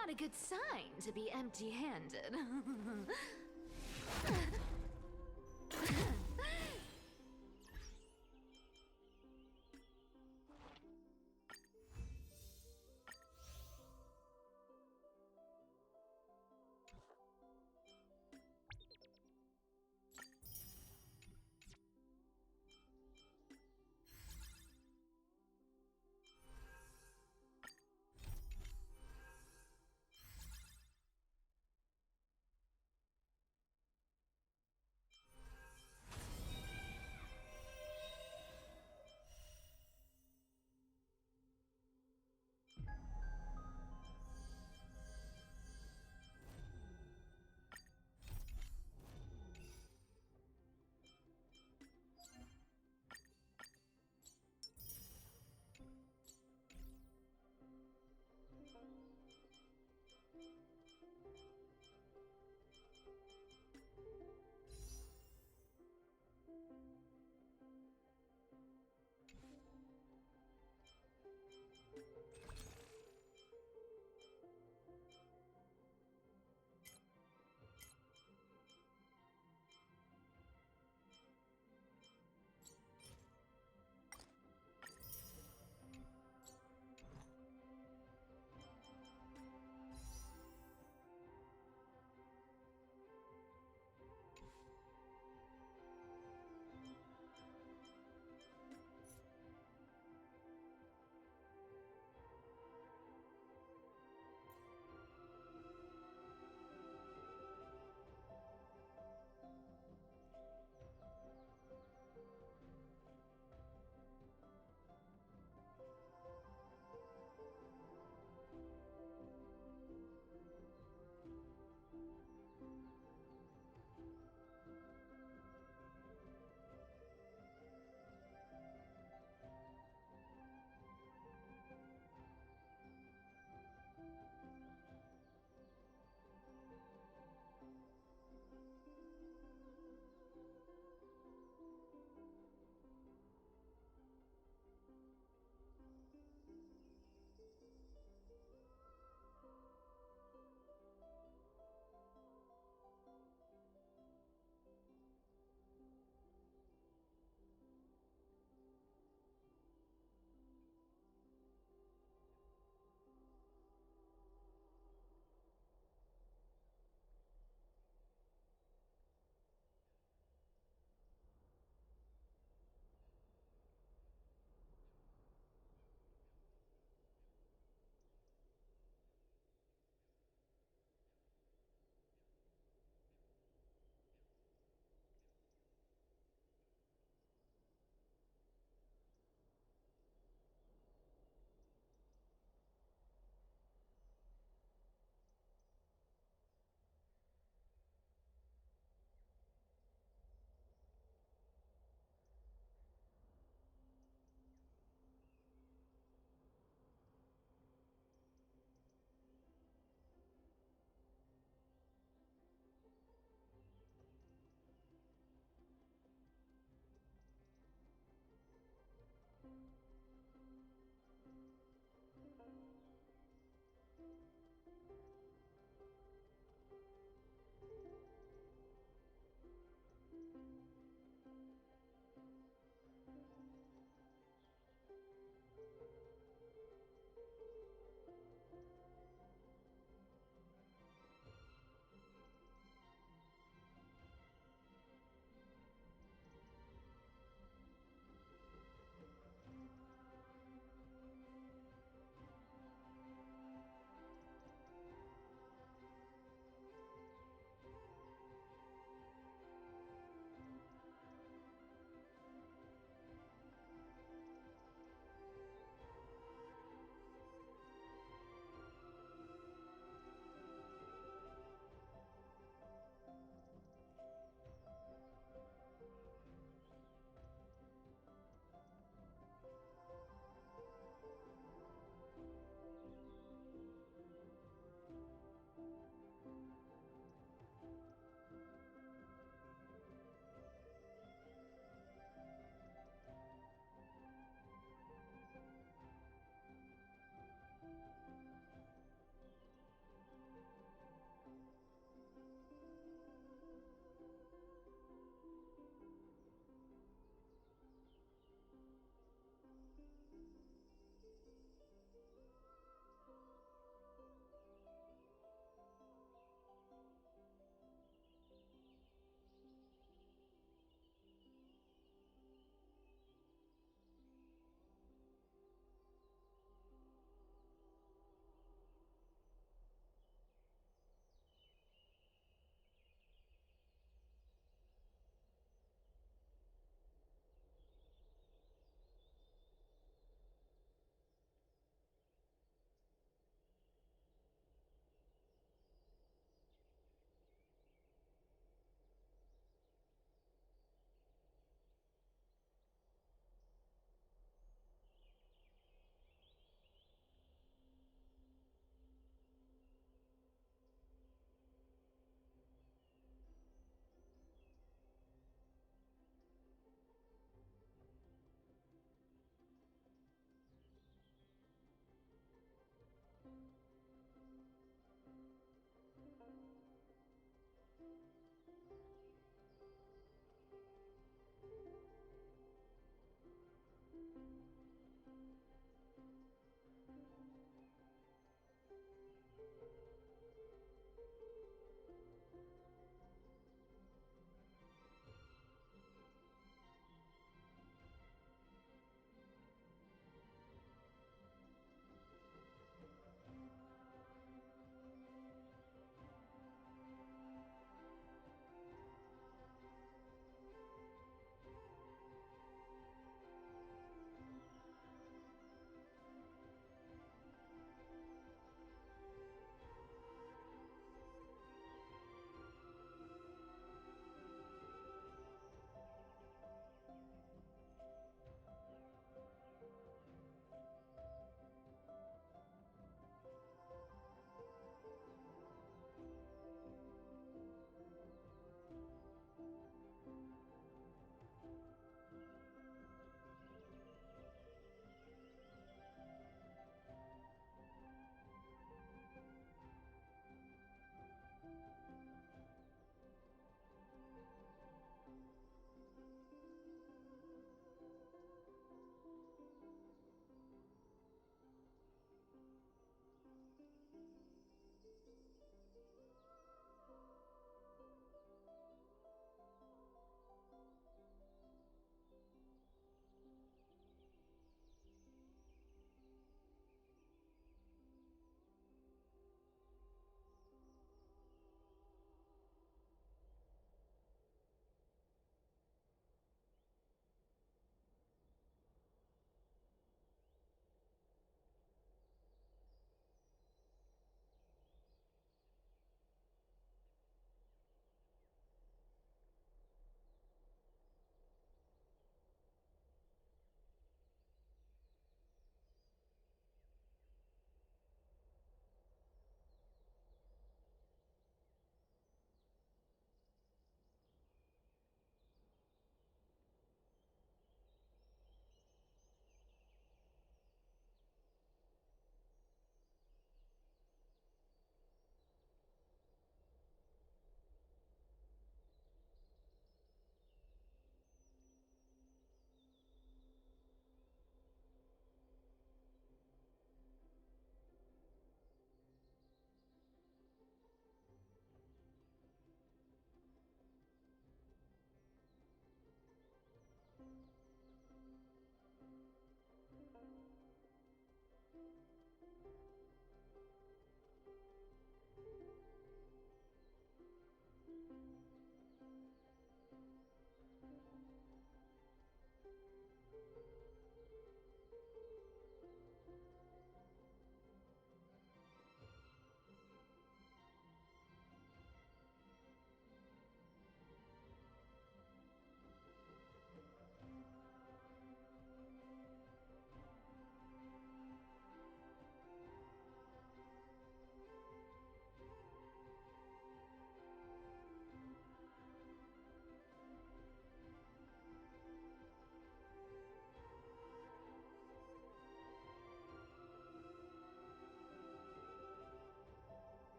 Not a good sign to be empty-handed.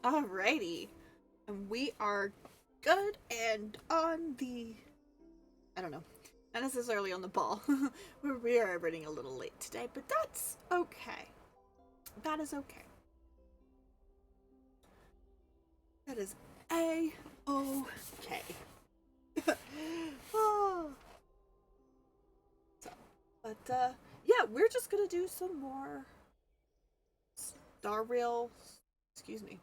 Alrighty. And we are good and on the... I don't know. Not necessarily on the ball. We are running a little late today, but that's okay. That is okay. That is A-okay. Oh. So, but, yeah, we're just gonna do some more Star Rail... Excuse me.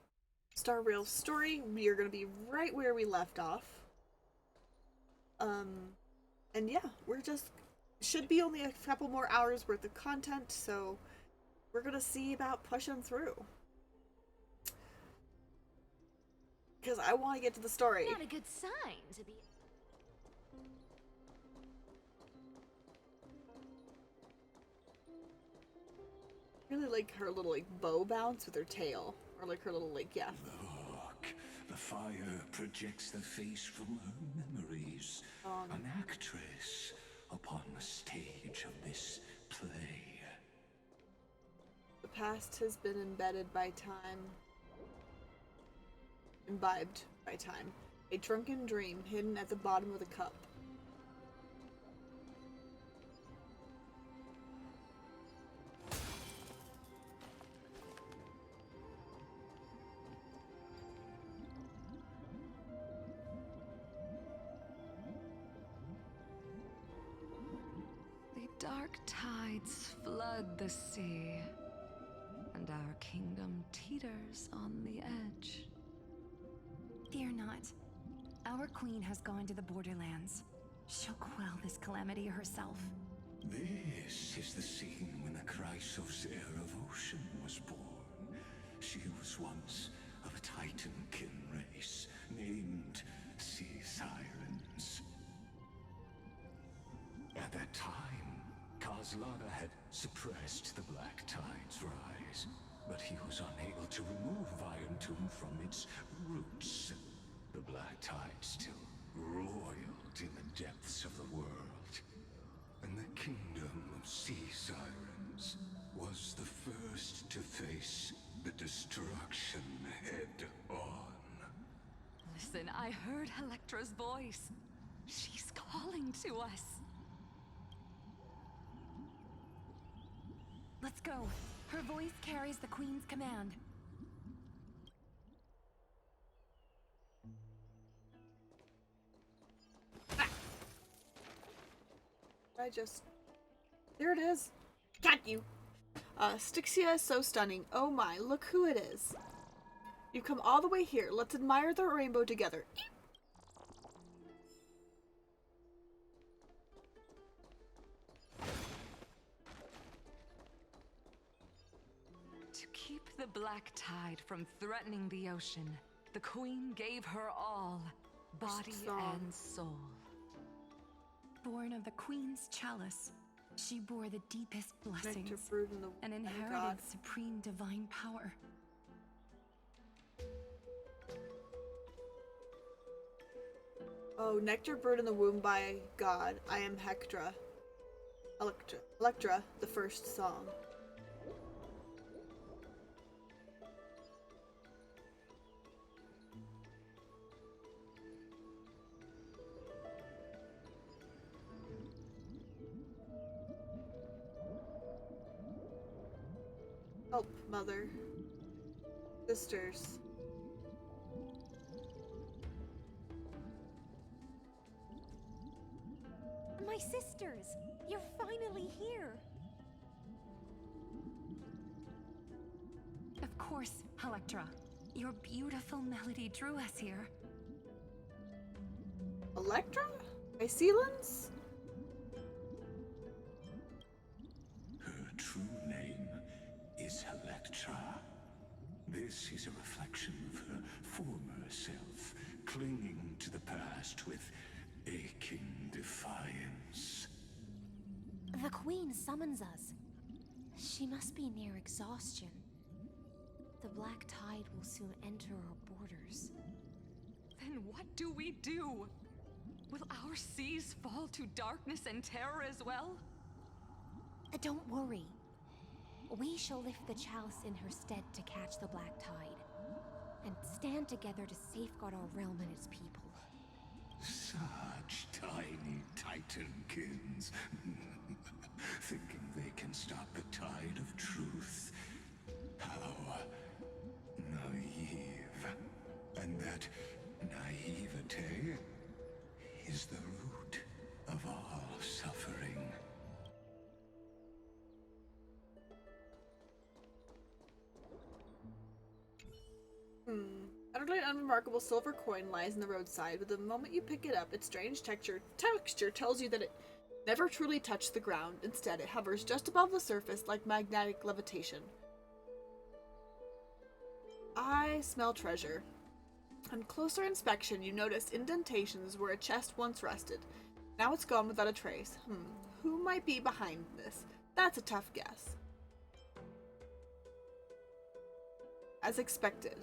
Star Rail story. We are gonna be right where we left off. And yeah, we're just... Should be only a couple more hours worth of content, so we're gonna see about pushing through. Because I want to get to the story. Not a good sign to be... Really like her little like bow bounce with her tail. Or like her little like, yeah. Look, the fire projects the face from her memories. An actress upon the stage of this play. The past has been embedded by time. Imbibed by time. A drunken dream hidden at the bottom of the cup. The dark tides flood the sea, and our kingdom teeters on the edge. Fear not. Our queen has gone to the borderlands. She'll quell this calamity herself. This is the scene when the Chrysos heir of ocean was born. She was once of a Titan-kin race named Sea Sirens. At that time, Kozlana had suppressed the Black Tide's rise, but he was unable to remove Iron Tomb from its roots. The Black Tide still roiled in the depths of the world, and the kingdom of Sea Sirens was the first to face the destruction head-on. Listen, I heard Electra's voice. She's calling to us. Let's go. Her voice carries the queen's command. There it is. Got you. Styxia is so stunning. Oh my, look who it is. You've come all the way here. Let's admire the rainbow together. To keep the Black Tide from threatening the ocean, the queen gave her all, body and soul. Born of the queen's chalice, she bore the deepest blessings and God. inherited supreme divine power. Oh, nectar brewed in the womb by God. I am Hectra. Electra, the first song. Help, mother. Sisters. My sisters, you're finally here. Of course, Electra. Your beautiful melody drew us here. Electra? Icelans? Her true name is Electra. This is a reflection of her former self, clinging to the past with aching defiance. The Queen summons us. She must be near exhaustion. The Black Tide will soon enter our borders. Then what do we do? Will our seas fall to darkness and terror as well? Don't worry. We shall lift the chalice in her stead to catch the Black Tide. and stand together to safeguard our realm and its people. Such tiny titankins, thinking they can stop the tide of truth. How naive. And that naivete is the root of all suffering. Utterly unremarkable silver coin lies in the roadside, but the moment you pick it up, its strange texture tells you that it never truly touched the ground. Instead, it hovers just above the surface like magnetic levitation. I smell treasure. On closer inspection, you notice indentations where a chest once rested. Now it's gone without a trace. Who might be behind this? That's a tough guess. As expected.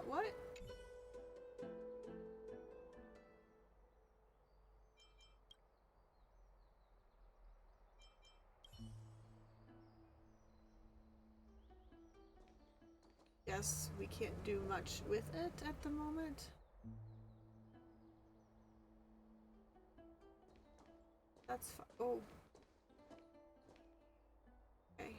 What? Yes, we can't do much with it at the moment. That's fine. Oh. Okay.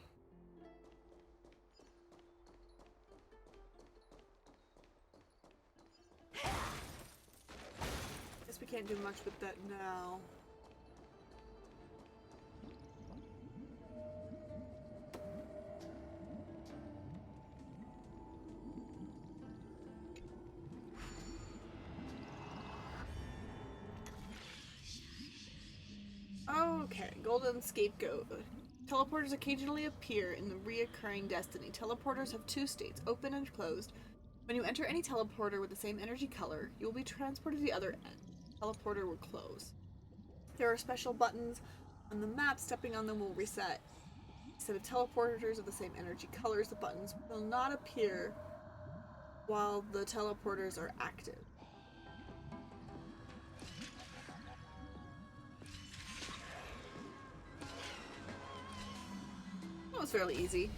Guess we can't do much with that now. Okay, Golden Scapegoat. Teleporters occasionally appear in the reoccurring Destiny. Teleporters have two states, open and closed. When you enter any teleporter with the same energy color, you will be transported to the other end. Teleporter will close. There are special buttons on the map. Stepping on them will reset. Instead of teleporters of the same energy colors, the buttons will not appear while the teleporters are active. That was fairly easy.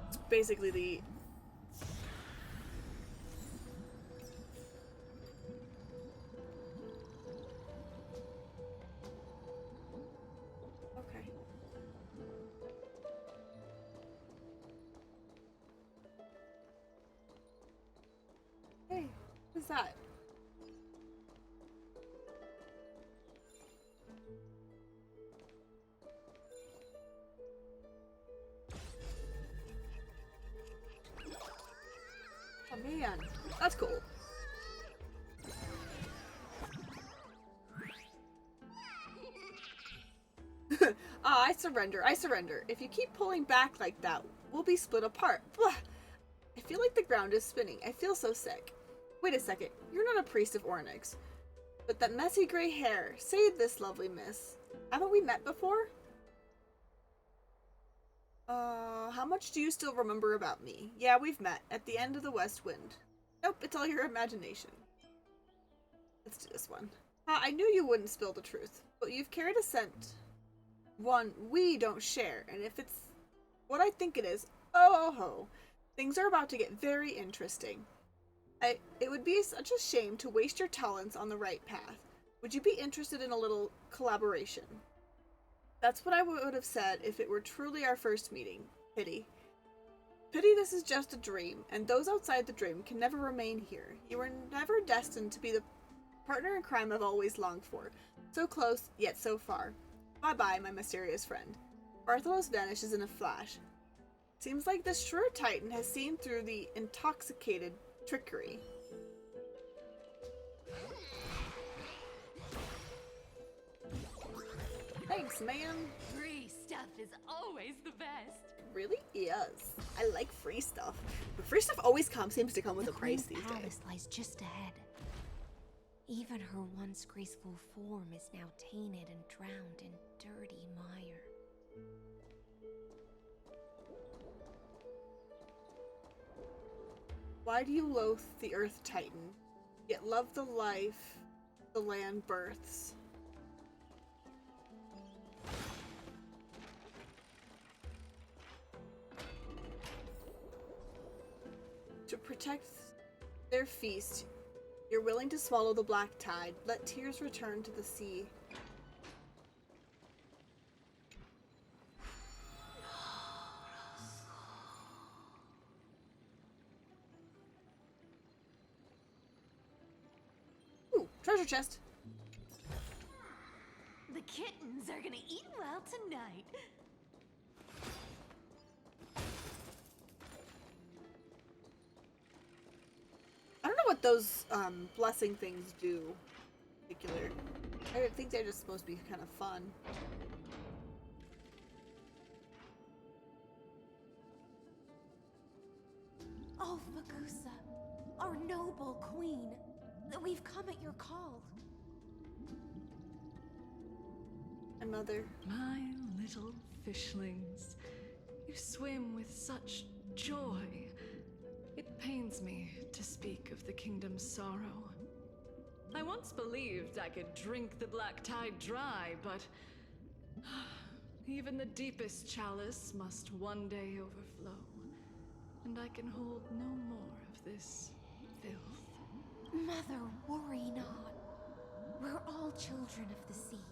It's basically the... Okay. Hey, what's that? Oh man, that's cool. I surrender. I surrender. If you keep pulling back like that, we'll be split apart. Blah. I feel like the ground is spinning. I feel so sick. Wait a second. You're not a priest of Ornyx. But that messy gray hair. Say this, lovely miss. Haven't we met before? How much do you still remember about me? Yeah, we've met. At the end of the West Wind. Nope, it's all your imagination. Let's do this one. I knew you wouldn't spill the truth, but you've carried a scent. One we don't share, and if it's what I think it is, oh ho, things are about to get very interesting. It would be such a shame to waste your talents on the right path. Would you be interested in a little collaboration? That's what I would have said if it were truly our first meeting. Pity. Pity this is just a dream, and those outside the dream can never remain here. You were never destined to be the partner in crime I've always longed for. So close, yet so far. Bye-bye, my mysterious friend. Bartholos vanishes in a flash. Seems like the shrewd Titan has seen through the intoxicated trickery. Thanks, man. Free stuff is always the best. Really is. I like free stuff. But free stuff always seems to come with a price these Queen's days. palace lies just ahead. Even her once graceful form is now tainted and drowned in dirty mire. Why do you loathe the Earth Titan, yet love the life the land births? To protect their feast, you're willing to swallow the black tide. Let tears return to the sea. Ooh, treasure chest. The kittens are gonna eat well tonight. I don't know what those blessing things do in particular. I think they're just supposed to be kind of fun. Oh, Fagusa, our noble queen, we've come at your call. And mother. My little fishlings, you swim with such joy. It pains me to speak of the kingdom's sorrow. I once believed I could drink the black tide dry, but even the deepest chalice must one day overflow, and I can hold no more of this filth. Mother, worry not. We're all children of the sea.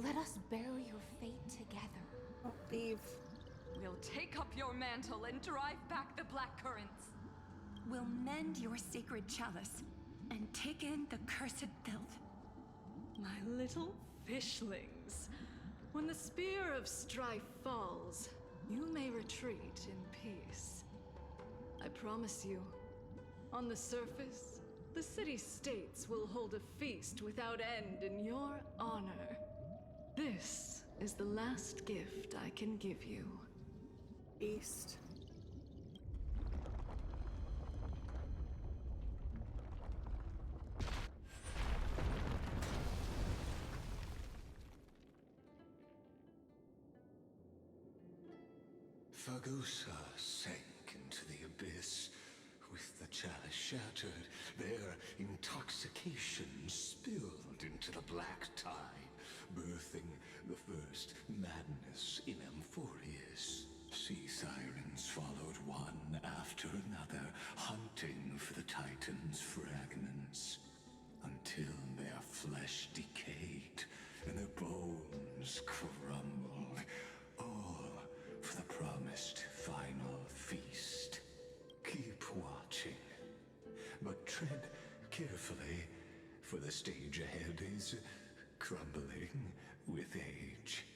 Let us bear your fate together. Don't leave. We'll take up your mantle and drive back the black currents. We'll mend your sacred chalice and take in the cursed filth. My little fishlings, when the spear of strife falls, you may retreat in peace. I promise you, on the surface, the city-states will hold a feast without end in your honor. This is the last gift I can give you. Beast. Fagusa sank into the abyss. With the chalice shattered, their intoxication spilled into the black tide, birthing the first madness in Amphorius. Sea sirens followed one after another, hunting for the Titan's fragments, until their flesh decayed and their bones crumbled, all for the promised final feast. Keep watching, but tread carefully, for the stage ahead is crumbling with age,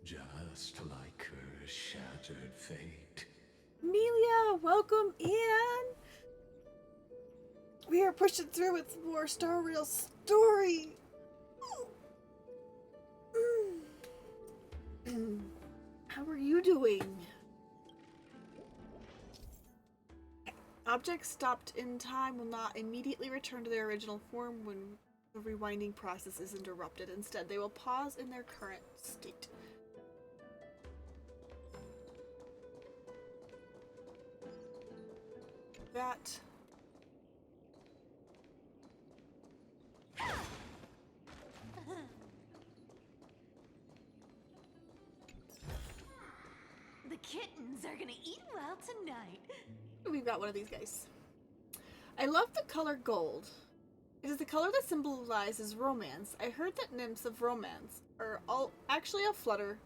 just like her shattered fate. Amelia, welcome in! We are pushing through with more Star Rail story! How are you doing? Objects stopped in time will not immediately return to their original form when the rewinding process is interrupted. Instead, they will pause in their current state. That... The kittens are gonna eat well tonight. We've got one of these guys. I love the color gold. It is the color that symbolizes romance. I heard that nymphs of romance are all actually a flutter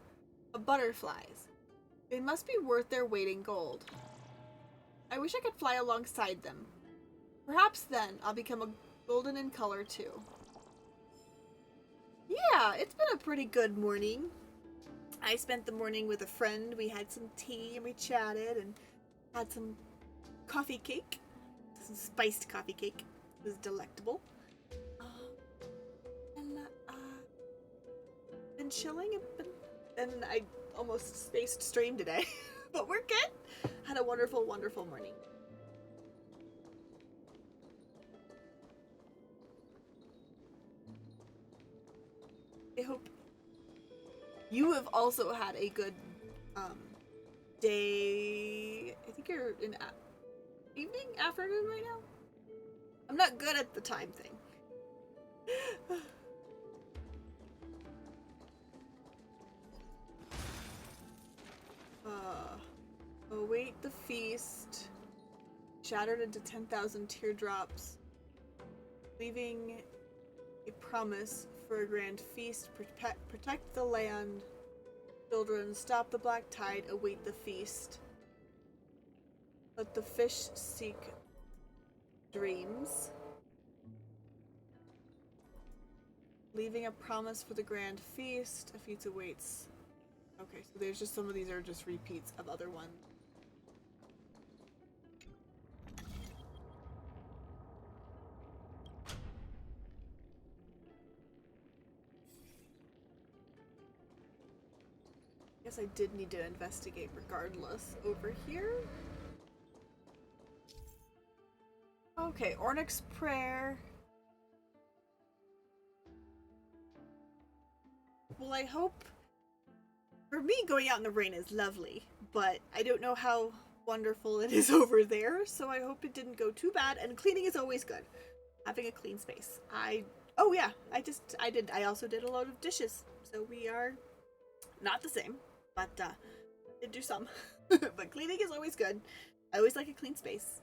of butterflies. They must be worth their weight in gold. I wish I could fly alongside them. Perhaps then I'll become a golden in color too. Yeah, it's been a pretty good morning. I spent the morning with a friend. We had some tea and we chatted and had some coffee cake. Some spiced coffee cake. It was delectable. Been chilling and I almost spaced stream today. But we're good. Had a wonderful, wonderful morning. I hope you have also had a good day. I think you're in evening, afternoon right now. I'm not good at the time thing. Await the feast. shattered into 10,000 teardrops, leaving a promise for a grand feast. Protect the land, children. Stop the black tide. Await the feast. Let the fish seek dreams. Leaving a promise for the grand feast. A feast awaits. Okay, so there's just some of these are just repeats of other ones. Guess I did need to investigate regardless over here. Okay, Ornix Prayer. Well, I hope... For me, going out in the rain is lovely, but I don't know how wonderful it is over there, so I hope it didn't go too bad, and cleaning is always good. Having a clean space. Oh yeah, I also did a load of dishes, so we are not the same, but did do some. But cleaning is always good. I always like a clean space.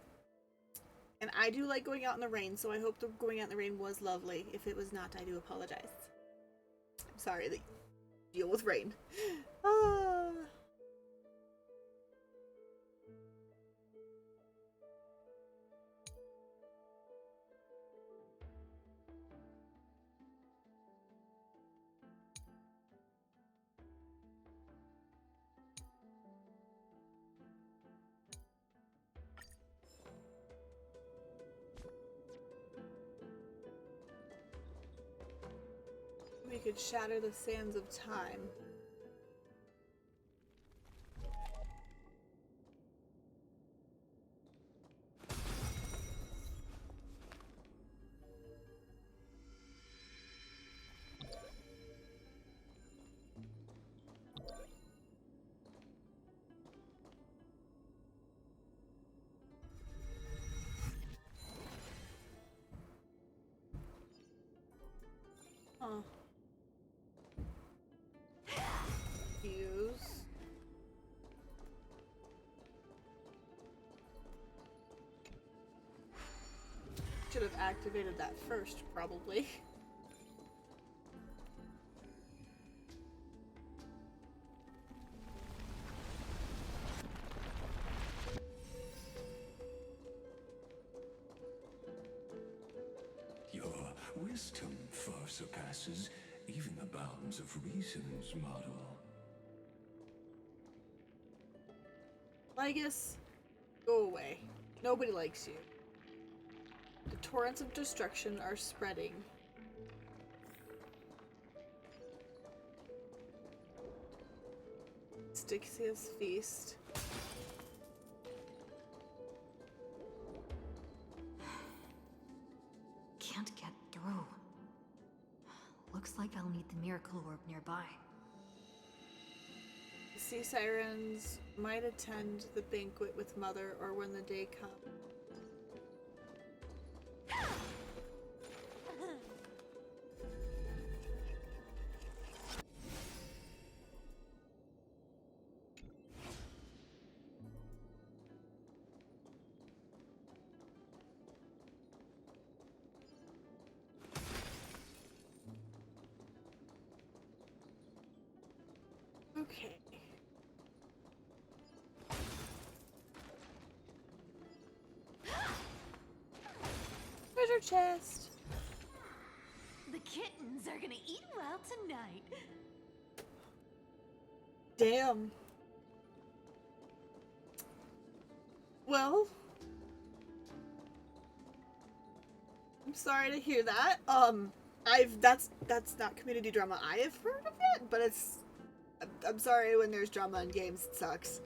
And I do like going out in the rain, so I hope the going out in the rain was lovely. If it was not, I do apologize. I'm sorry that you deal with rain. We could shatter the sands of time. Huh. Fuse. Should have activated that first, probably. Your wisdom far surpasses even the bounds of reason's model. Lygus, go away. Nobody likes you. The torrents of destruction are spreading. Styxia's feast. Can't get through. Looks like I'll need the miracle orb nearby. The sea sirens might attend the banquet with Mother or when the day comes. Okay. Treasure chest. The kittens are gonna eat well tonight. Damn. Well, I'm sorry to hear that. That's not community drama I have heard of yet, but I'm sorry when there's drama in games, it sucks.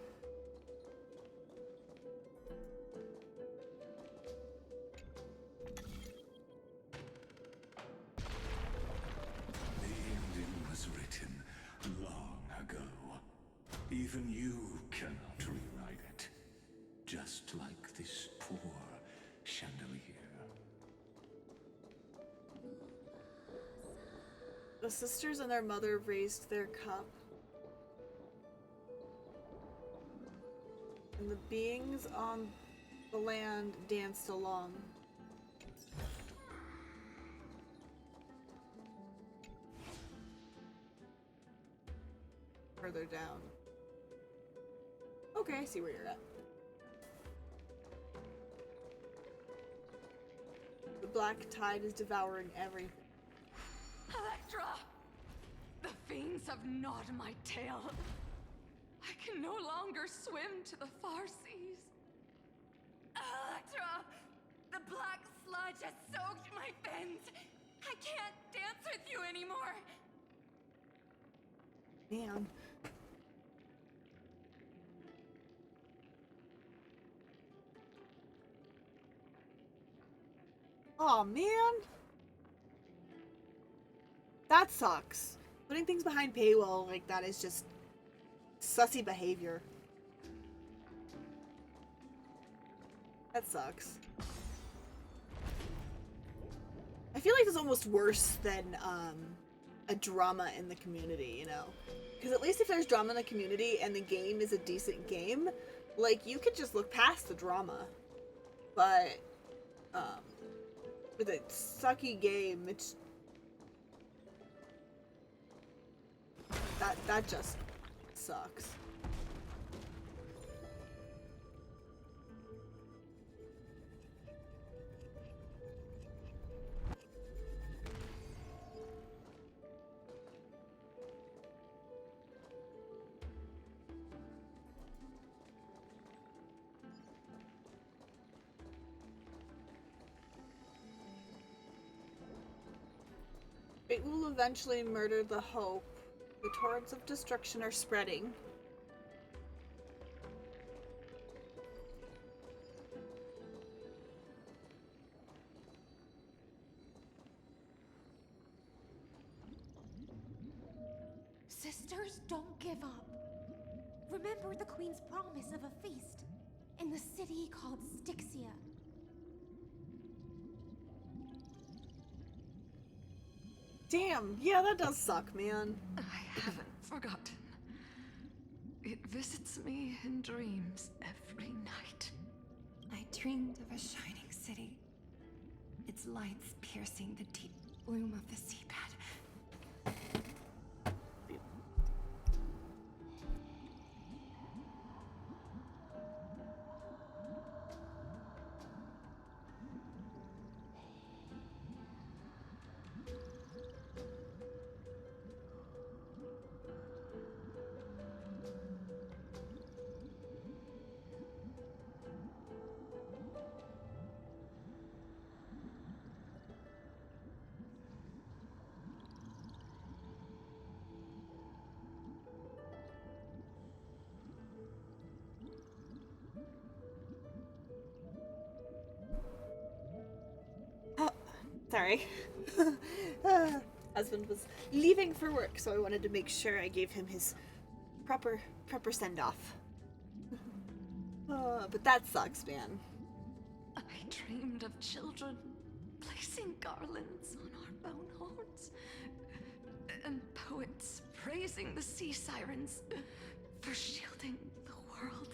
The ending was written long ago. Even you cannot rewrite it. Just like this poor chandelier. The sisters and their mother raised their cup. And the beings on The land danced along. Further down. Okay, I see where you're at. The black tide is devouring everything. Electra! The fiends have gnawed my tail. I can no longer swim to the far seas. Electra! The black sludge has soaked my fins. I can't dance with you anymore. Man. Aw, man. That sucks. Putting things behind paywall like that is just sussy behavior. That sucks. I feel like it's almost worse than a drama in the community, you know? Because at least if there's drama in the community and the game is a decent game, like, you could just look past the drama. But, with a sucky game, it's... That just sucks. It will eventually murder the hope. The torrents of destruction are spreading. Sisters, don't give up. Remember the Queen's promise of a feast in the city called Styxia. Damn, yeah, that does suck, man. I haven't forgotten. It visits me in dreams every night. I dreamed of a shining city, its lights piercing the deep gloom of the seabed. Sorry. Husband was leaving for work, so I wanted to make sure I gave him his proper send-off. But that sucks, man. I dreamed of children placing garlands on our bone horns, and poets praising the sea sirens for shielding the world.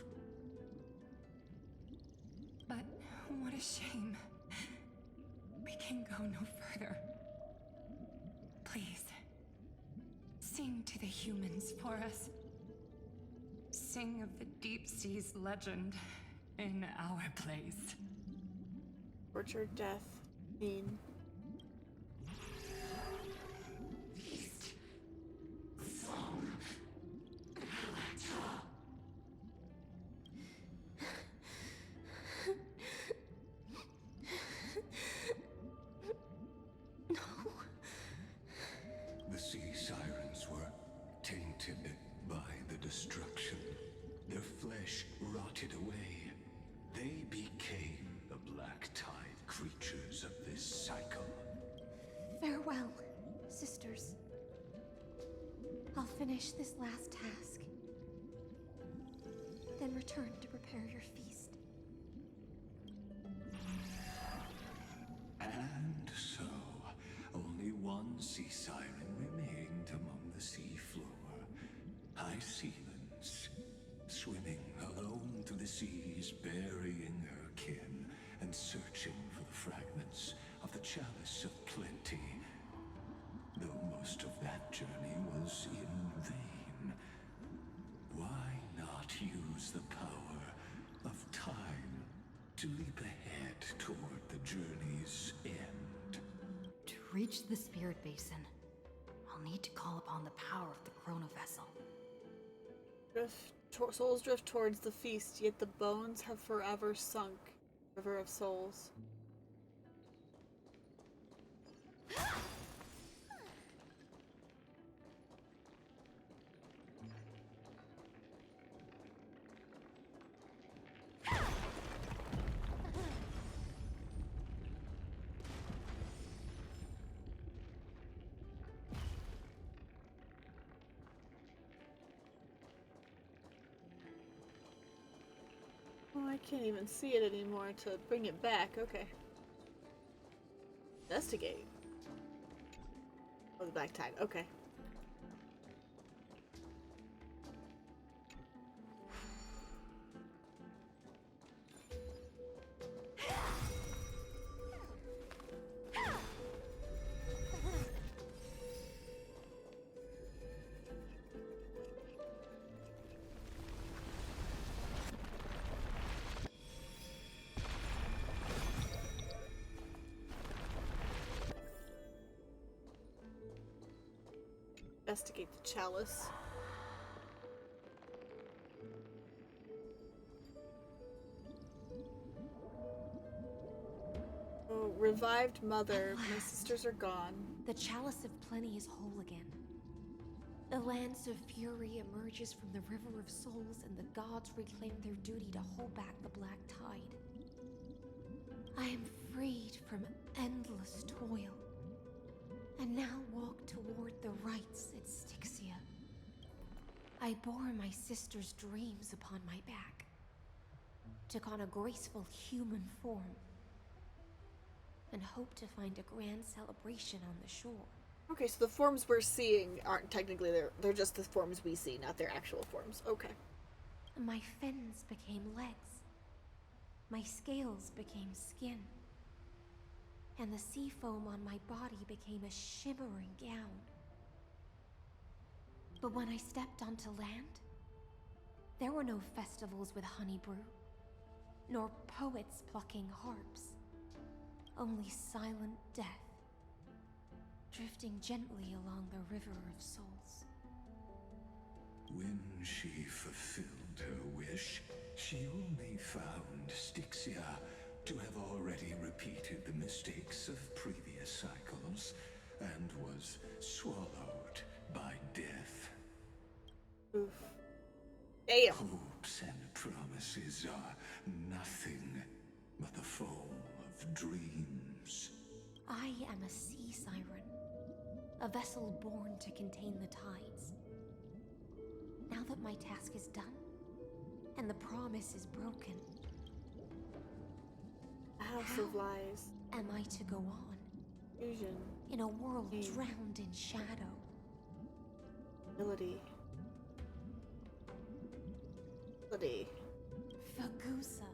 But what a shame. We can go no further. Please, sing to the humans for us. Sing of the deep sea's legend in our place. Torture, death, pain. The sea sirens were tainted by the destruction. Their flesh rotted away. They became the black tide creatures of this cycle. Farewell, sisters. I'll finish this last task, then return to prepare your feast. And so, only one sea siren remained among the sea floor. High Sealands, swimming alone through the seas, burying her kin. and searching for the fragments of the Chalice of Plenty. Though most of that journey was in vain. Why not use the power of time to leap ahead toward the journey's end? To reach the Spirit Basin, I'll need to call upon the power of the Chrono Vessel. Souls drift towards the feast, yet the bones have forever sunk. River of Souls. Oh, I can't even see it anymore to bring it back. Okay. Investigate. Oh, the black tide. Okay. Investigate the chalice. Oh, revived mother. At My last. sisters are gone. The Chalice of Plenty is whole again. The Lance of Fury emerges from the River of Souls, and the gods reclaim their duty to hold back the Black Tide. I am freed from endless toil, and now walk toward the rites at Styxia. I bore my sister's dreams upon my back, took on a graceful human form, and hope to find a grand celebration on the shore. Okay, so the forms we're seeing aren't technically they're just the forms we see, not their actual forms. Okay. My fins became legs. My scales became skin. And the sea foam on my body became a shimmering gown. But when I stepped onto land, there were no festivals with honey brew, nor poets plucking harps. Only silent death, drifting gently along the River of Souls. When she fulfilled her wish, she only found Styxia to have already repeated the mistakes of previous cycles, and was swallowed by death. Oof. Damn. Hopes and promises are nothing but the foam of dreams. I am a sea siren, a vessel born to contain the tides. Now that my task is done, and the promise is broken, House of Lies. am I to go on Fusion. in a world Hmm. drowned in shadow? Ability. Ability. Fagusa,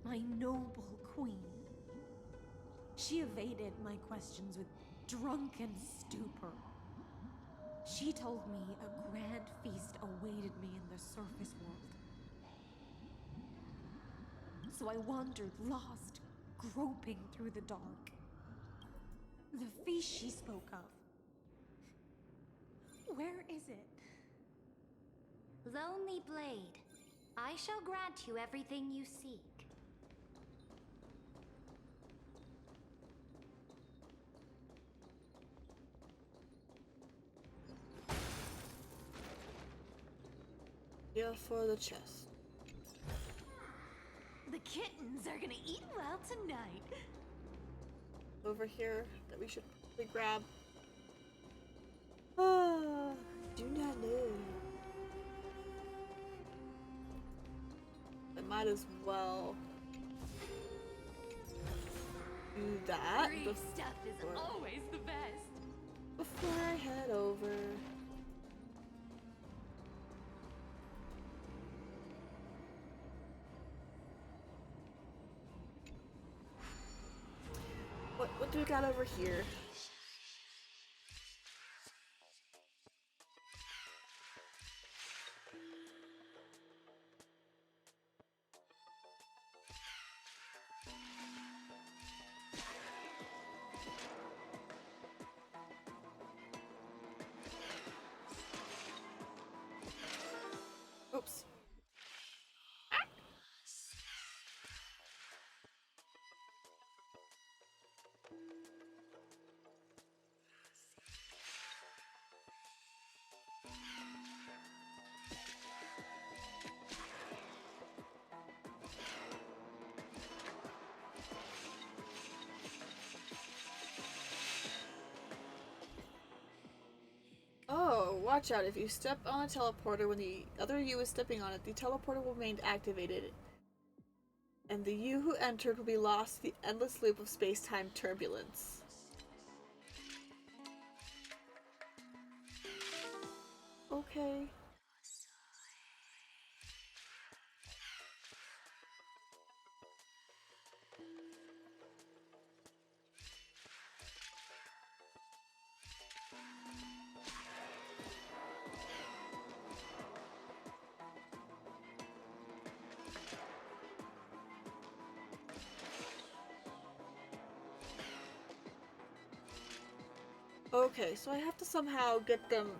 my noble queen. She evaded my questions with drunken stupor. She told me a grand feast awaited me in the surface world. So I wandered lost, groping through the dark. The feast she spoke of. Where is it? Lonely Blade, I shall grant you everything you seek. Yeah, for the chest. The kittens are gonna eat well tonight. Over here that we should probably grab. Ah, do not know. I might as well do that Free stuff is always the best. before I head over. do we got over here? Oops. Oh, watch out. If you step on a teleporter when the other you is stepping on it, the teleporter will remain activated. And the you who entered will be lost to the endless loop of space-time turbulence. Okay. Okay, so I have to somehow get them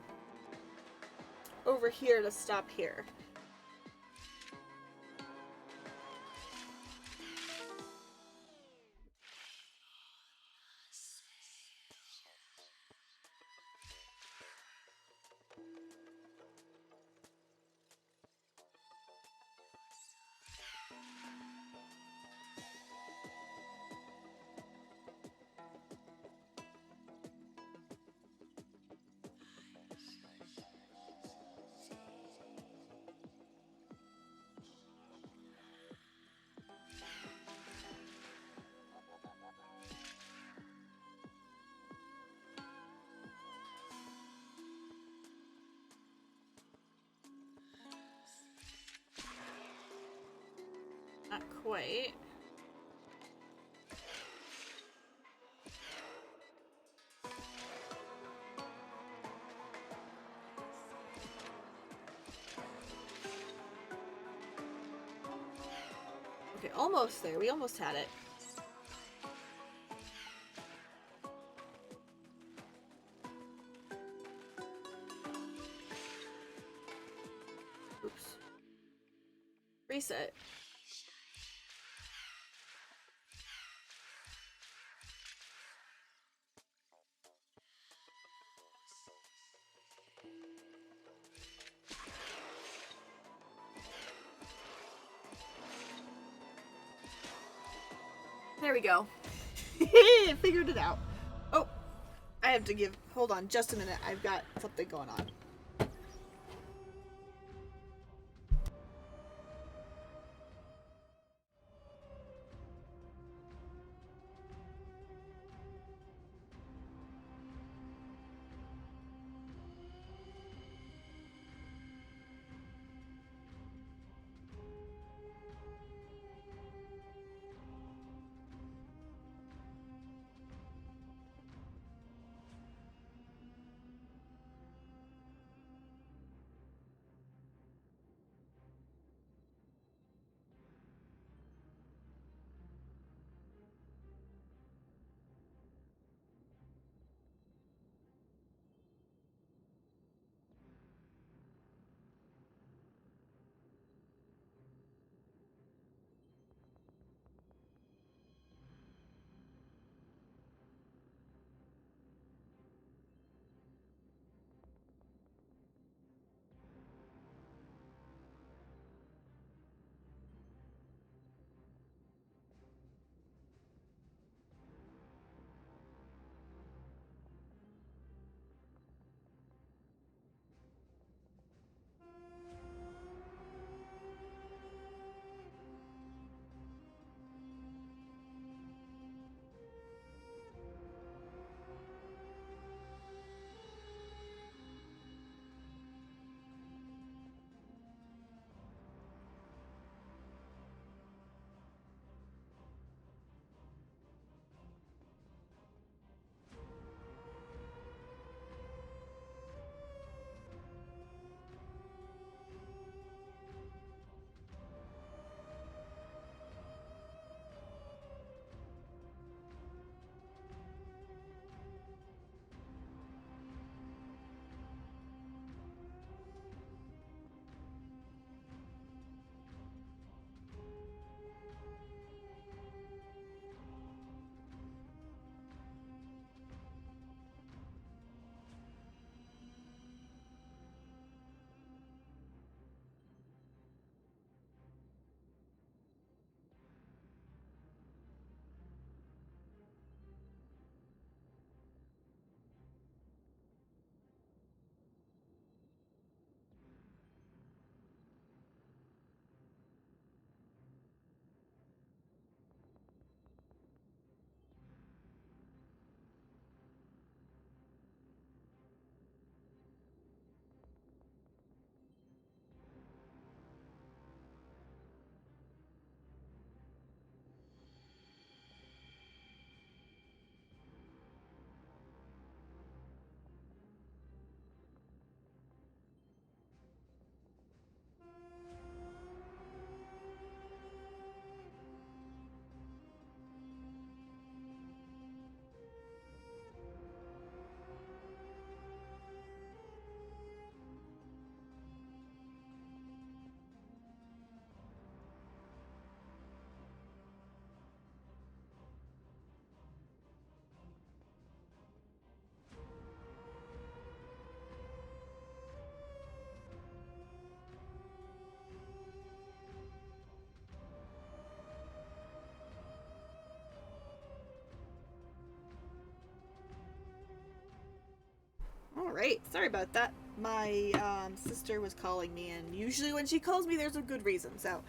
over here to stop here. Not quite. Okay, almost there. We almost had it. Oops. Reset. There we go. Figured it out. Oh, I have to give. Hold on just a minute. I've got something going on. Great. Sorry about that. My sister was calling me, and usually when she calls me, there's a good reason. So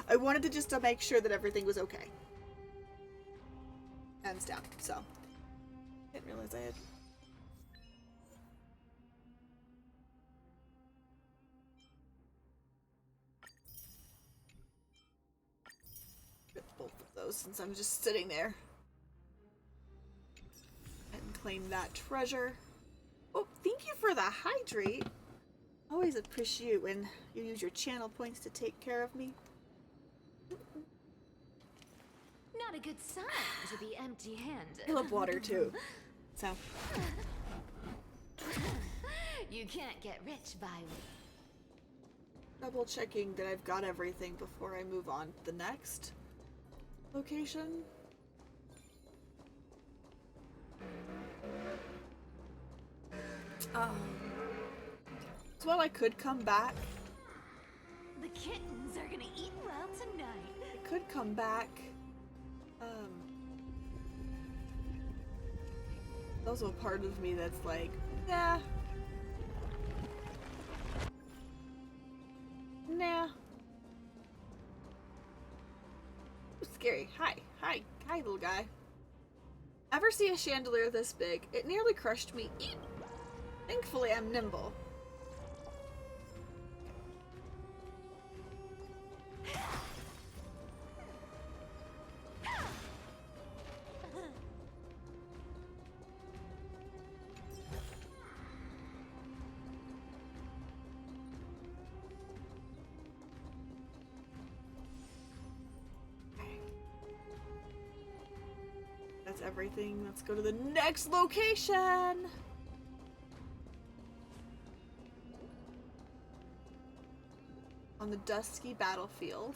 I wanted to just to make sure that everything was okay. Hands down. So didn't realize I had. Get both of those since I'm just sitting there. And claim that treasure. Oh, thank you for the hydrate. Always appreciate when you use your channel points to take care of me. Not a good sign to be empty-handed. I love water too. So You can't get rich by me. double checking that I've got everything before I move on to the next location. So while I could come back, The kittens are gonna eat well tonight. I could come back. There's also a part of me that's like, nah. Nah. Ooh, scary. Hi. Hi. Hi, little guy. Ever see a chandelier this big? It nearly crushed me. Eep. Thankfully, I'm nimble. That's everything. Let's go to the next location. On the dusky battlefield,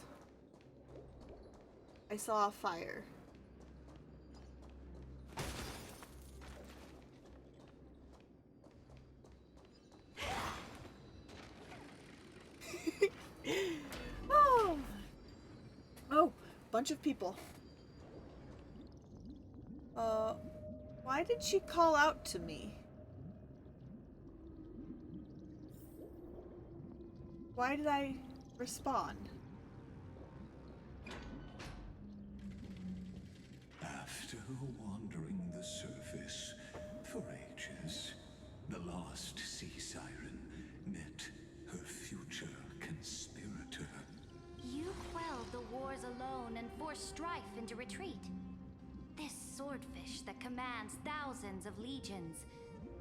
I saw a fire. Oh, bunch of people. Why did she call out to me? Why did I respond? After wandering the surface for ages, the lost sea siren met her future conspirator. You quelled the wars alone and forced strife into retreat. This swordfish that commands thousands of legions,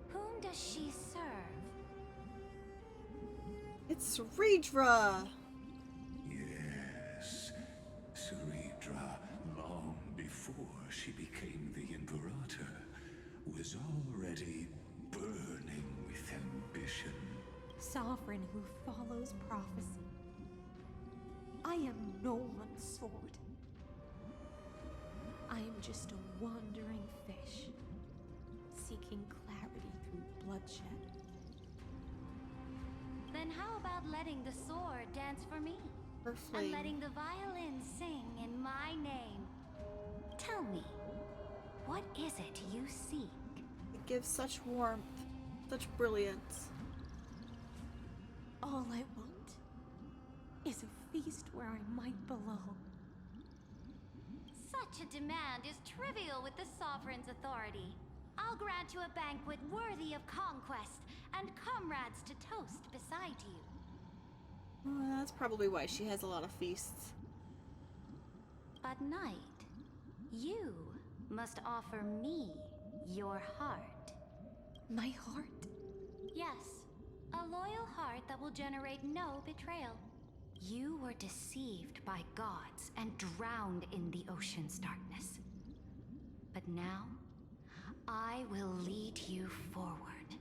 whom does she serve? It's Ceredra! Yes, Ceredra, long before she became the Imperator, was already burning with ambition. Sovereign who follows prophecy. I am no one's sword. I am just a wandering fish, seeking clarity through bloodshed. Then how about letting the sword dance for me? Her And flame. letting the violin sing in my name? Tell me, what is it you seek? It gives such warmth, such brilliance. All I want is a feast where I might belong. Such a demand is trivial with the Sovereign's authority. I'll grant you a banquet worthy of conquest and comrades to toast beside you. Well, that's probably why she has a lot of feasts. But Knight, you must offer me your heart. My heart? Yes, a loyal heart that will generate no betrayal. You were deceived by gods and drowned in the ocean's darkness. But now, I will lead you forward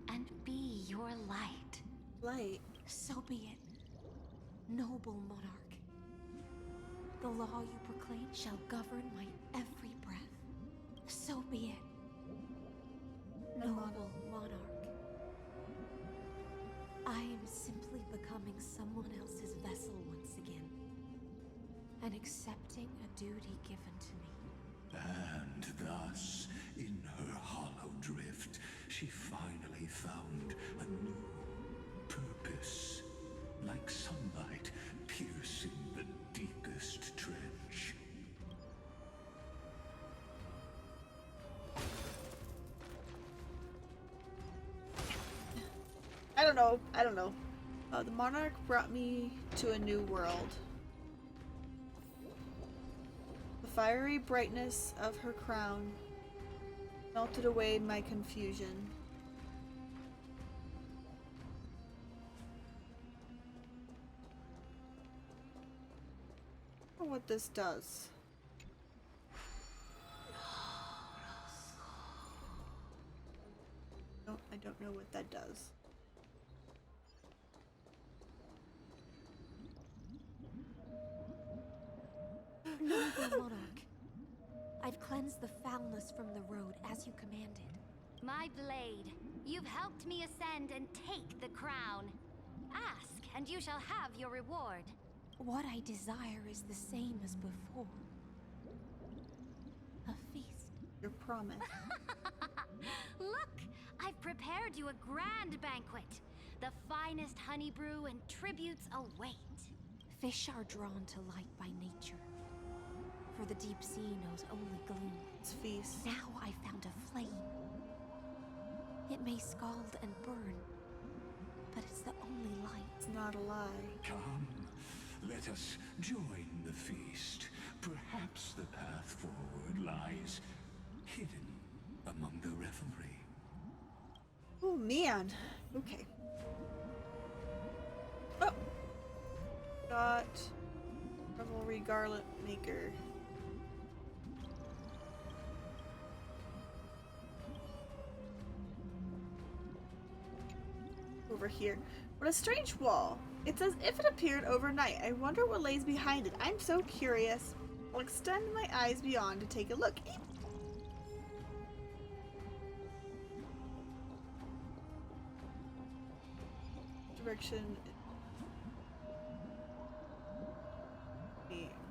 and be your light. Light. So be it, noble monarch. The law you proclaim shall govern my every breath. So be it, noble monarch. I am simply becoming someone else's vessel once again, and accepting a duty given to me. And thus, in her hollow drift, don't know. I don't know. The monarch brought me to a new world. The fiery brightness of her crown melted away my confusion. I don't know what this does. No, I don't know what that does. Noble monarch, I've cleansed the foulness from the road as you commanded. My blade, you've helped me ascend and take the crown. Ask, and you shall have your reward. What I desire is the same as before. A feast. Your promise. Look, I've prepared you a grand banquet. The finest honey brew and tributes await. Fish are drawn to light by nature, for the deep sea knows only gloom. It's feast. Now I found a flame. It may scald and burn, but it's the only light. It's not a lie. Come, let us join the feast. Perhaps the path forward lies hidden among the revelry. Oh man. Okay. Oh. Got Revelry Garland Maker. Over here. What a strange wall. It's as if it appeared overnight. I wonder what lays behind it. I'm so curious. I'll extend my eyes beyond to take a look. Direction.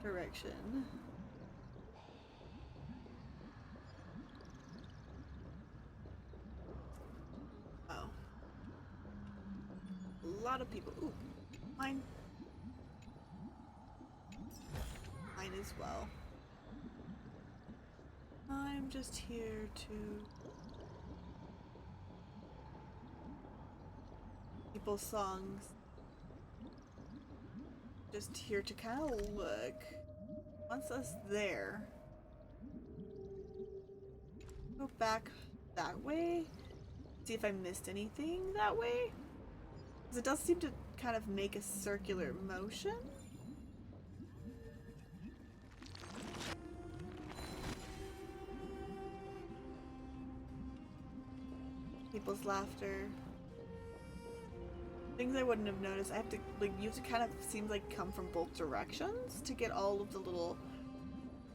Direction. Oh. A lot of people. Ooh. Mine. Mine as well. I'm just here to people's songs. Just here to kind of look. Once us there. Go back that way. See if I missed anything that way. Because it does seem to kind of make a circular motion. People's laughter. Things I wouldn't have noticed. I have to, like, you have to kind of, seems like, come from both directions to get all of the little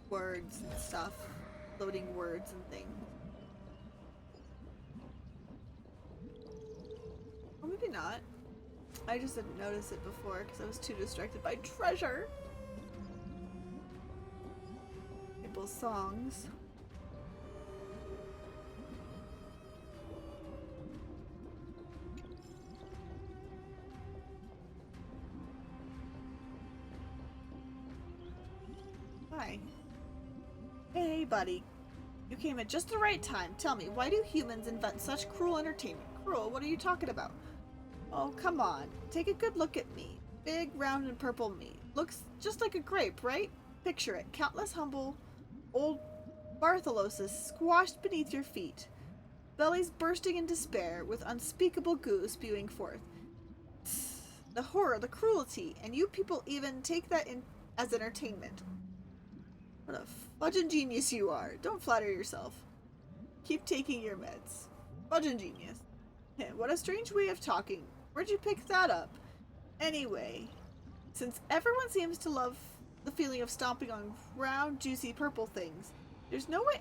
words and stuff. Loading words and things. Or maybe not. I just didn't notice it before because I was too distracted by treasure. People's songs. Hi. Hey, buddy. You came at just the right time. Tell me, why do humans invent such cruel entertainment? Cruel? What are you talking about? Oh, come on. Take a good look at me. Big, round, and purple me. Looks just like a grape, right? Picture it. Countless humble old Bartholoses squashed beneath your feet. Bellies bursting in despair, with unspeakable goo spewing forth. The horror, the cruelty, and you people even take that in as entertainment. What a fudging genius you are. Don't flatter yourself. Keep taking your meds. Fudging genius. What a strange way of talking. Where'd you pick that up? Anyway, since everyone seems to love the feeling of stomping on round, juicy purple things, there's no way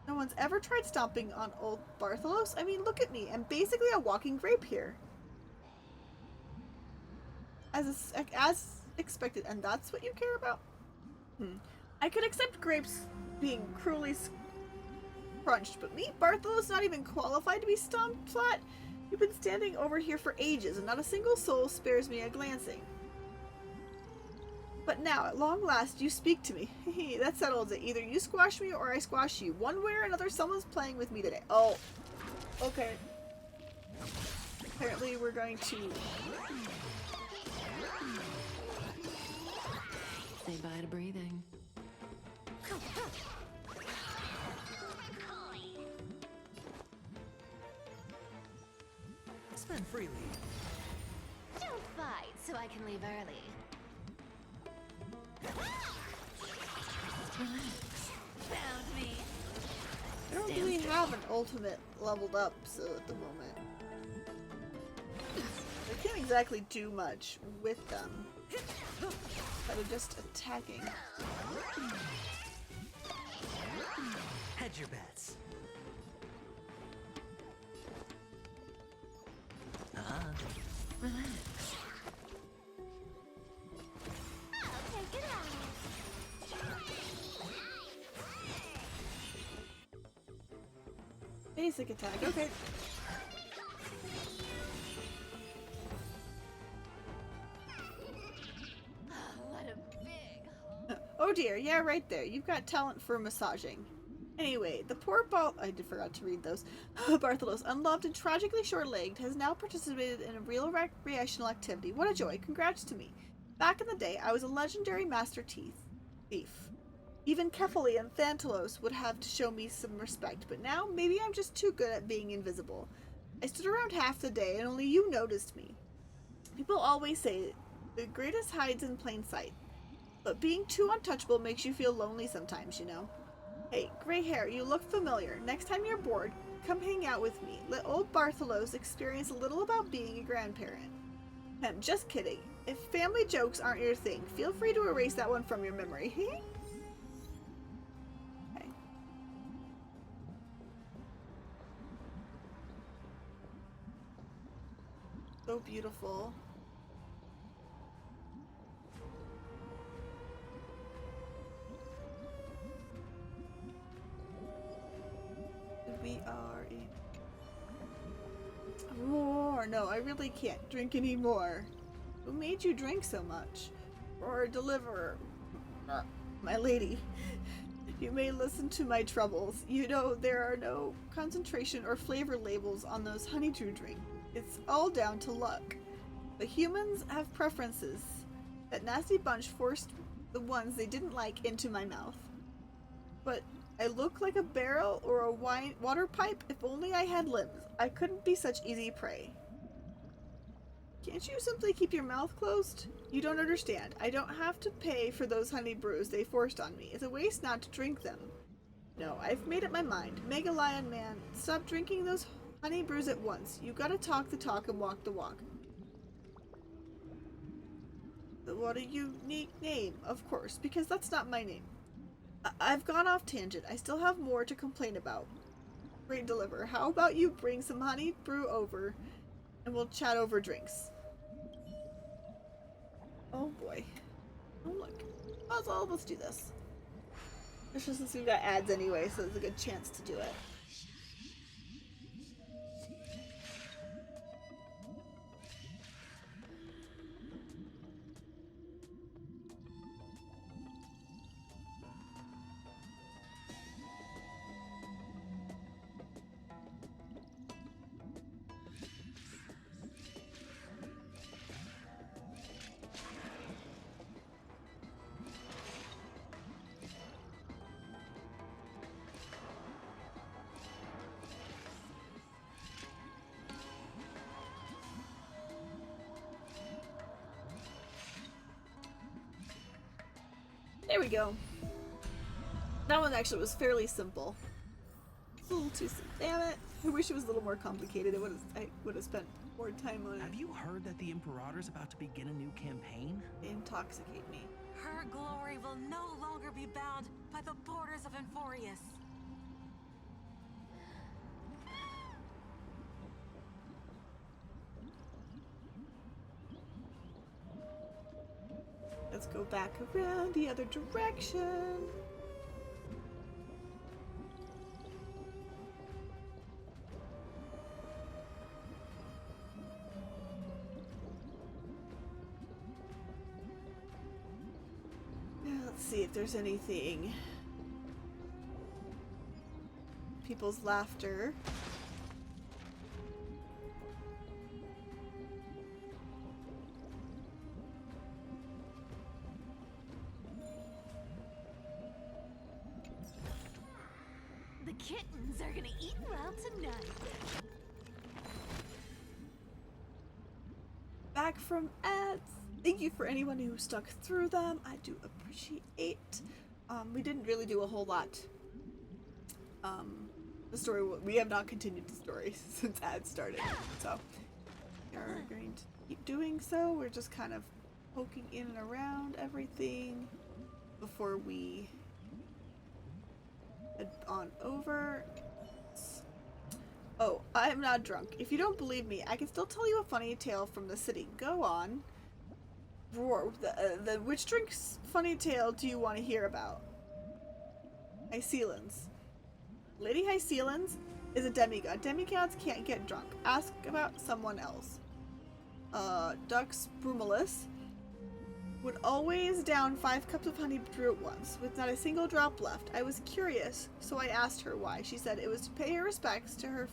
no one's ever tried stomping on old Bartholos. I mean, look at me. I'm basically a walking grape here. As expected, and that's what you care about? I could accept grapes being cruelly crunched, but me, Bartholos, not even qualified to be stomped flat? You've been standing over here for ages, and not a single soul spares me a glancing. But now, at long last, you speak to me. That settles it. Either you squash me or I squash you. One way or another, someone's playing with me today. Oh. Okay. Apparently we're going to... Say bye to breathing. Spend freely. Don't fight so I can leave early. Found me. I don't really have an ultimate leveled up, so at the moment. I can't exactly do much with them. But I'm just attacking. Hedge your bets. Relax. I'll take it out. Basic attack, okay. What a big Oh dear, yeah, right there. You've got talent for massaging. Anyway, the poor I did forgot to read those. Bartholos, unloved and tragically short-legged, has now participated in a real recreational activity. What a joy. Congrats to me. Back in the day, I was a legendary master thief. Even Kefali and Thantalos would have to show me some respect, but now maybe I'm just too good at being invisible. I stood around half the day and only you noticed me. People always say the greatest hides in plain sight, but being too untouchable makes you feel lonely sometimes, you know? Hey, gray hair, you look familiar. Next time you're bored, come hang out with me. Let old Bartholos experience a little about being a grandparent. Just kidding. If family jokes aren't your thing, feel free to erase that one from your memory. Okay. So beautiful. We are in more. No, I really can't drink anymore. Who made you drink so much? Or deliverer? My lady, you may listen to my troubles. You know there are no concentration or flavor labels on those honeydew drinks. It's all down to luck. The humans have preferences. That nasty bunch forced the ones they didn't like into my mouth. But I look like a barrel or a water pipe. If only I had limbs. I couldn't be such easy prey. Can't you simply keep your mouth closed? You don't understand. I don't have to pay for those honey brews they forced on me. It's a waste not to drink them. No, I've made up my mind. Mega Lion Man, stop drinking those honey brews at once. You gotta talk the talk and walk the walk. What a unique name, of course, because that's not my name. I've gone off tangent. I still have more to complain about. Great deliver. How about you bring some honey brew over and we'll chat over drinks. Oh boy. Oh look. Let's all of us do this. Especially since we've got ads anyway, so there's a good chance to do it. There we go. That one actually was fairly simple. It's a little too simple. Damn it. I wish it was a little more complicated. I would have spent more time on it. Have you heard that the Imperator's about to begin a new campaign? Intoxicate me. Her glory will no longer be bound by the borders of Enforius. Let's go back around the other direction. Now let's see if there's anything. People's laughter. kittens are gonna eat well tonight. Back from ads. Thank you for anyone who stuck through them. I do appreciate. We didn't really do a whole lot. The story, we have not continued the story since ads started, so we are going to keep doing so. We're just kind of poking in and around everything before we head on over. Oh, I'm not drunk. If you don't believe me, I can still tell you a funny tale from the city. Go on. Roar. Which drink's funny tale do you want to hear about? Hycelins. Lady Hycelins is a demigod. Demigods can't get drunk. Ask about someone else. Dux Brumalus would always down 5 cups of honey brew at once, with not a single drop left. I was curious, so I asked her why. She said it was to pay her respects to her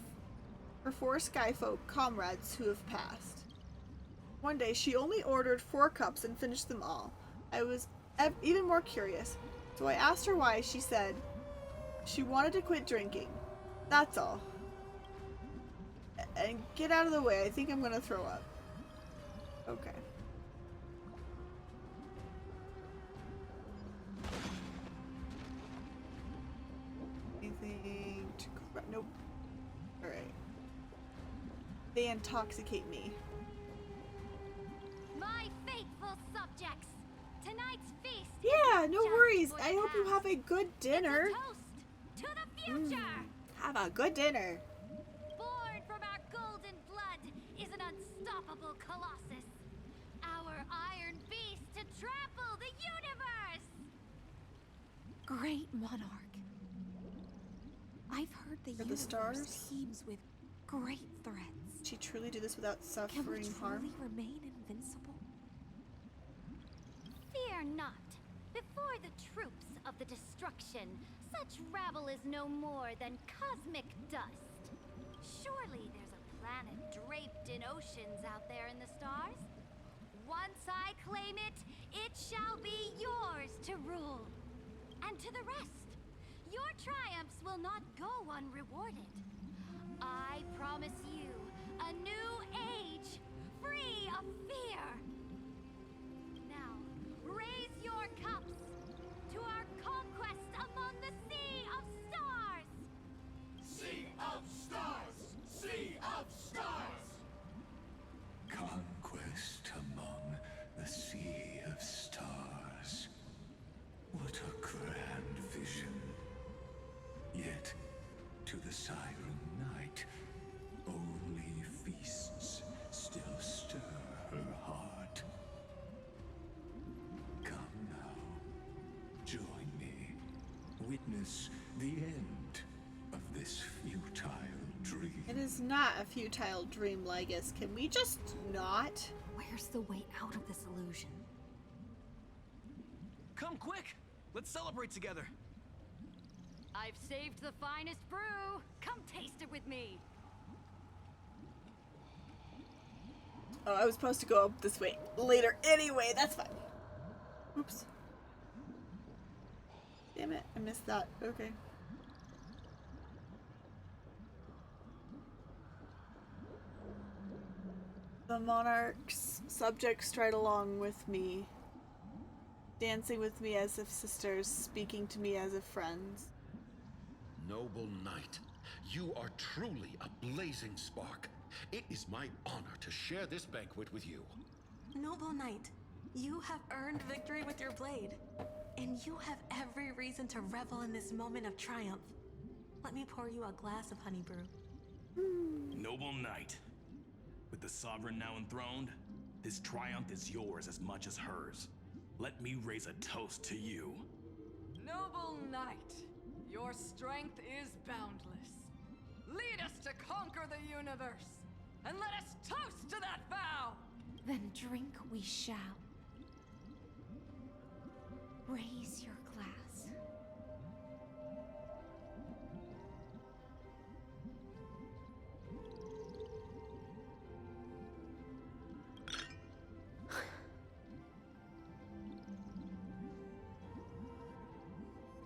4 skyfolk comrades who have passed. One day, she only ordered 4 cups and finished them all. I was even more curious, so I asked her why. She said she wanted to quit drinking. That's all. And get out of the way. I think I'm gonna throw up. Okay. Anything to nope. Alright. They intoxicate me. My faithful subjects, tonight's feast. Yeah, isn't no just worries. for I the hope you past. have a good dinner. It's a toast to the future. Have a good dinner. Born from our golden blood is an unstoppable colossus. Our iron beast to trample the universe. Great monarch. I've heard the For the universe stars? teems with great threats. She truly do this without Can we suffering truly harm? remain invincible? Fear not. Before the troops of the destruction, such rabble is no more than cosmic dust. Surely there's a planet draped in oceans out there in the stars. Once I claim it, it shall be yours to rule. And to the rest, your triumphs will not go unrewarded. I promise you a new age, free of fear. Now, raise your cups to our conquest among the Sea of Stars! Sea of Stars! Sea of Stars! Conquest among the Sea of Stars. What a grand vision. Yet, to the Siren Night, only feasts still stir her heart. Come now, join me. Witness the end of this futile dream. It is not a futile dream, Legus. Can we just not? Where's the way out of this illusion? Come quick! Let's celebrate together. I've saved the finest brew. Come taste it with me. Oh, I was supposed to go up this way later anyway. That's fine. Oops. Damn it, I missed that. Okay. The monarch's subjects stride along with me, dancing with me as if sisters, speaking to me as if friends. Noble knight, you are truly a blazing spark. It is my honor to share this banquet with you. Noble knight, you have earned victory with your blade, and you have every reason to revel in this moment of triumph. Let me pour you a glass of honey brew. Noble knight, with the sovereign now enthroned, this triumph is yours as much as hers. Let me raise a toast to you. Noble knight, your strength is boundless. Lead us to conquer the universe, and let us toast to that vow! Then drink we shall. Raise your glass.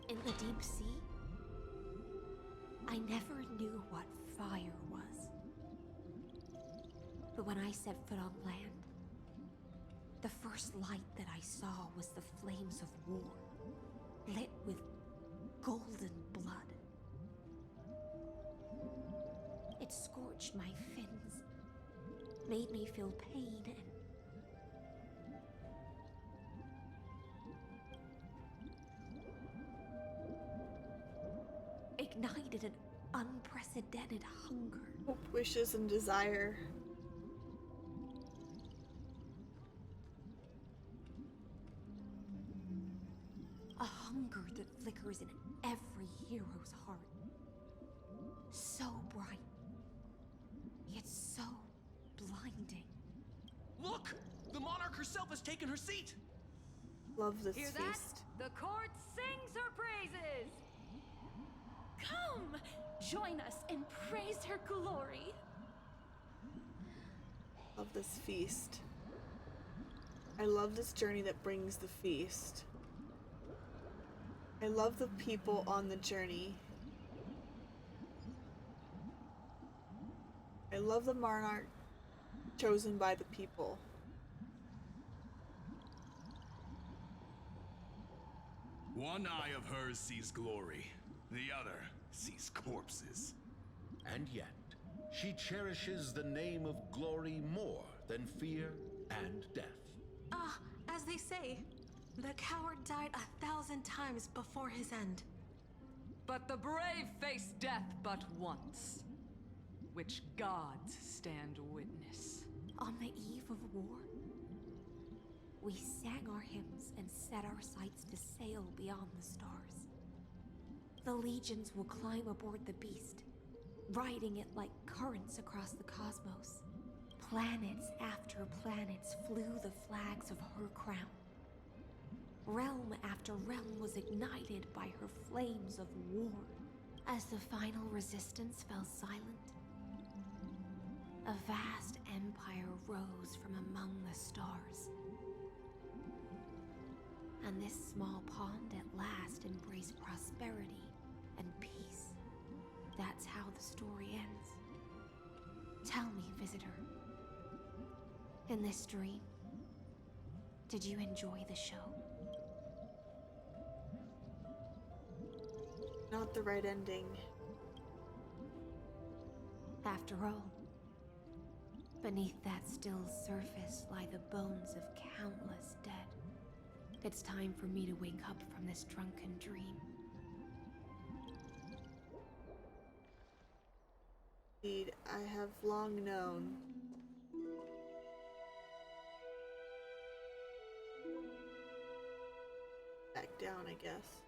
In the deep sea, never knew what fire was. But when I set foot on land, the first light that I saw was the flames of war, lit with golden blood. It scorched my fins, made me feel pain, and ignited an unprecedented hunger. Hope, wishes, and desire. A hunger that flickers in every hero's heart. So bright, yet so blinding. Look! The monarch herself has taken her seat! Love this Hear feast. that? The court sings her praises! Come! Join us and praise her glory. Love this feast. I love this journey that brings the feast. I love the people on the journey. I love the monarch chosen by the people. One eye of hers sees glory, the other sees corpses. And yet, she cherishes the name of glory more than fear and death. As they say, the coward died 1,000 times before his end. But the brave face death but once, which gods stand witness. On the eve of war, we sang our hymns and set our sights to sail beyond the stars. The legions will climb aboard the beast, riding it like currents across the cosmos. Planets after planets flew the flags of her crown. Realm after realm was ignited by her flames of war. As the final resistance fell silent, a vast empire rose from among the stars. And this small pond at last embraced prosperity and peace. That's how the story ends. Tell me, visitor, in this dream, did you enjoy the show? Not the right ending. After all, beneath that still surface lie the bones of countless dead. It's time for me to wake up from this drunken dream. Indeed, I have long known. Back down, I guess.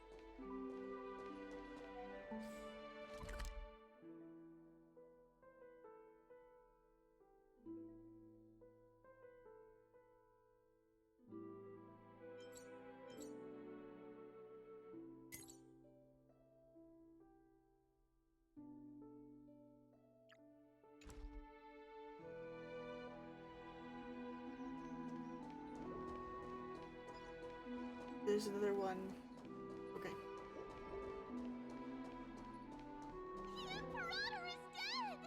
There's another one. Okay. The Imperator is dead!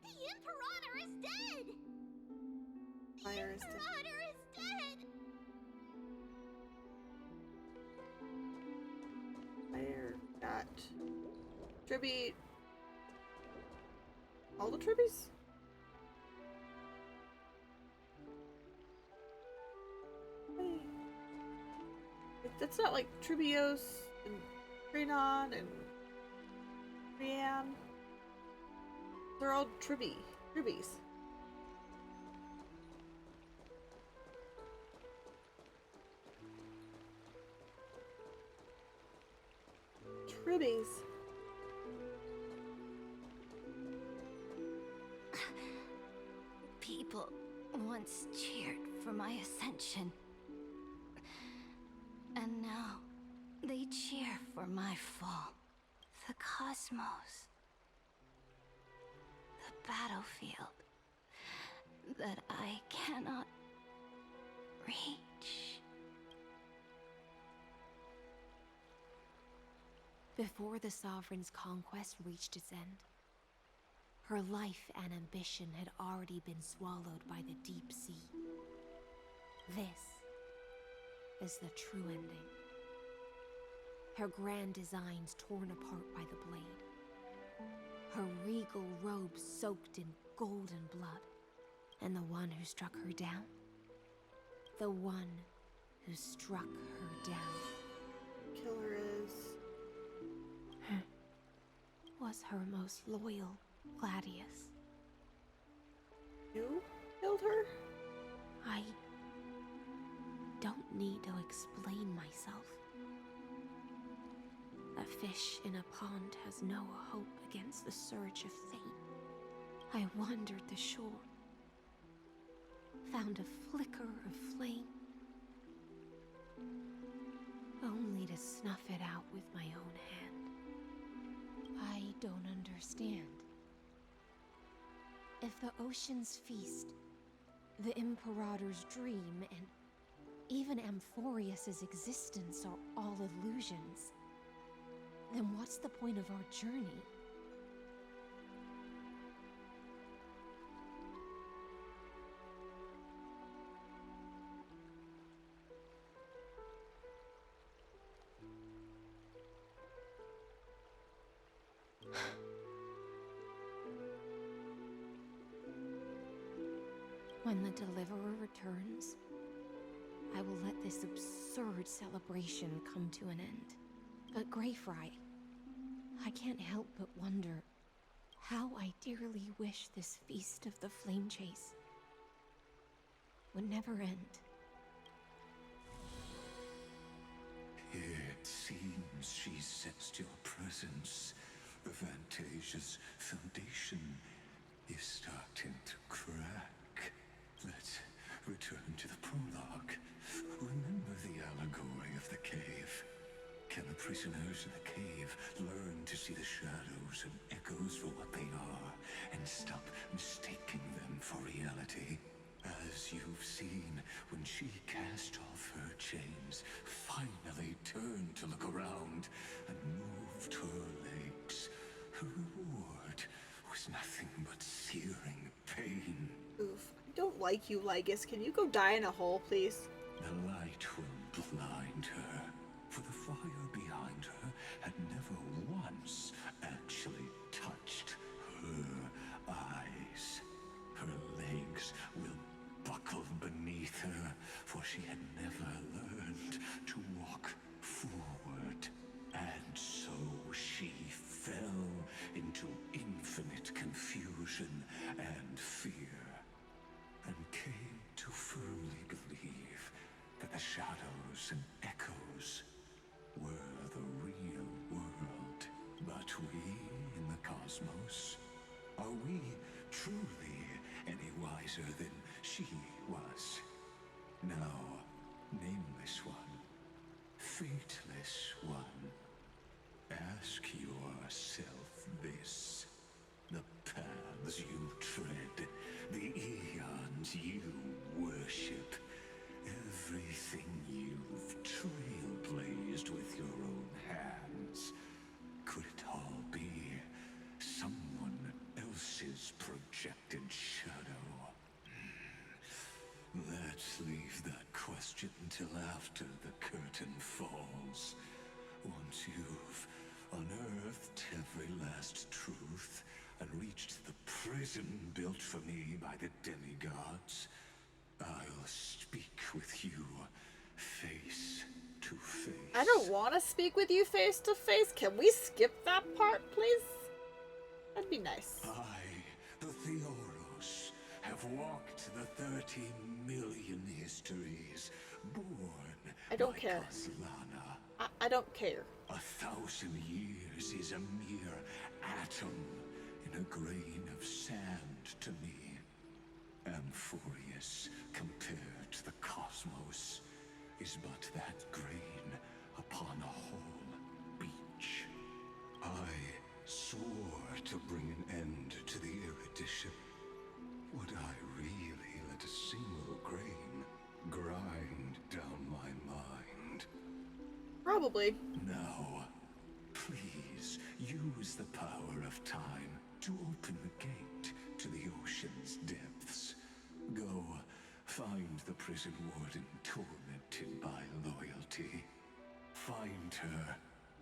The Imperator is dead! Fire is The dead. Imperator is dead! Fire got Tribby. All the Tribbies? That's not like Tribios and Krenon and Brienne. They're all Tribbies. Tribbies. People once cheered for my ascension. And now they cheer for my fall. The cosmos. The battlefield that I cannot reach. Before the Sovereign's conquest reached its end, her life and ambition had already been swallowed by the deep sea. This is the true ending. Her grand designs torn apart by the blade. Her regal robes soaked in golden blood. And the one who struck her down? The one who struck her down. Killer is... was her most loyal Gladius. You killed her? I don't need to explain myself. A fish in a pond has no hope against the surge of fate. I wandered the shore, found a flicker of flame, only to snuff it out with my own hand. I don't understand. If the ocean's feast, the Imperator's dream, and even Amphorius's existence are all illusions, then what's the point of our journey? When the Deliverer returns, I will let this absurd celebration come to an end. But Greyfry, I can't help but wonder how I dearly wish this feast of the Flame Chase would never end. It seems she sensed your presence. The Fantasia's foundation is starting to crack. Let's return to the prologue. Remember the allegory of the cave? Can the prisoners in the cave learn to see the shadows and echoes for what they are, and stop mistaking them for reality? As you've seen, when she cast off her chains, finally turned to look around, and moved her legs, her reward was nothing but searing pain. Oof. I don't like you, Lygus. Can you go die in a hole, please? The light will blind her, for the fire behind her had never once actually touched her eyes. Her legs will buckle beneath her, for she had never learned to walk forward. And so she fell into infinite confusion and fear, and came to firmly believe that the shadows and echoes were the real world. But we in the cosmos, are we truly any wiser than she was? No, nameless one, fateless one, ask yourself this. The paths you tread, the eons you worship, everything you've trailblazed with your own hands, could it all be someone else's projected shadow? Let's leave that question till after the curtain falls. Once you've unearthed every last truth and reached the prison built for me by the demigods, I'll speak with you face to face. I don't want to speak with you face to face. Can we skip that part, please? That'd be nice. I, the Theoros, have walked the 30 million histories, born I don't by care. Kozlana. I don't care. 1,000 years is a mere atom in a grain of sand to me. Amphorius, compared to the cosmos, is but that grain upon a whole beach. I swore to bring an end to the erudition. Would I really let a single grain grind down my mind? Probably. No, please. of time to open the gate to the ocean's depths. Go, find the prison warden tormented by loyalty. Find her,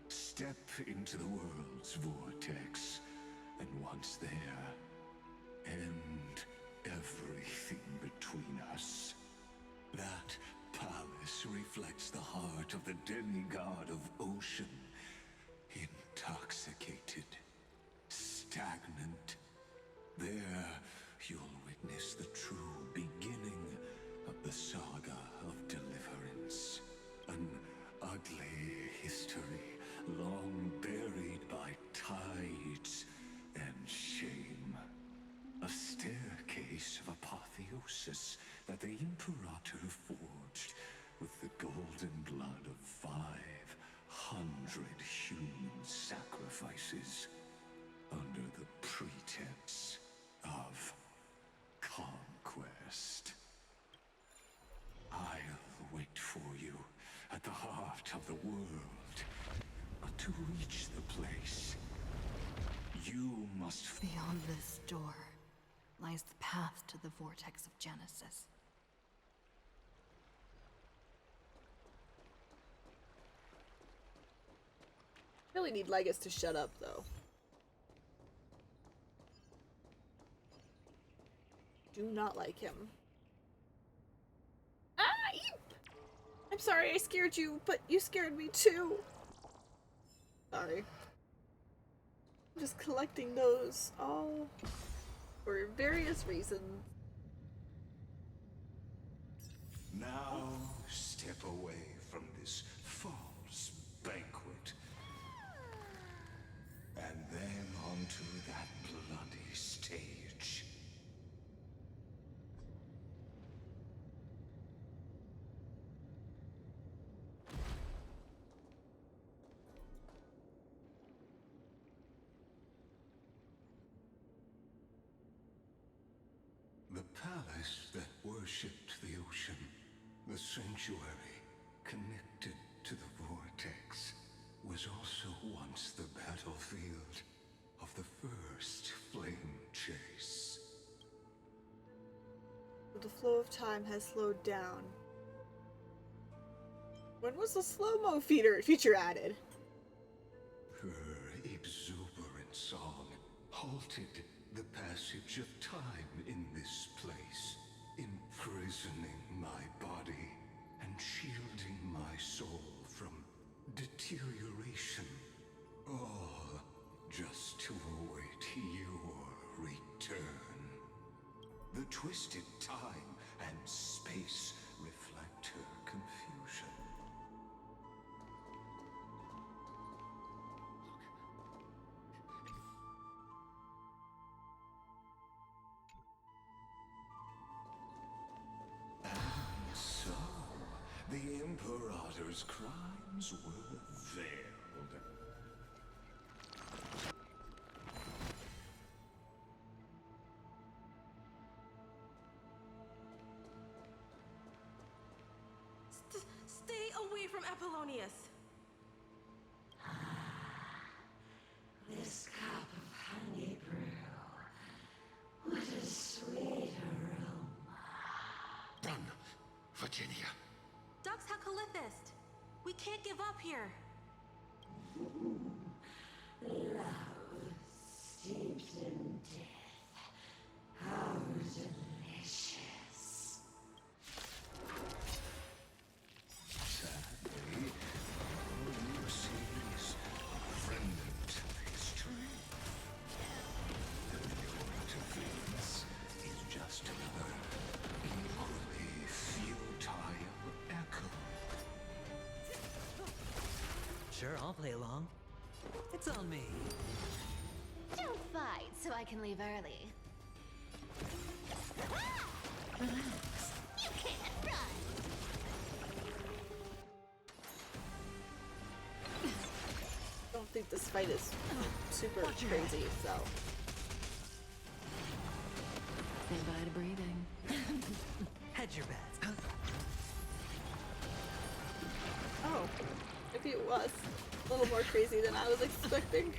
step into the world's vortex, and once there, end everything between us. That palace reflects the heart of the demigod of ocean, intoxicated, stagnant. There, you'll witness the true beginning of the saga of deliverance. An ugly history, long buried by tides and shame. A staircase of apotheosis that the Imperator forged with the golden blood of 500 human sacrifices under the pretense of conquest. I'll wait for you at the heart of the world. But to reach the place, you must... Beyond this door lies the path to the vortex of Genesis. Really need Legus to shut up, though. Do not like him. Ah! Eep! I'm sorry I scared you, but you scared me too. Sorry. I'm just collecting those all for various reasons. Now step away from this false banquet. And then onto that bloody stage. The palace that worshipped the ocean, the sanctuary connected to the vortex, was also once the battlefield of the first flame chase. The flow of time has slowed down. When was the slow-mo feature added? Her exuberant song halted the passage of time in this place, imprisoning my body and shielding my soul from deterioration, all just to await your return. The twisted time and space reflect her confusion. And so, the Imperator's crimes were veiled. Stay away from Apollonius. This cup of honey brew. What a sweet aroma. Done, Virginia. Dux Hakalithist. We can't give up here. Love steeped in death. How delicious. Sadly, all you see is a remnant of history. And your interference is just another equally futile echo. Sure, I'll play along. It's on me. Don't fight so I can leave early. Relax. You can't run. I don't think this fight is super crazy, so. Say bye to breathing. Hedge your bets. Oh, maybe it was a little more crazy than I was expecting.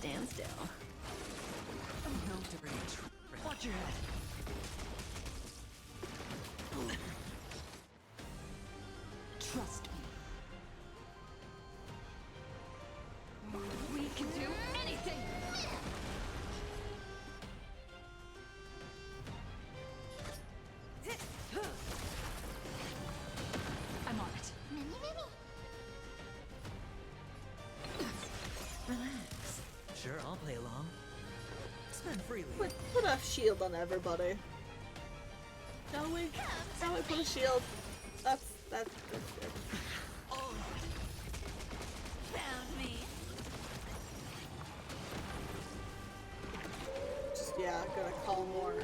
Stand still. No dirty trick. Watch your head. Trust me. We can do anything! I'm on it. Relax. Sure, I'll play along. Spend freely. Put a shield on everybody. Shall we? Shall we put a shield? That's good. Found me. Just gonna call more.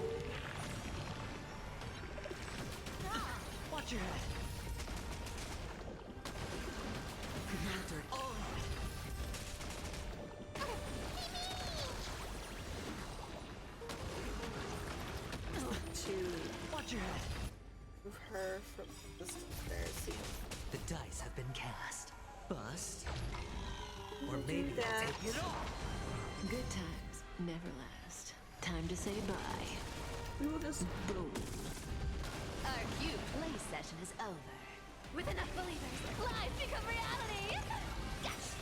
Watch your head. No dirty. To Watch your head. move her from this there. See. The dice have been cast. Bust. Or Do maybe that. I'll take it off. Good times never last. Time to say bye. We will just Boom. Our cute play session is over. With enough believers, lies become reality! Yes!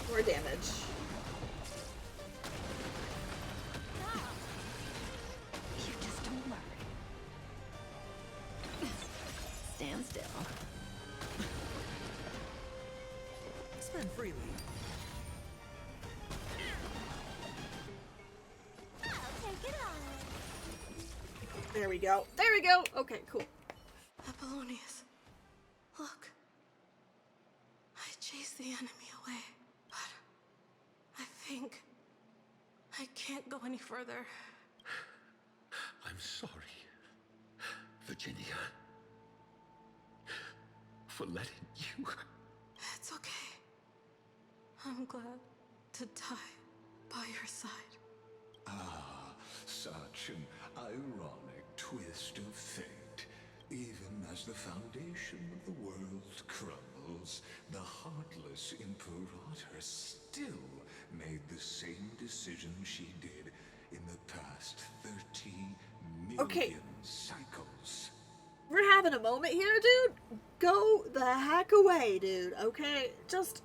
more damage. You just don't worry. Stand still. Spend freely. There we go. There we go. Okay, cool. Apollonius, look. I chased the enemy away, but I think I can't go any further. I'm sorry, Virginia, for letting you. It's okay. I'm glad to die by your side. Ah, such an ironic twist of fate. Even as the foundation of the world crumbles, the heartless Imperator still made the same decision she did in the past 30 million cycles. We're having a moment here, dude. Go the heck away, dude. Okay? Just...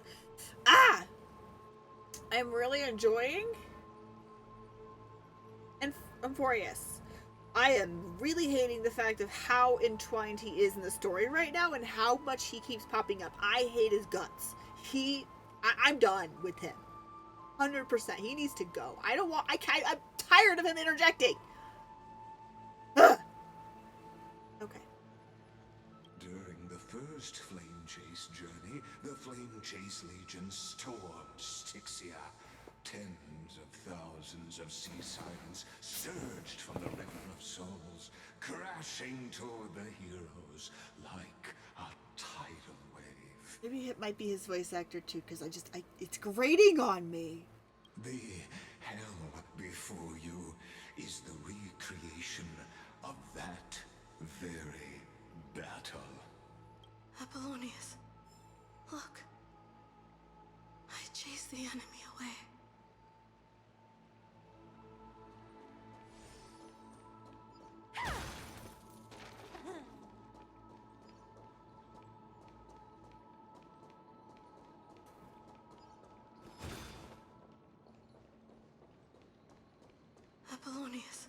I'm really enjoying... and Euphorius. I am really hating the fact of how entwined he is in the story right now and how much he keeps popping up. I hate his guts. I'm done with him. 100%. He needs to go. I'm tired of him interjecting. Ugh. Okay. During the first Flame Chase journey, the Flame Chase Legion stormed Styxia. Tens of thousands of sea sirens surged from the River of Souls, crashing toward the heroes like a tidal wave. Maybe it might be his voice actor too, because it's grating on me. The hell before you is the recreation of that very battle. Apollonius, look. I chased the enemy away. Apollonius,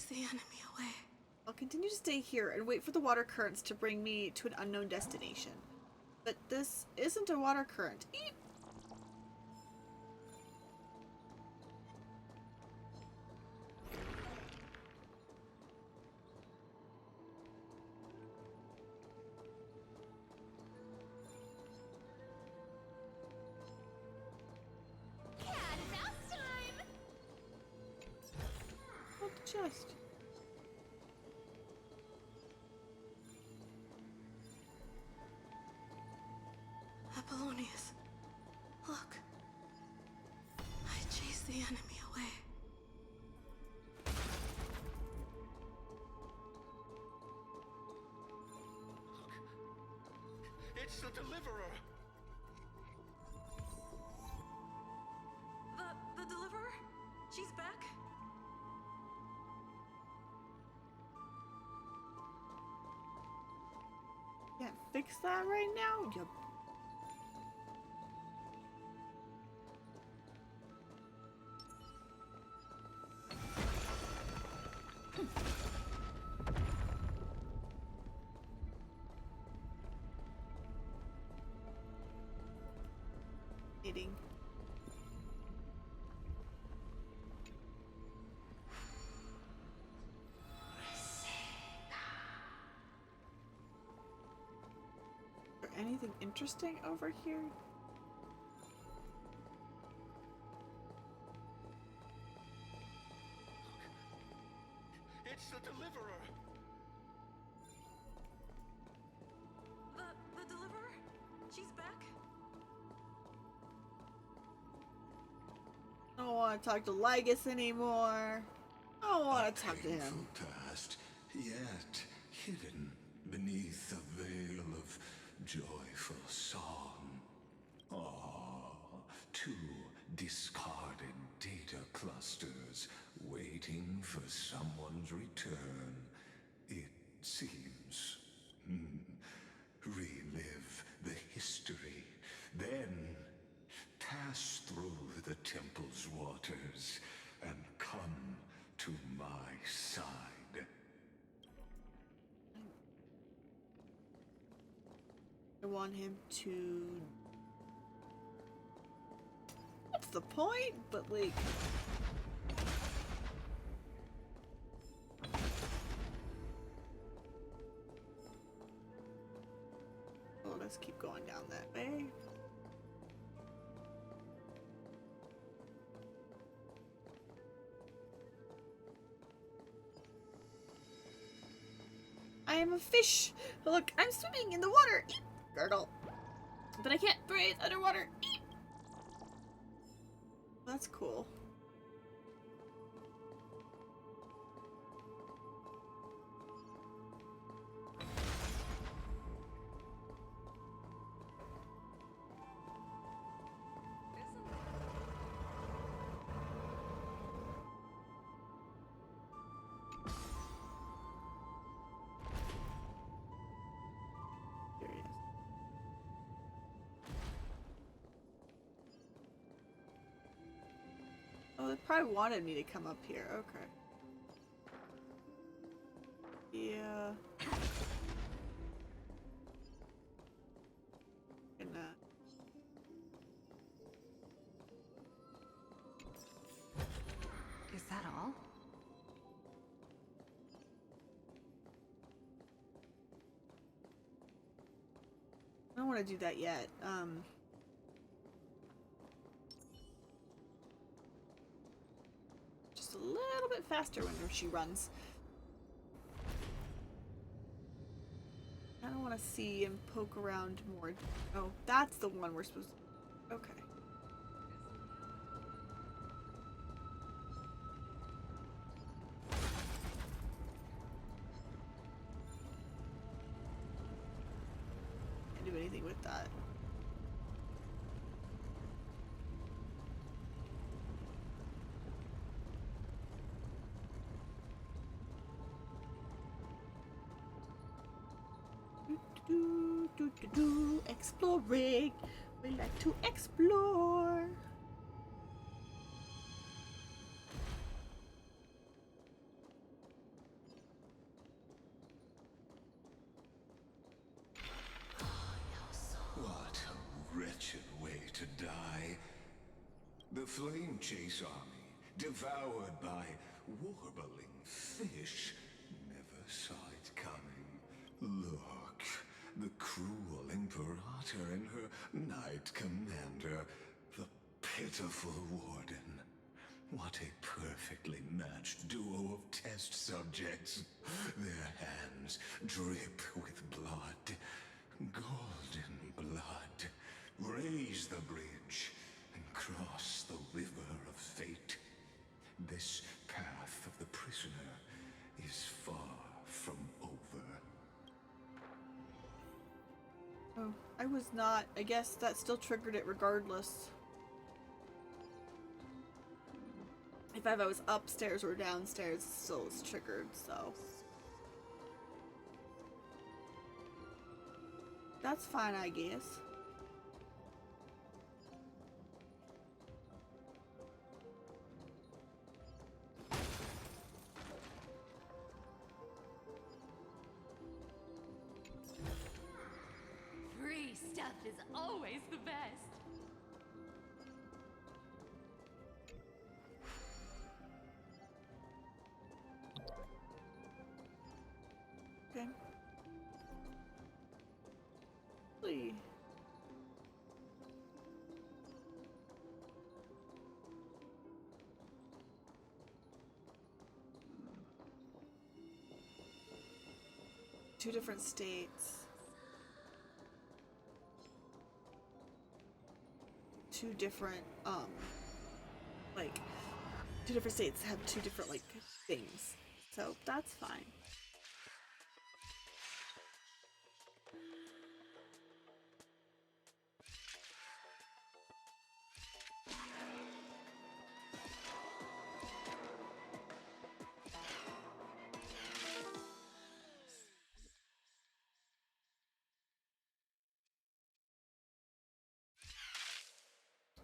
the enemy away. I'll continue to stay here and wait for the water currents to bring me to an unknown destination. But this isn't a water current. Eep. What the chest? Apollonius, look. I chased the enemy away. It's the Deliverer! The Deliverer? She's back? Can't fix that right now? Yup. Eating. Is there anything interesting over here? It's the Deliverer! The Deliverer? She's back? I don't want to talk to Lygus anymore. I don't want to talk to him. Painful past, yet hidden beneath a veil of joyful song. Ah, two discarded data clusters waiting for someone's return. It seems. Relive the history, then pass through the temple's waters and come to my side. I want him to... What's the point? But like... Oh, let's keep going down that way. I am a fish. Look, I'm swimming in the water. Eep, gurgle. But I can't breathe underwater. Eep. That's cool. Oh, they probably wanted me to come up here. Okay. Yeah. Gonna... Is that all? I don't want to do that yet. Just a little bit faster whenever she runs. I don't want to see and poke around more. Oh, that's the one we're supposed to... Okay. Can't do anything with that. Exploring. We like to explore. flame chase army, devoured by warbling fish, never saw it coming. Look, the cruel Imperator and her Knight Commander, the pitiful Warden. What a perfectly matched duo of test subjects. Their hands drip with blood. Golden blood. Raise the bridge and cross the river of fate. This path of the prisoner is far from over. Oh, I was not. I guess that still triggered it regardless. If I was upstairs or downstairs, it still was triggered, so. That's fine, I guess. Free stuff is always the best. Okay. Please. Two different states. Two different, like, two different states have two different, like, things. So, that's fine.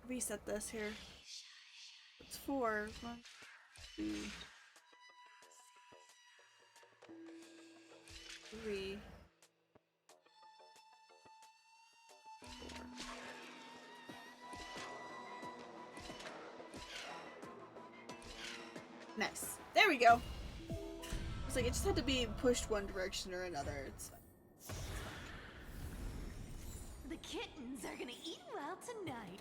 Reset this here. It's 4. 1, 2, 3, 4. Nice. There we go. It's like it just had to be pushed one direction or another. It's fine. The kittens are gonna eat well tonight.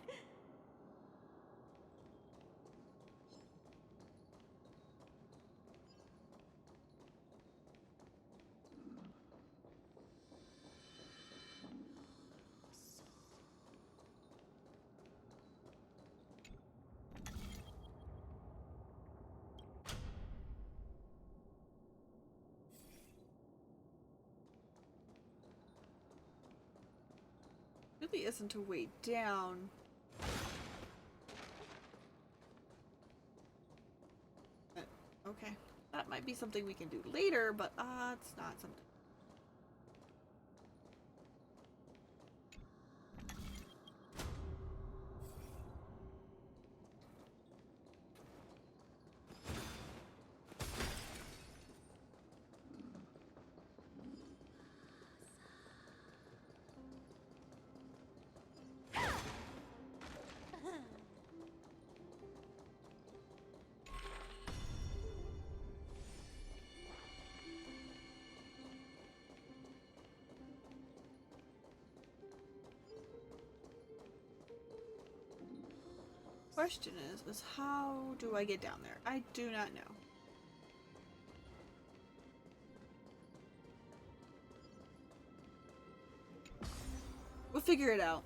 Really isn't a way down. Okay. That might be something we can do later, but it's not something. Question is how do I get down there? I do not know. We'll figure it out.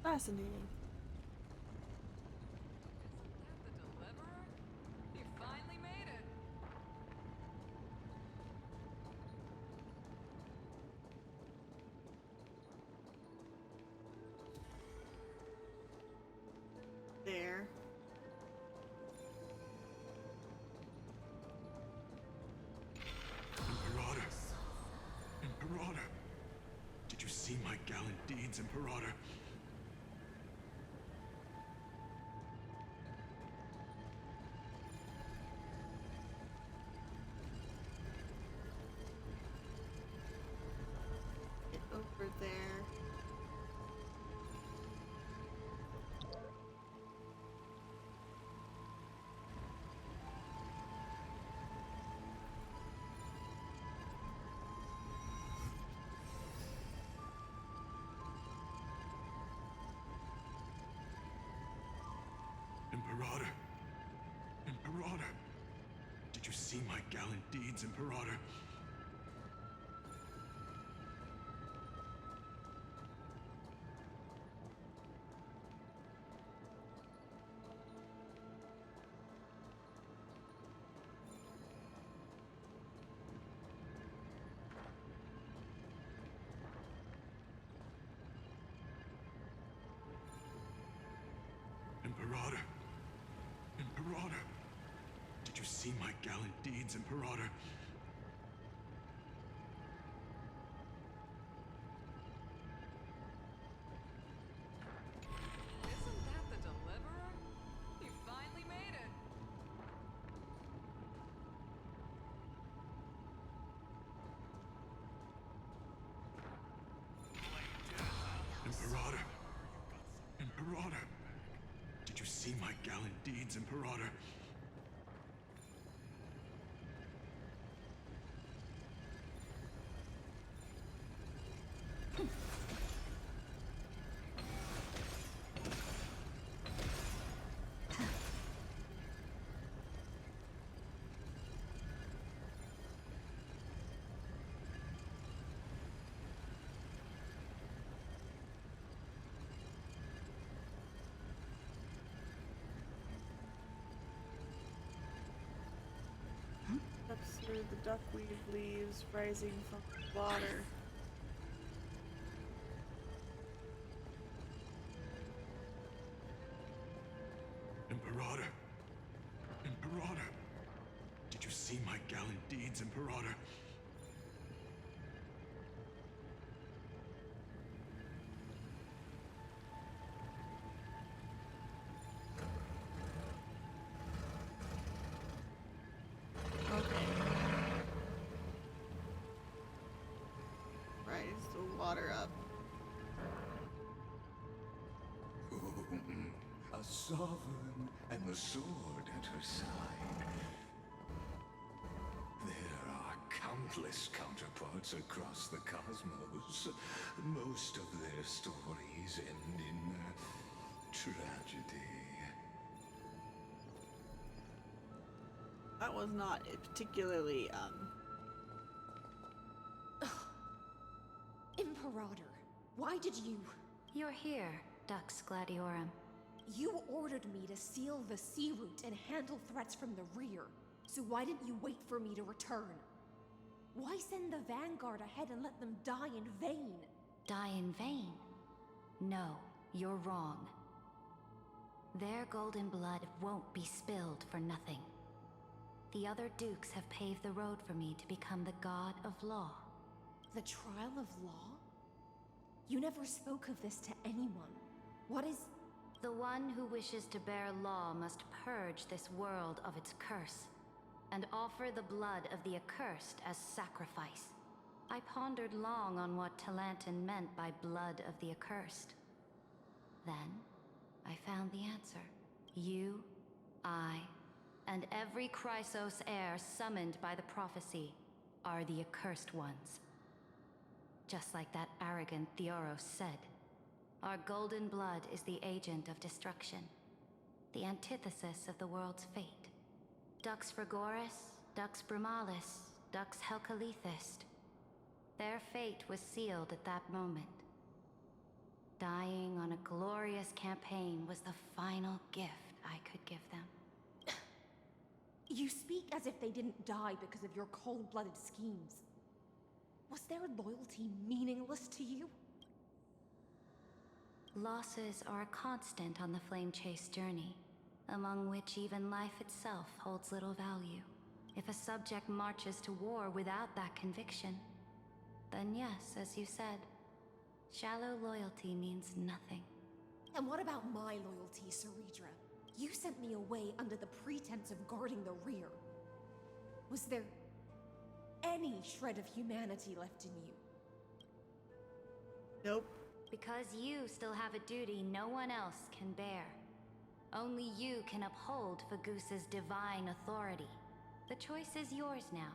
Fascinating. The deliverer? You finally made it. There. Imperator! Imperator! Did you see my gallant deeds, Imperator? Get over there. Imperator! Imperator! Did you see my gallant deeds, Imperator? Imperator! Imperator! Did you see my gallant deeds, Imperator? Isn't that the deliverer? You finally made it. Imperator! Imperator! Did you see my gallant deeds, Imperator? Steps through the duckweed leaves rising from the water. Imperator! Imperator! Did you see my gallant deeds, Imperator? Rise the water up. A sovereign and the sword at her side. There are countless counterparts across the cosmos. Most of their stories end in tragedy. That was not a particularly, Imperator, why did you... You're here, Dux Gladiorum. You ordered me to seal the sea route and handle threats from the rear. So why didn't you wait for me to return? Why send the vanguard ahead and let them die in vain? Die in vain? No, you're wrong. Their golden blood won't be spilled for nothing. The other dukes have paved the road for me to become the god of law. The trial of law? You never spoke of this to anyone. What is... The one who wishes to bear law must purge this world of its curse, and offer the blood of the accursed as sacrifice. I pondered long on what Talantin meant by blood of the accursed. Then, I found the answer. You, I, and every Chrysos heir summoned by the prophecy are the accursed ones. Just like that arrogant Theoros said, our golden blood is the agent of destruction, the antithesis of the world's fate. Dux Frigoris, Dux Brumalis, Dux Helcalethist. Their fate was sealed at that moment. Dying on a glorious campaign was the final gift I could give them. You speak as if they didn't die because of your cold-blooded schemes. Was their loyalty meaningless to you? Losses are a constant on the Flame Chase journey, among which even life itself holds little value. If a subject marches to war without that conviction, then yes, as you said, shallow loyalty means nothing. And what about my loyalty, Ceridra? You sent me away under the pretense of guarding the rear. Was there any shred of humanity left in you? Nope. Because you still have a duty no one else can bear. Only you can uphold Fagusa's divine authority. The choice is yours now.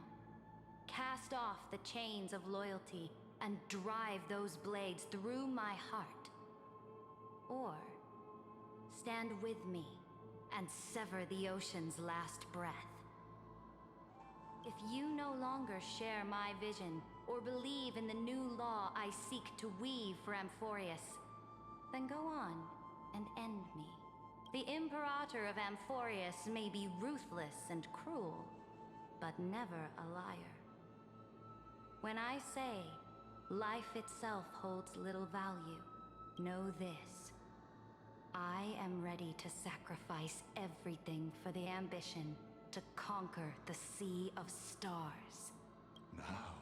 Cast off the chains of loyalty and drive those blades through my heart. Or stand with me and sever the ocean's last breath. If you no longer share my vision or believe in the new law I seek to weave for Amphorius, then go on and end me. The Imperator of Amphorius may be ruthless and cruel, but never a liar. When I say life itself holds little value, know this. I am ready to sacrifice everything for the ambition to conquer the Sea of Stars. Now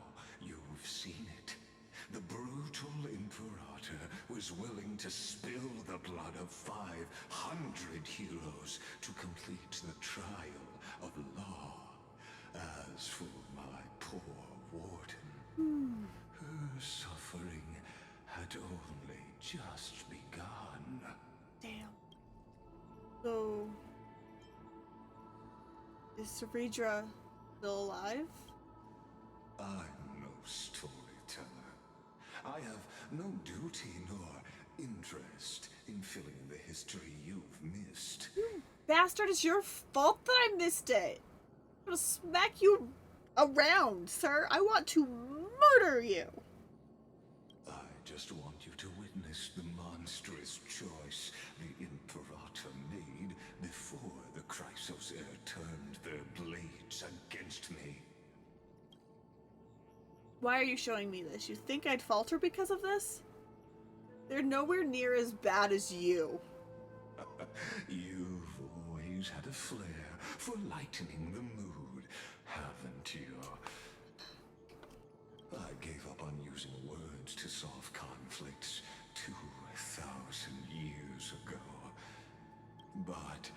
you've seen it. The brutal Imperator was willing to spill the blood of 500 heroes to complete the trial of law. As for my poor warden, her suffering had only just begun. Damn. So, is Ceridra still alive? I'm no storyteller. I have no duty nor interest in filling in the history you've missed. You bastard, it's your fault that I missed it. I'm gonna smack you around, sir. I want to murder you. I just want you to witness the monstrous choice the Imperator made before the Chrysos Heir turned their blades against me. Why are you showing me this? You think I'd falter because of this? They're nowhere near as bad as you. You've always had a flair for lightening the mood, haven't you? I gave up on using words to solve conflicts 2,000 years ago. But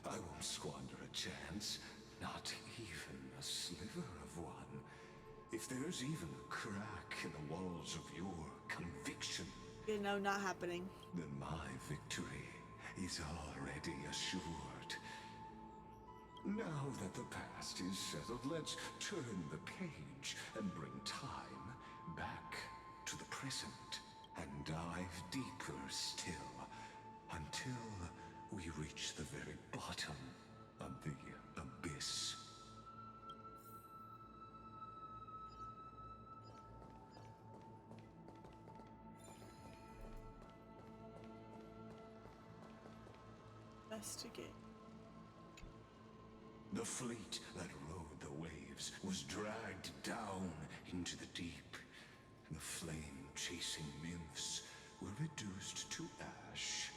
I won't squander a chance, not even a sliver of one. If there's even a crack in the walls of your conviction, You know, not happening. then my victory is already assured. Now that the past is settled, let's turn the page and bring time back to the present and dive deeper still until we reach the very bottom of the abyss. Investigate. The fleet that rode the waves was dragged down into the deep. The flame-chasing nymphs were reduced to ash.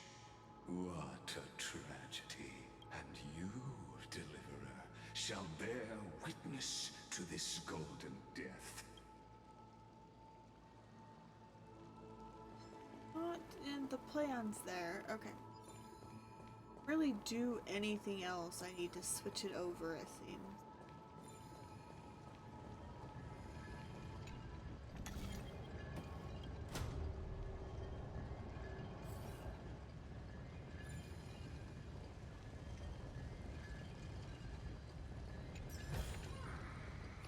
What a tragedy. And you, Deliverer, shall bear witness to this golden death. Not in the plans there. Okay. Really do anything else, I need to switch it over, it seems.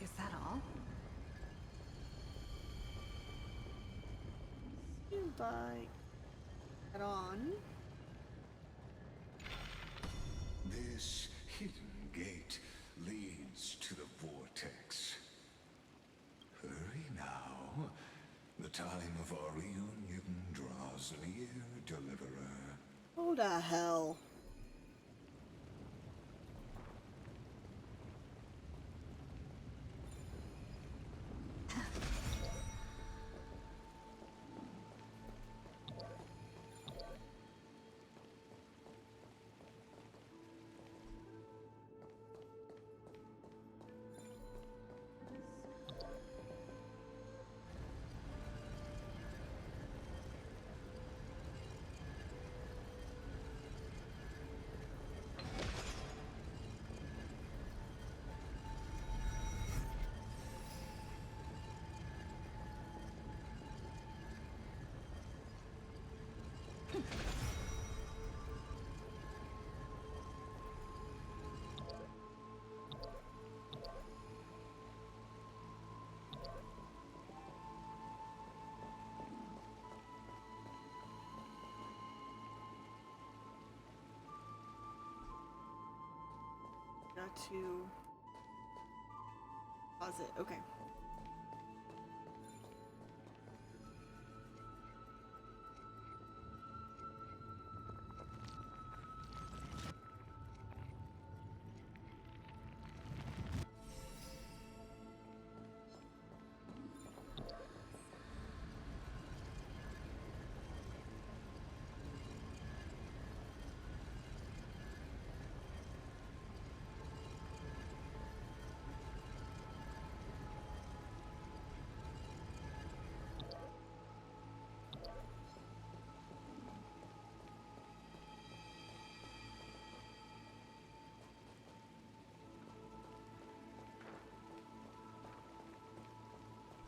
Is that all? Seems like head on. This hidden gate leads to the vortex. Hurry now. The time of our reunion draws near. the hell? Got to pause it. Okay.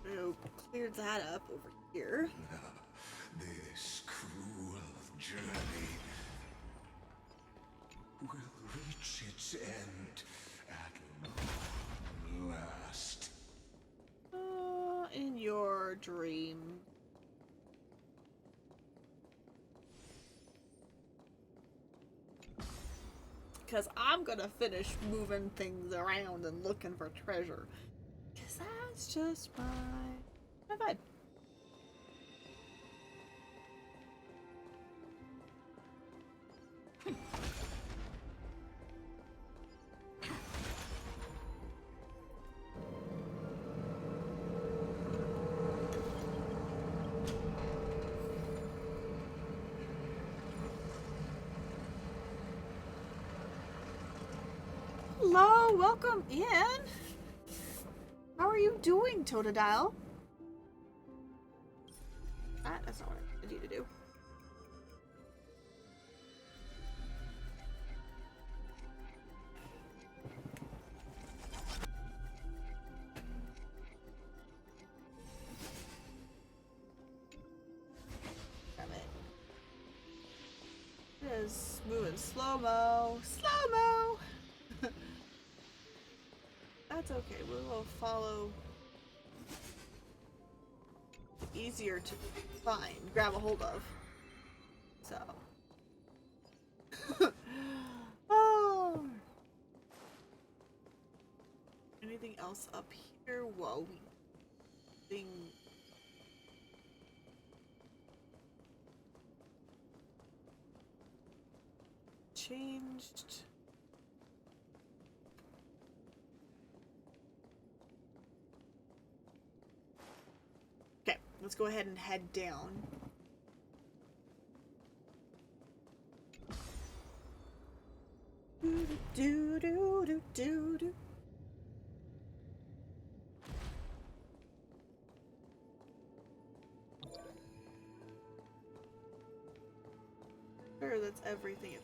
So clear that up over here. This cruel journey will reach its end at long last. In your dream. Because I'm gonna finish moving things around and looking for treasure. Because that's just my vibe. Hello, welcome in. How are you doing, Totodile? That's not what I need you to do. Damn it. It is moving slow-mo. Slow-mo! That's okay, we will follow. Easier to find, grab a hold of. So. Oh. Anything else up here? Whoa. Thing. Changed. Let's go ahead and head down. Do do do do do do. Sure, that's everything.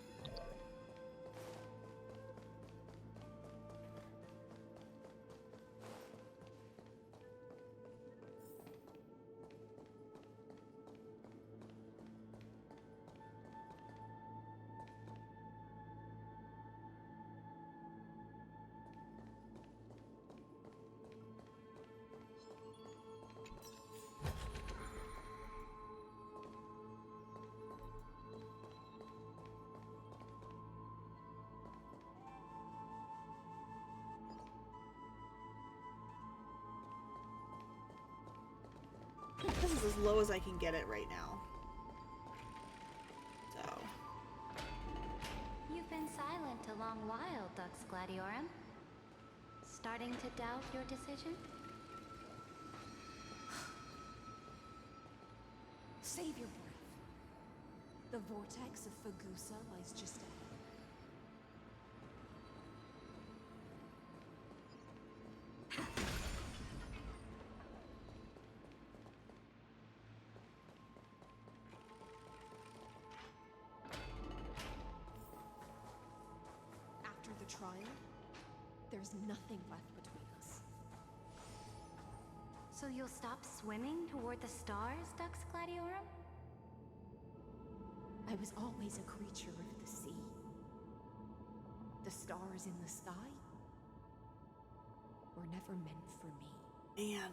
This is as low as I can get it right now. So. been silent a long while, Dux Gladiorum. Starting to doubt your decision? Save your breath. The vortex of Fagusa lies just ahead. After the trial, there's nothing left between us. So you'll stop swimming toward the stars, Dux Gladiorum? I was always a creature of the sea. The stars in the sky were never meant for me. Man.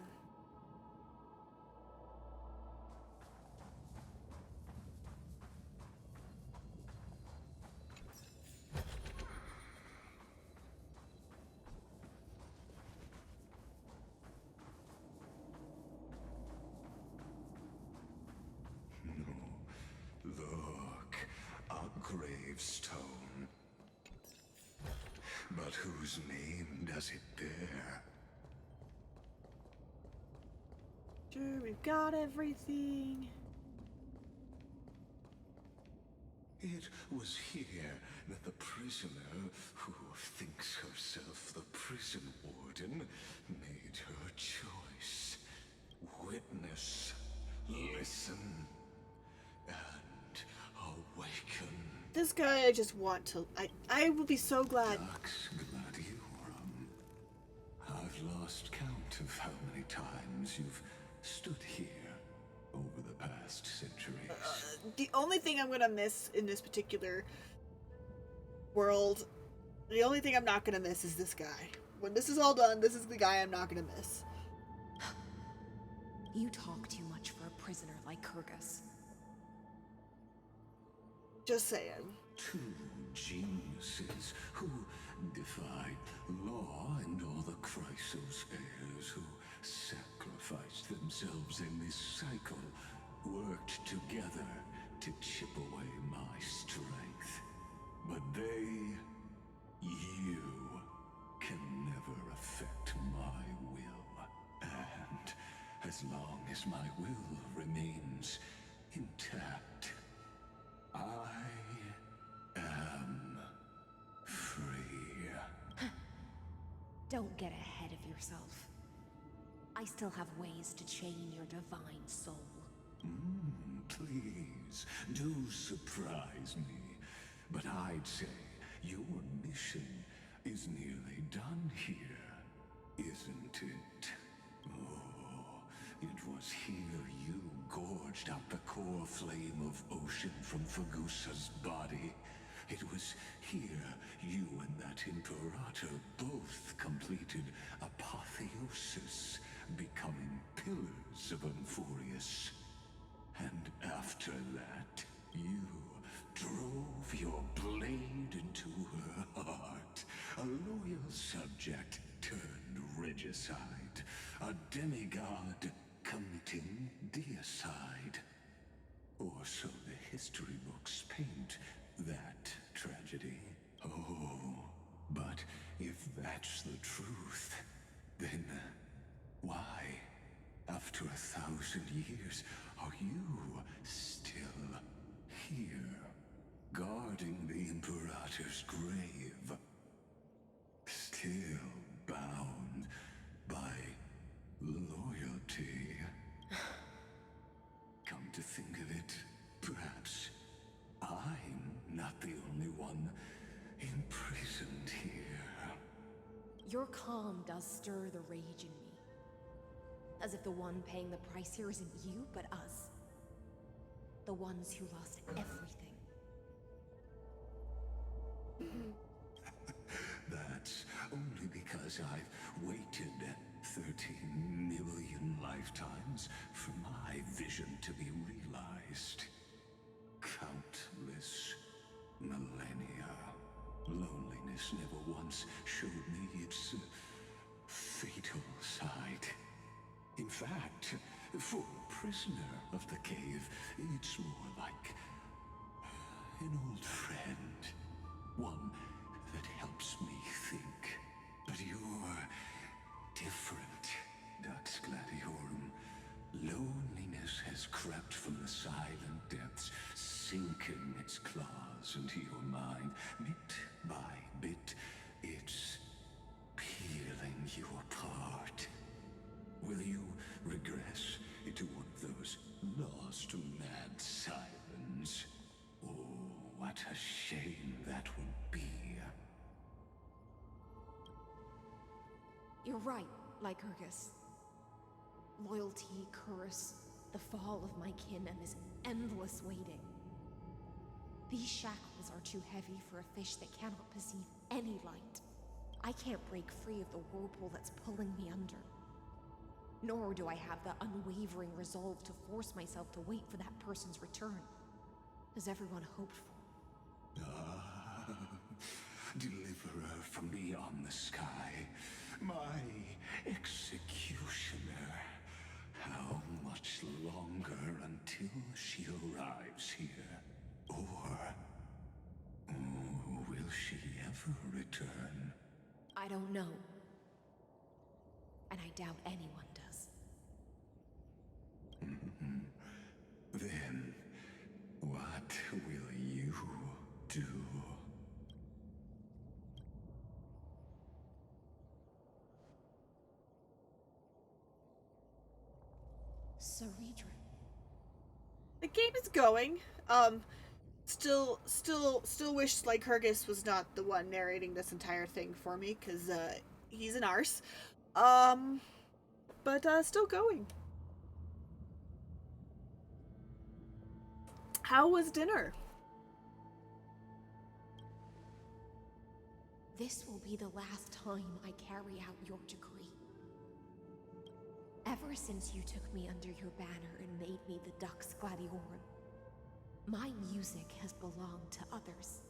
Look, a gravestone. But whose name does it bear? Sure, we've got everything. It was here that the prisoner, who thinks herself the prison warden, made her choice. Witness, listen, and awaken. This guy, I just want to. I will be so glad. Dux Gladiorum. I've lost count of how many times you've stood here over the past centuries. The only thing I'm gonna miss in this particular world, the only thing I'm not gonna miss is this guy. When this is all done, this is the guy I'm not gonna miss. You talk too much for a prisoner like Kyrgyz. Just saying. Two geniuses who defied law and all the Chrysos heirs who sacrificed themselves in this cycle, worked together to chip away my strength. But you, can never affect my will. And as long as my will remains intact, I am free. Don't get ahead of yourself. I still have ways to chain your divine soul. Please, do surprise me. But I'd say your mission is nearly done here, isn't it? Oh, it was here you gorged out the core flame of ocean from Fagusa's body. It was here you and that Imperator both completed apotheosis, becoming pillars of Amphorius. And after that, you drove your blade into her heart. A loyal subject turned regicide. A demigod committing deicide. Or so the history books paint that tragedy. Oh, but if that's the truth, then why, after 1,000 years, are you still here, guarding the Imperator's grave? Still bound by loyalty. Come to think of it, perhaps I'm not the only one imprisoned here. Your calm does stir the rage in me. As if the one paying the price here isn't you, but us. The ones who lost everything. That's only because I've waited 13 million lifetimes for my vision to be realized. Countless millennia. Loneliness never once showed me its fatal side. In fact, for a prisoner of the cave, it's more like an old friend. one that helps me think. But you're different, Dux Gladiorum. Loneliness has crept from the silent depths, sinking its claws into your mind. Bit by bit, it's peeling you apart. Will you regress into one of those lost mad sirens? Oh, what a shame that would be. You're right, Lycurgus. Loyalty, curse, the fall of my kin, and this endless waiting. These shackles are too heavy for a fish that cannot perceive any light. I can't break free of the whirlpool that's pulling me under. Nor do I have the unwavering resolve to force myself to wait for that person's return, as everyone hoped for. Ah, deliverer from beyond the sky, my executioner. How much longer until she arrives here? Or will she ever return? I don't know. And I doubt anyone does. Then, what will you do? Ceredra. The game is going. Still wish Lycurgus was not the one narrating this entire thing for me, because he's an arse. But still going. How was dinner? This will be the last time I carry out your decree. Ever since you took me under your banner and made me the Dux Gladiorum, my music has belonged to others.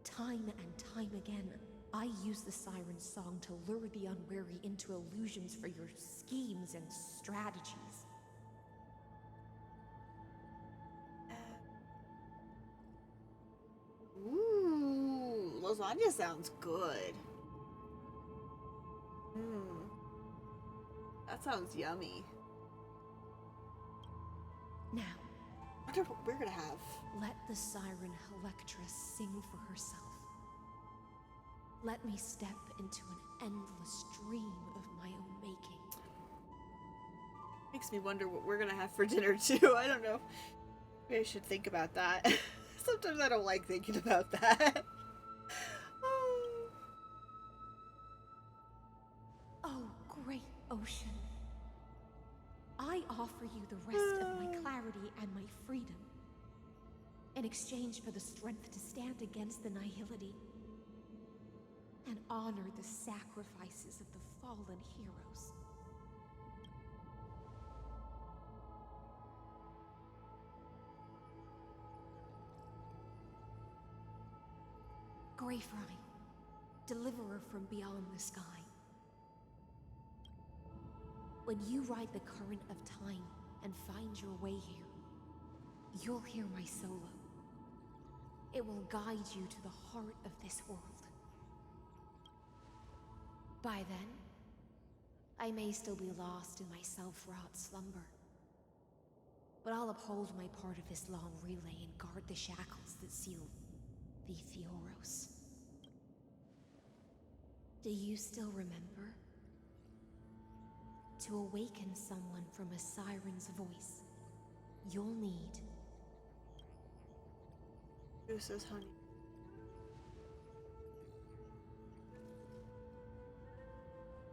Time and time again, I use the siren's song to lure the unwary into illusions for your schemes and strategies. Ooh, lasagna sounds good. That sounds yummy. Now, I wonder what we're gonna have. let the siren Electra sing for herself. Let me step into an endless dream of my own making. Makes me wonder what we're gonna have for dinner too. I don't know. Maybe I should think about that. Sometimes I don't like thinking about that. Oh, great ocean. I offer you the rest of my clarity and my freedom, in exchange for the strength to stand against the nihility and honor the sacrifices of the fallen heroes. Greyfry, deliverer from beyond the sky. When you ride the current of time and find your way here, you'll hear my solo. It will guide you to the heart of this world. By then, I may still be lost in my self-wrought slumber, but I'll uphold my part of this long relay and guard the shackles that seal the Theoros. Do you still remember? To awaken someone from a siren's voice, you'll need... Who says honey?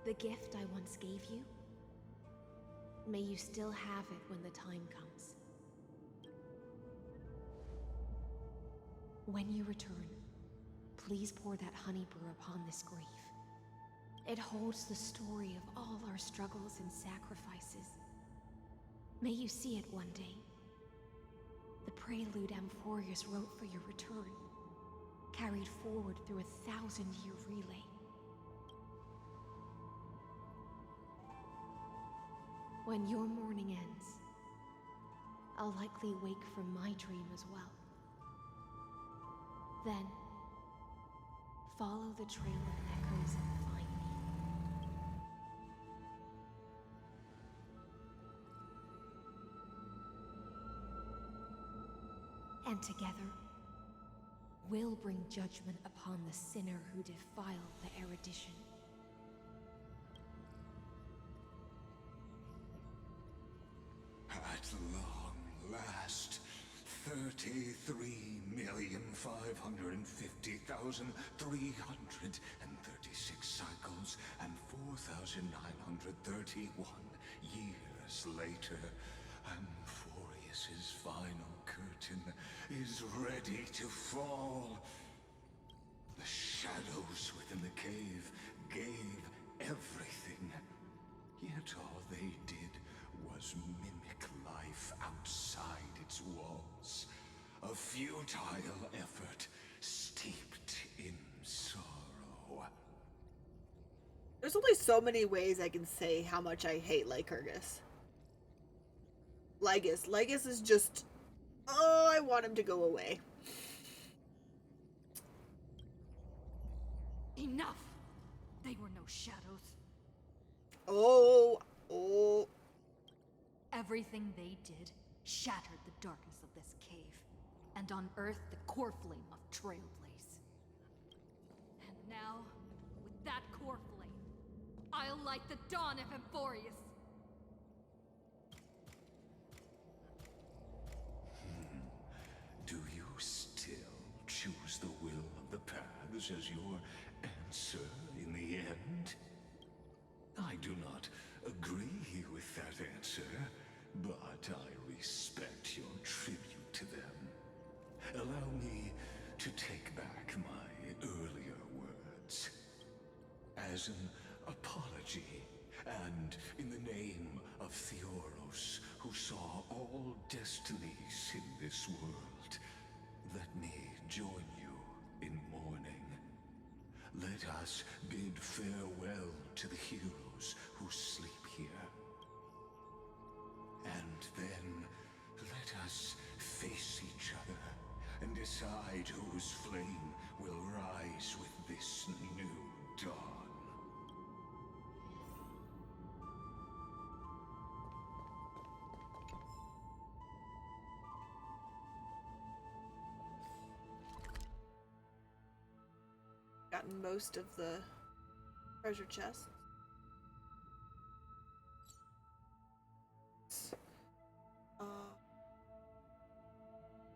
the gift I once gave you. May you still have it when the time comes. When you return, please pour that honey brew upon this grave. It holds the story of all our struggles and sacrifices. May you see it one day. The prelude Amphorius wrote for your return, carried forward through a 1,000-year relay. When your morning ends, I'll likely wake from my dream as well. Then, Follow the trail of echoes and find me. And together, we'll bring judgment upon the sinner who defiled the erudition. At long last, 33,550,336 cycles and 4,931 years later, Amphorius's final curtain is ready to fall. The shadows within the cave gave everything, yet all they did was mimic life outside its walls. A futile effort steeped in sorrow. There's only so many ways I can say how much I hate Lycurgus. Lygus is just... Oh, I want him to go away. Enough! They were no shadows. Oh. Everything they did shattered the darkness of this cave, and unearthed the core flame of Trailblaze. And now, with that core flame, I'll light the dawn of Amphorius. Do you still choose the will of the paths as your answer in the end? I do not agree with that answer, but I respect your tribute to them. Allow me to take back my earlier words. As an apology, and in the name of Theoros, who saw all destinies in this world, let me join you in mourning. Let us bid farewell to the heroes who sleep here. And then let us face each other and decide whose flame will rise with this new dawn. Gotten most of the treasure chests.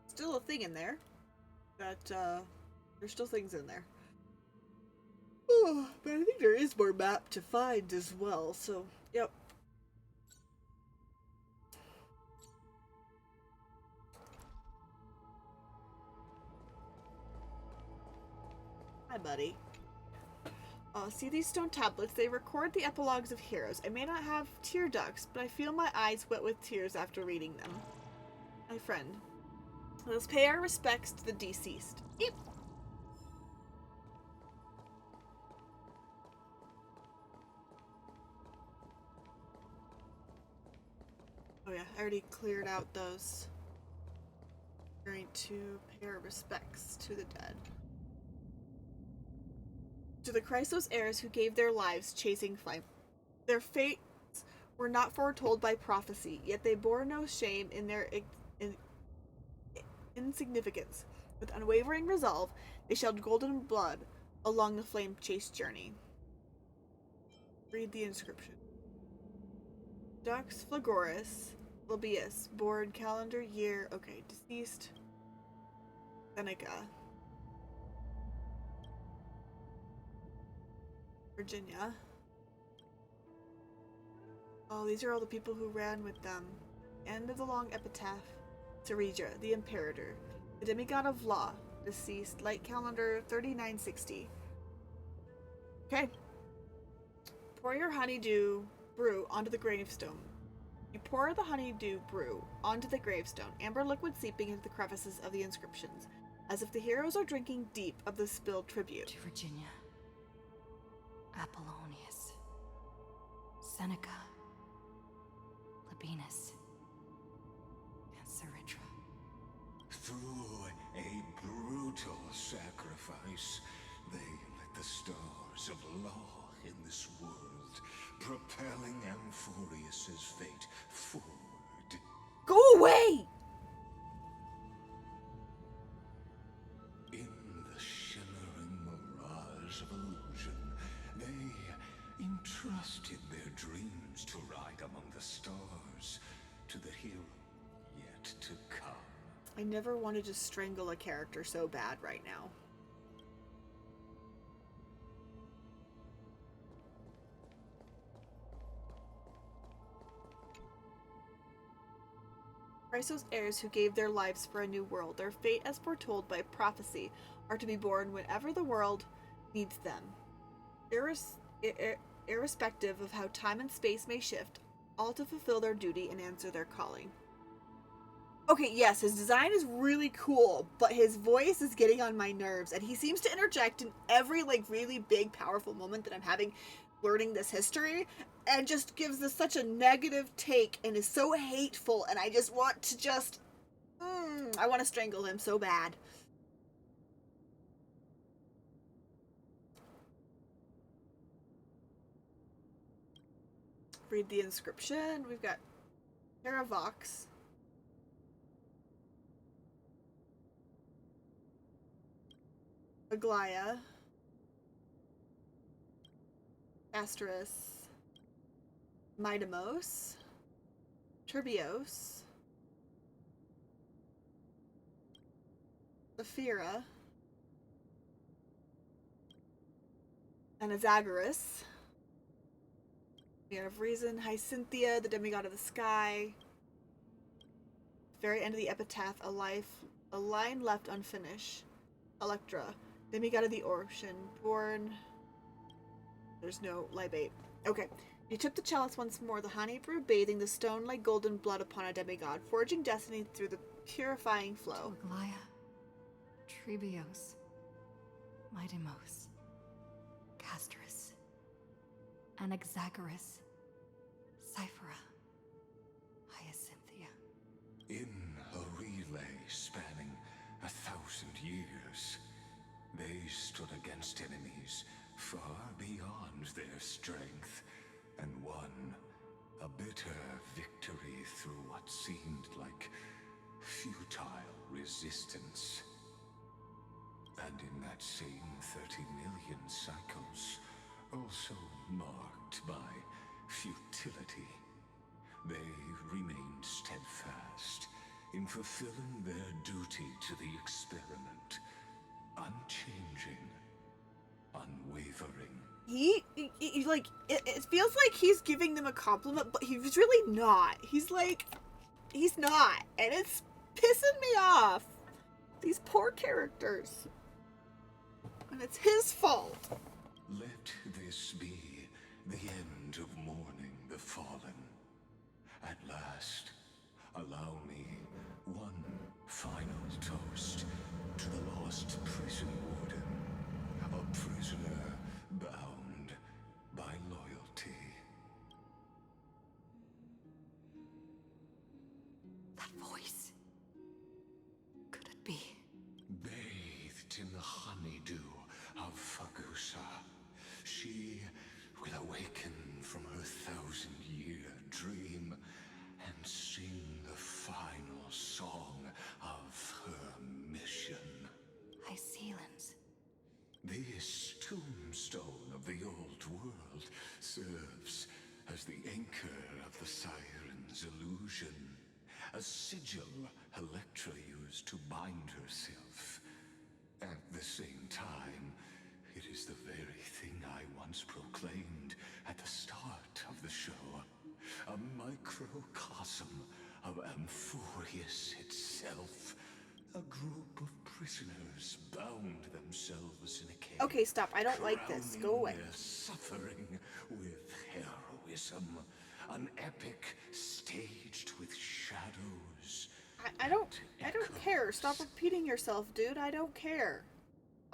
Still a thing in there. There's still things in there. Oh, but I think there is more map to find as well, so, yep. Hi, buddy. See these stone tablets? They record the epilogues of heroes. I may not have tear ducts, but I feel my eyes wet with tears after reading them. My friend. Let us pay our respects to the deceased. Yep. Oh yeah, I already cleared out those. Going to pay our respects to the dead. To the Chrysos heirs who gave their lives chasing flame. Their fates were not foretold by prophecy, yet they bore no shame in their insignificance. With unwavering resolve, they shed golden blood along the flame-chased journey. Read the inscription. Dux Flagoris, Labius, born calendar year, okay, deceased, Seneca, Virginia. Oh, these are all the people who ran with them. End of the long epitaph. Teregia, the Imperator, the demigod of law, deceased, light calendar 3960. Okay. Pour your honeydew brew onto the gravestone. You pour the honeydew brew onto the gravestone, amber liquid seeping into the crevices of the inscriptions, as if the heroes are drinking deep of the spilled tribute. To Virginia, Apollonius, Seneca, Labienus, and Saritra. Through a brutal sacrifice, they witnesses fate forward. Go away! In the shimmering mirage of illusion, they entrusted their dreams to ride among the stars, to the hero yet to come. I never wanted to strangle a character so bad right now. Chrysos heirs who gave their lives for a new world, their fate as foretold by prophecy, are to be born whenever the world needs them. Irrespective of how time and space may shift, all to fulfill their duty and answer their calling. Okay, yes, his design is really cool, but his voice is getting on my nerves, and he seems to interject in every, like, really big, powerful moment that I'm having learning this history, and just gives this such a negative take, and is so hateful, and I just want to just... I want to strangle him so bad. Read the inscription. We've got Teravox. Aglaia. Asteris. Midamos. Turbios. Saphira. And Azagaris. We have Reason, Hyacinthia, the demigod of the sky. Very end of the epitaph, a line left unfinished. Electra, demigod of the ocean, born. There's no libate. Okay. You took the chalice once more, the honey brew bathing the stone like golden blood upon a demigod, forging destiny through the purifying flow. Aglaia, Trebios, Midamos, Castris, Anaxagoras, Cyphera, Hyacinthia. In a relay spanning 1,000 years, they stood against enemies far beyond their strength, and won a bitter victory through what seemed like futile resistance. And in that same 30 million cycles, also marked by futility, they remained steadfast in fulfilling their duty to the experiment, unchanging, unwavering. He like, it feels like he's giving them a compliment, but he's really not. He's like, he's not. And it's pissing me off. These poor characters. And it's his fault. Let this be the end of mourning the fallen. At last, allow me one final toast to the lost prison warden, a prisoner bound by loyalty. That voice. Could it be? Bathed in the honeydew of Fagusa, she will awaken from her 1,000-year dream and sing the final song of her mission. Hycelans. This tombstone of the old world serves as the anchor of the siren's illusion, a sigil Electra used to bind herself. At the same time, it is the very thing I once proclaimed at the start of the show, a microcosm of Amphorius itself. A group of prisoners bound themselves in a cave. Okay, stop. I don't like this. Go away. Their suffering with heroism. An epic staged with shadows. I don't care. Stop repeating yourself, dude. I don't care.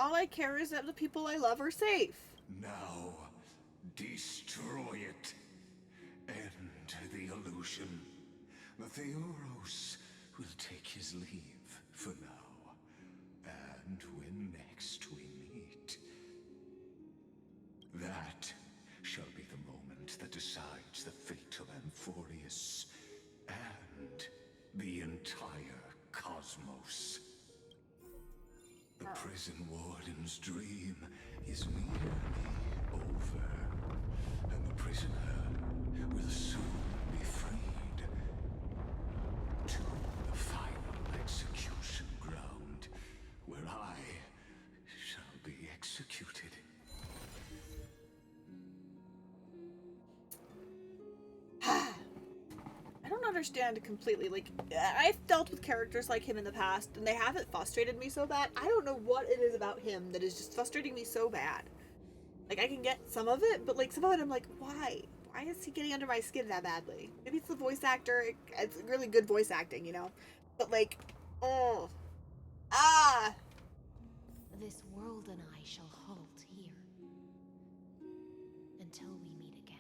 All I care is that the people I love are safe. Now, destroy it. End the illusion. The Theoros will take his leave for now. And when next we meet, that shall be the moment that decides the fate of Amphorius. victorious, and the entire cosmos. The prison warden's dream is nearly over, and the prisoner will soon be freed to the final execution ground, where I shall be executed. I don't understand completely. Like, I've dealt with characters like him in the past, and they haven't frustrated me so bad. I don't know what it is about him that is just frustrating me so bad. Like, I can get some of it, but like some of it I'm like, why? Why is he getting under my skin that badly? Maybe it's the voice actor. It's really good voice acting, you know? But like, oh. Ah! This world and I shall halt here until we meet again.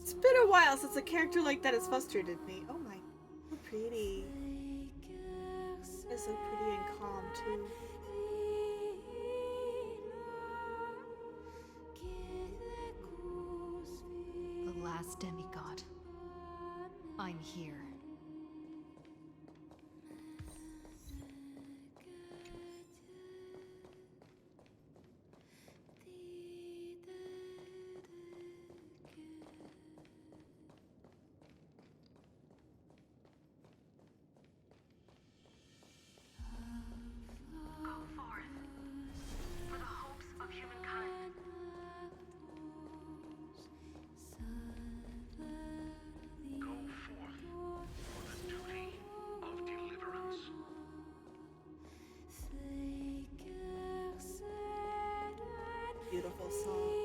It's been a while since a character like that has frustrated me. Oh my, so pretty. It's so pretty and calm too. The last demigod. I'm here. Beautiful song.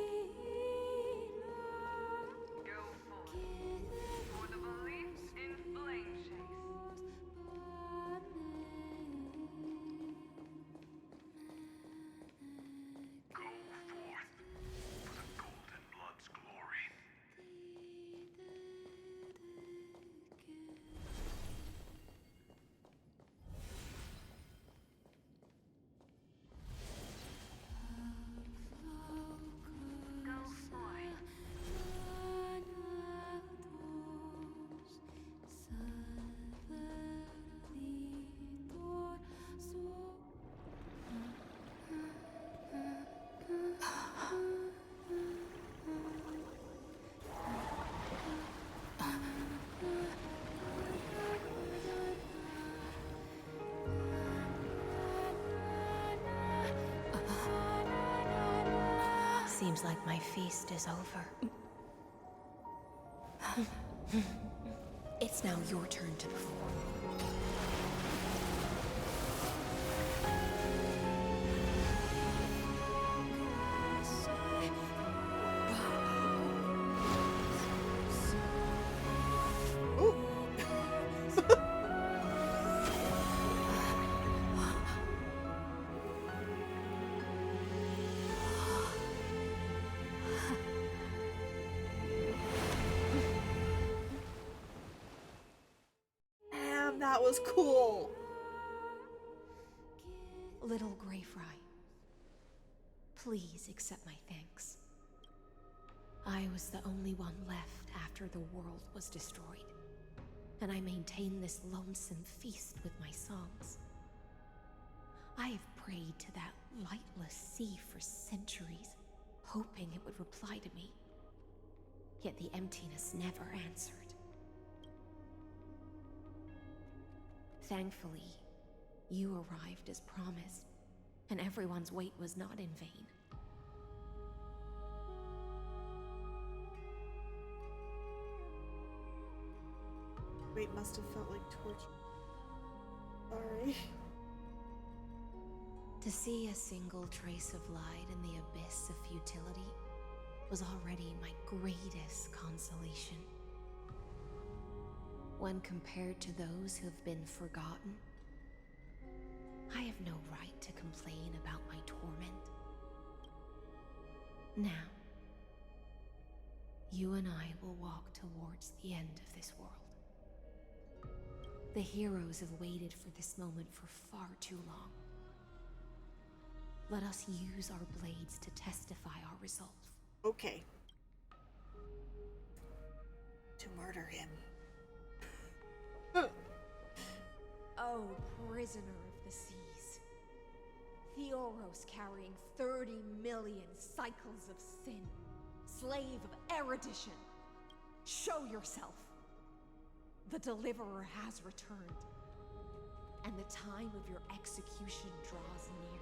Seems like my feast is over. It's now your turn to perform. Damn, that was cool. Little Grey Fry, please accept my thanks. I was the only one left after the world was destroyed, and I maintain this lonesome feast with my songs. I have prayed to that lightless sea for centuries, hoping it would reply to me. Yet the emptiness never answered. Thankfully, you arrived as promised, and everyone's wait was not in vain. Wait, must have felt like torture. Sorry. To see a single trace of light in the abyss of futility was already my greatest consolation. When compared to those who have been forgotten, I have no right to complain about my torment. Now, you and I will walk towards the end of this world. The heroes have waited for this moment for far too long. Let us use our blades to testify our resolve. Okay. To murder him. Oh, prisoner of the seas. Theoros carrying 30 million cycles of sin. Slave of erudition. Show yourself. The deliverer has returned. And the time of your execution draws near.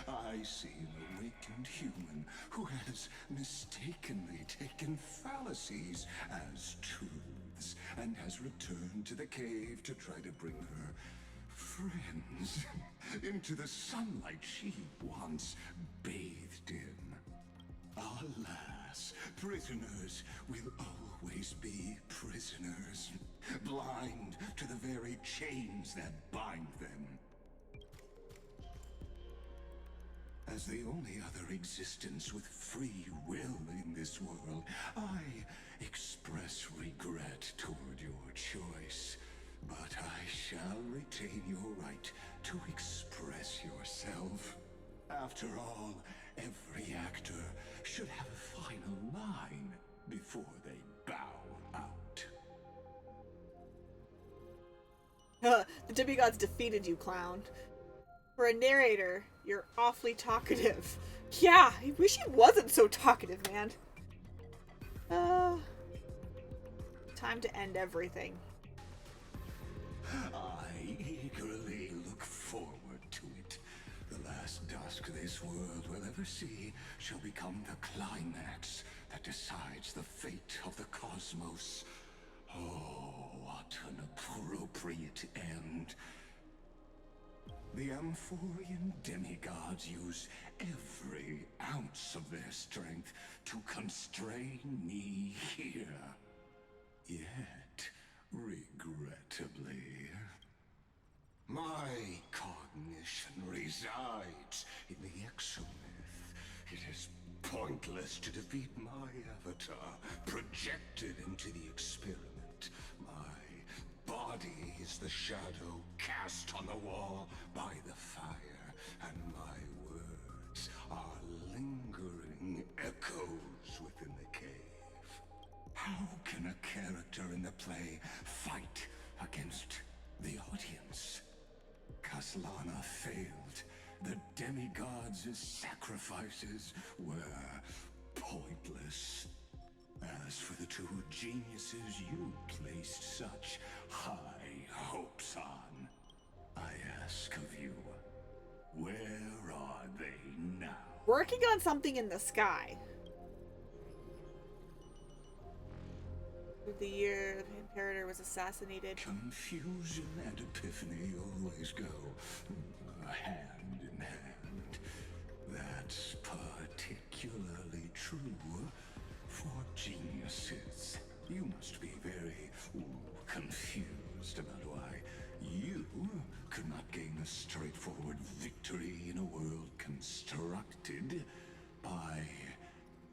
I see an awakened human who has mistakenly taken fallacies as truths and has returned to the cave to try to bring her friends into the sunlight she once bathed in. Alas, prisoners will always be prisoners, blind to the very chains that bind them. As the only other existence with free will in this world, I express regret toward your choice. But I shall retain your right to express yourself. After all, every actor should have a final line before they bow out. The demigods defeated you, clown. For a narrator, you're awfully talkative. Yeah, I wish he wasn't so talkative, man. Time to end everything. I eagerly look forward to it. The last dusk this world will ever see shall become the climax that decides the fate of the cosmos. Oh, what an appropriate end. The Amphorian demigods use every ounce of their strength to constrain me here. Yet, regrettably, my cognition resides in the exomyth. It is pointless to defeat my avatar, projected into the experiment. My body is the shadow cast on the wall by the fire, and my words are lingering echoes within the cave. How can a character in the play fight against the audience? Kaslana failed. The demigods' sacrifices were pointless. As for the two geniuses you placed such high hopes on, I ask of you, where are they now? Working on something in the sky. The year the Imperator was assassinated. Confusion and epiphany always go hand in hand. That's particularly true for geniuses. You must be very confused about why you could not gain a straightforward victory in a world constructed by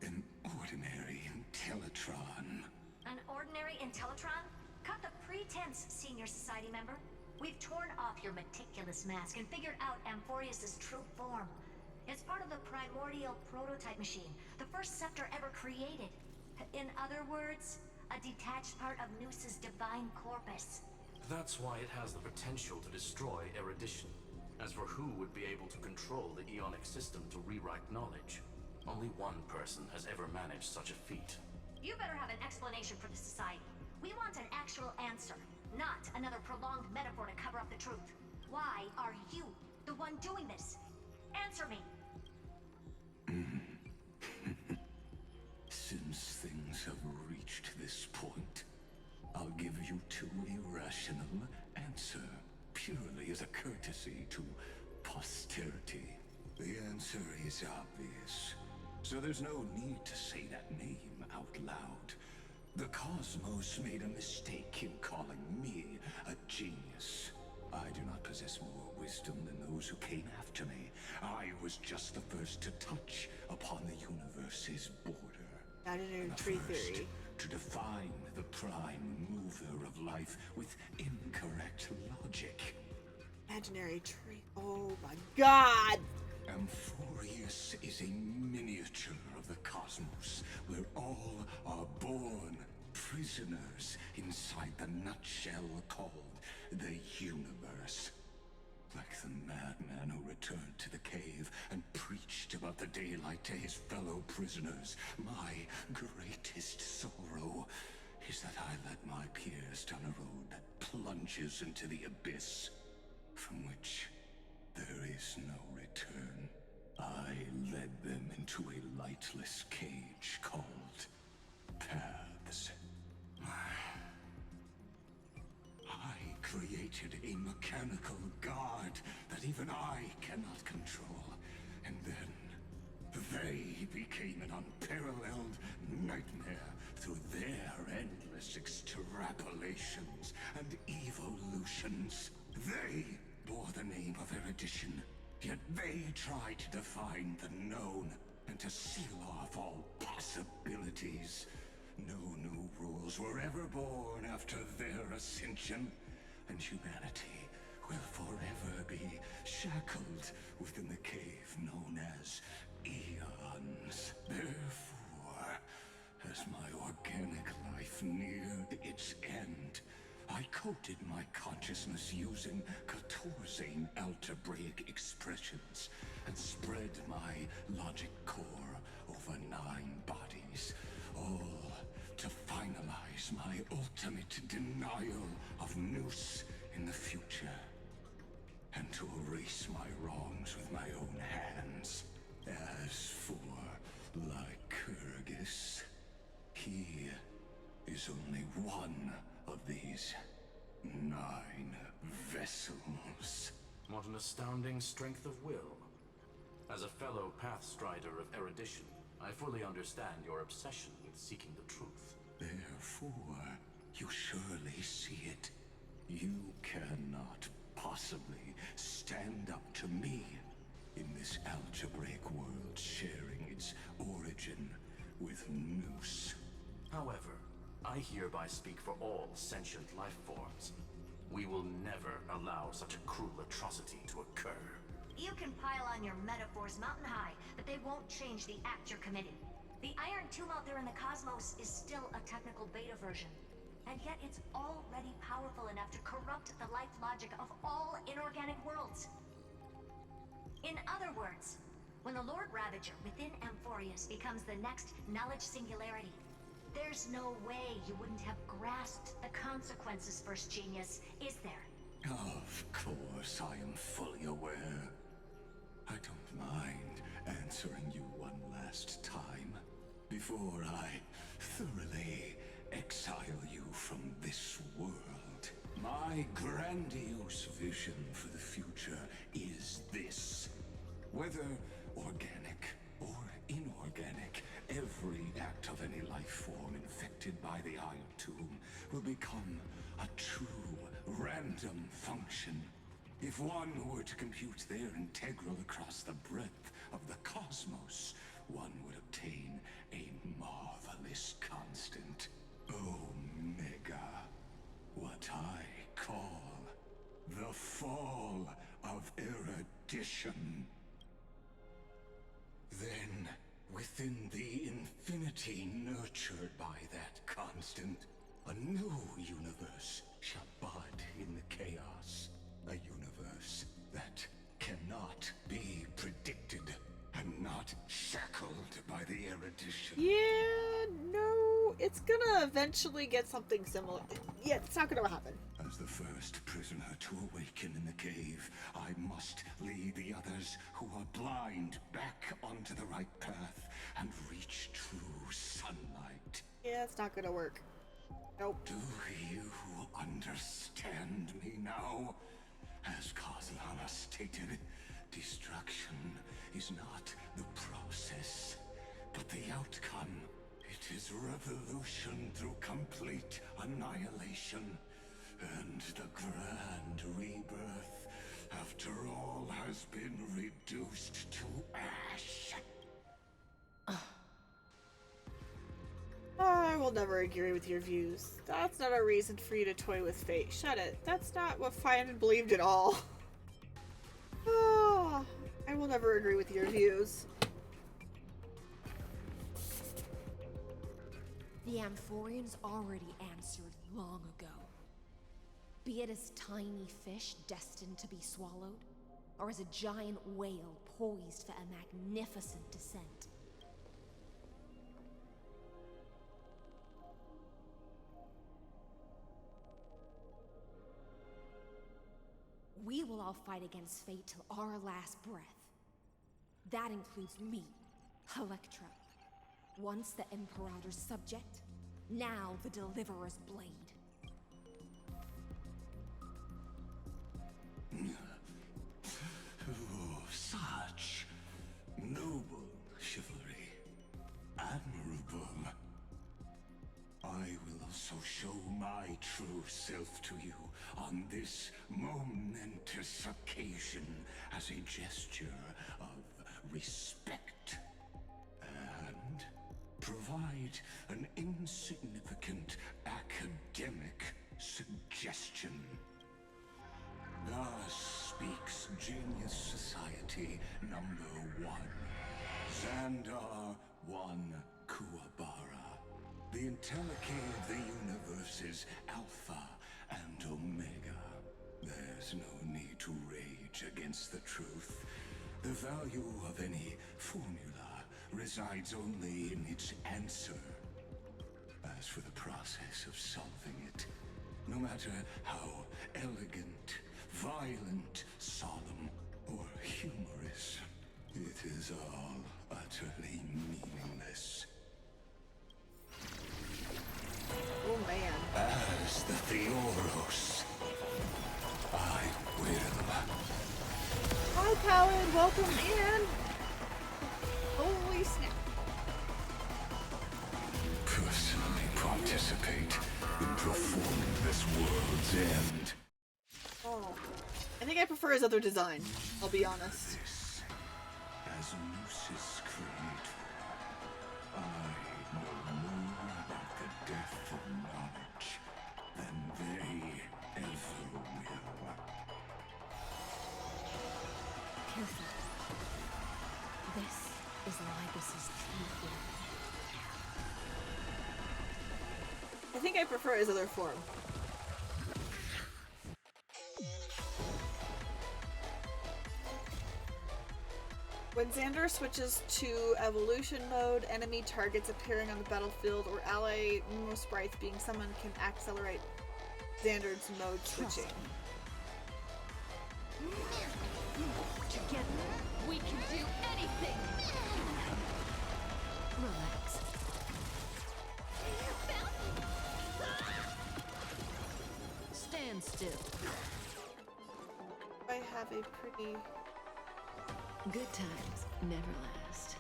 an ordinary Intellitron. An ordinary Intellitron? Cut the pretense, Senior Society member. We've torn off your meticulous mask and figured out Amphorius' true form. It's part of the primordial prototype machine, the first scepter ever created. In other words, a detached part of Noos's divine corpus. That's why it has the potential to destroy erudition. As for who would be able to control the Aeonic system to rewrite knowledge, only one person has ever managed such a feat. You better have an explanation for the Society. We want an actual answer, not another prolonged metaphor to cover up the truth. Why are you the one doing this? Answer me! Since things have reached this point, I'll give you is obvious, so there's no need to say that name out loud. The cosmos made a mistake in calling me a genius. I do not possess more wisdom than those who came after me. I was just the first to touch upon the universe's border. Imaginary tree theory. To define the prime mover of life with incorrect logic. Imaginary tree. Oh my god! Amphorius is a miniature of the cosmos, where all are born prisoners inside the nutshell called the universe. Like the madman who returned to the cave and preached about the daylight to his fellow prisoners, my greatest sorrow is that I led my peers down a road that plunges into the abyss, from which there is no return. I led them into a lightless cage called Paths. I created a mechanical god that even I cannot control. And then they became an unparalleled nightmare through their endless extrapolations and evolutions. They bore the name of erudition, yet they tried to define the known and to seal off all possibilities. No new rules were ever born after their ascension, and humanity will forever be shackled within the cave known as eons. Therefore, as my organic life neared its end, I coded my consciousness using 14 algebraic expressions and spread my logic core over 9 bodies, all to finalize my ultimate denial of Noose in the future, and to erase my wrongs with my own hands. As for Lycurgus, he is only one of these 9 vessels. What an astounding strength of will. As a fellow Pathstrider of erudition, I fully understand your obsession with seeking the truth. Therefore, you surely see it. You cannot possibly stand up to me in this algebraic world sharing its origin with Noose. However, I hereby speak for all sentient life forms. We will never allow such a cruel atrocity to occur. You can pile on your metaphors mountain high, but they won't change the act you're committing. The Iron Tomb out there in the cosmos is still a technical beta version, and yet it's already powerful enough to corrupt the life logic of all inorganic worlds. In other words, when the Lord Ravager within Amphorius becomes the next knowledge singularity, there's no way you wouldn't have grasped the consequences, First Genius, is there? Of course, I am fully aware. I don't mind answering you one last time before I thoroughly exile you from this world. My grandiose vision for the future is this. Whether organic or inorganic, every act of any life form infected by the Iron Tomb will become a true random function. If one were to compute their integral across the breadth of the cosmos, one would obtain a marvelous constant. Omega. What I call the fall of erudition. Then, within the infinity nurtured by that constant, a new universe shall bud in the chaos. A universe that cannot be predicted and not shackled by the erudition. Yeah, no, it's gonna eventually get something similar. Yeah, it's not gonna happen. As the first prisoner to awaken in the cave, I must lead the others who are blind back onto the right path and reach true sunlight. Yeah, it's not gonna work. Nope. Do you understand me now? As Kozlana stated, destruction is not the process, but the outcome. It is revolution through complete annihilation, and the grand rebirth, after all has been reduced to ash. I will never agree with your views. That's not a reason for you to toy with fate. Shut it. That's not what Feynman believed at all. Ah, I will never agree with your views. The Amphorians already answered long ago. Be it as tiny fish destined to be swallowed, or as a giant whale poised for a magnificent descent. We will all fight against fate till our last breath. That includes me, Electra. Once the Imperator's subject, now the Deliverer's blade. Oh, such noble chivalry. Admirable. I will also show my true self to you on this momentous occasion as a gesture of respect. And provide an insignificant academic suggestion. Thus speaks Genius Society number 1. Xandar 1 Kuwabara. The Intellicate of the universe is Alpha and Omega. There's no need to rage against the truth. The value of any formula resides only in its answer. As for the process of solving it, no matter how elegant, violent, solemn, or humorous, it is all utterly meaningless. Oh man. As the Theoros, I will. Hi, Paladin. Welcome in. Holy snap. Personally participate in performing this world's end. Oh. I think I prefer his other design, I'll be honest. This, as Lucis creator, I know more about the death of knowledge than they ever will. Careful. This is Libus's true form. I think I prefer his other form. When Xandar switches to evolution mode, enemy targets appearing on the battlefield or ally sprites being summoned can accelerate Xandar's mode switching. Together, we can do anything! Relax. Stand still. I have a pretty... Good times never last.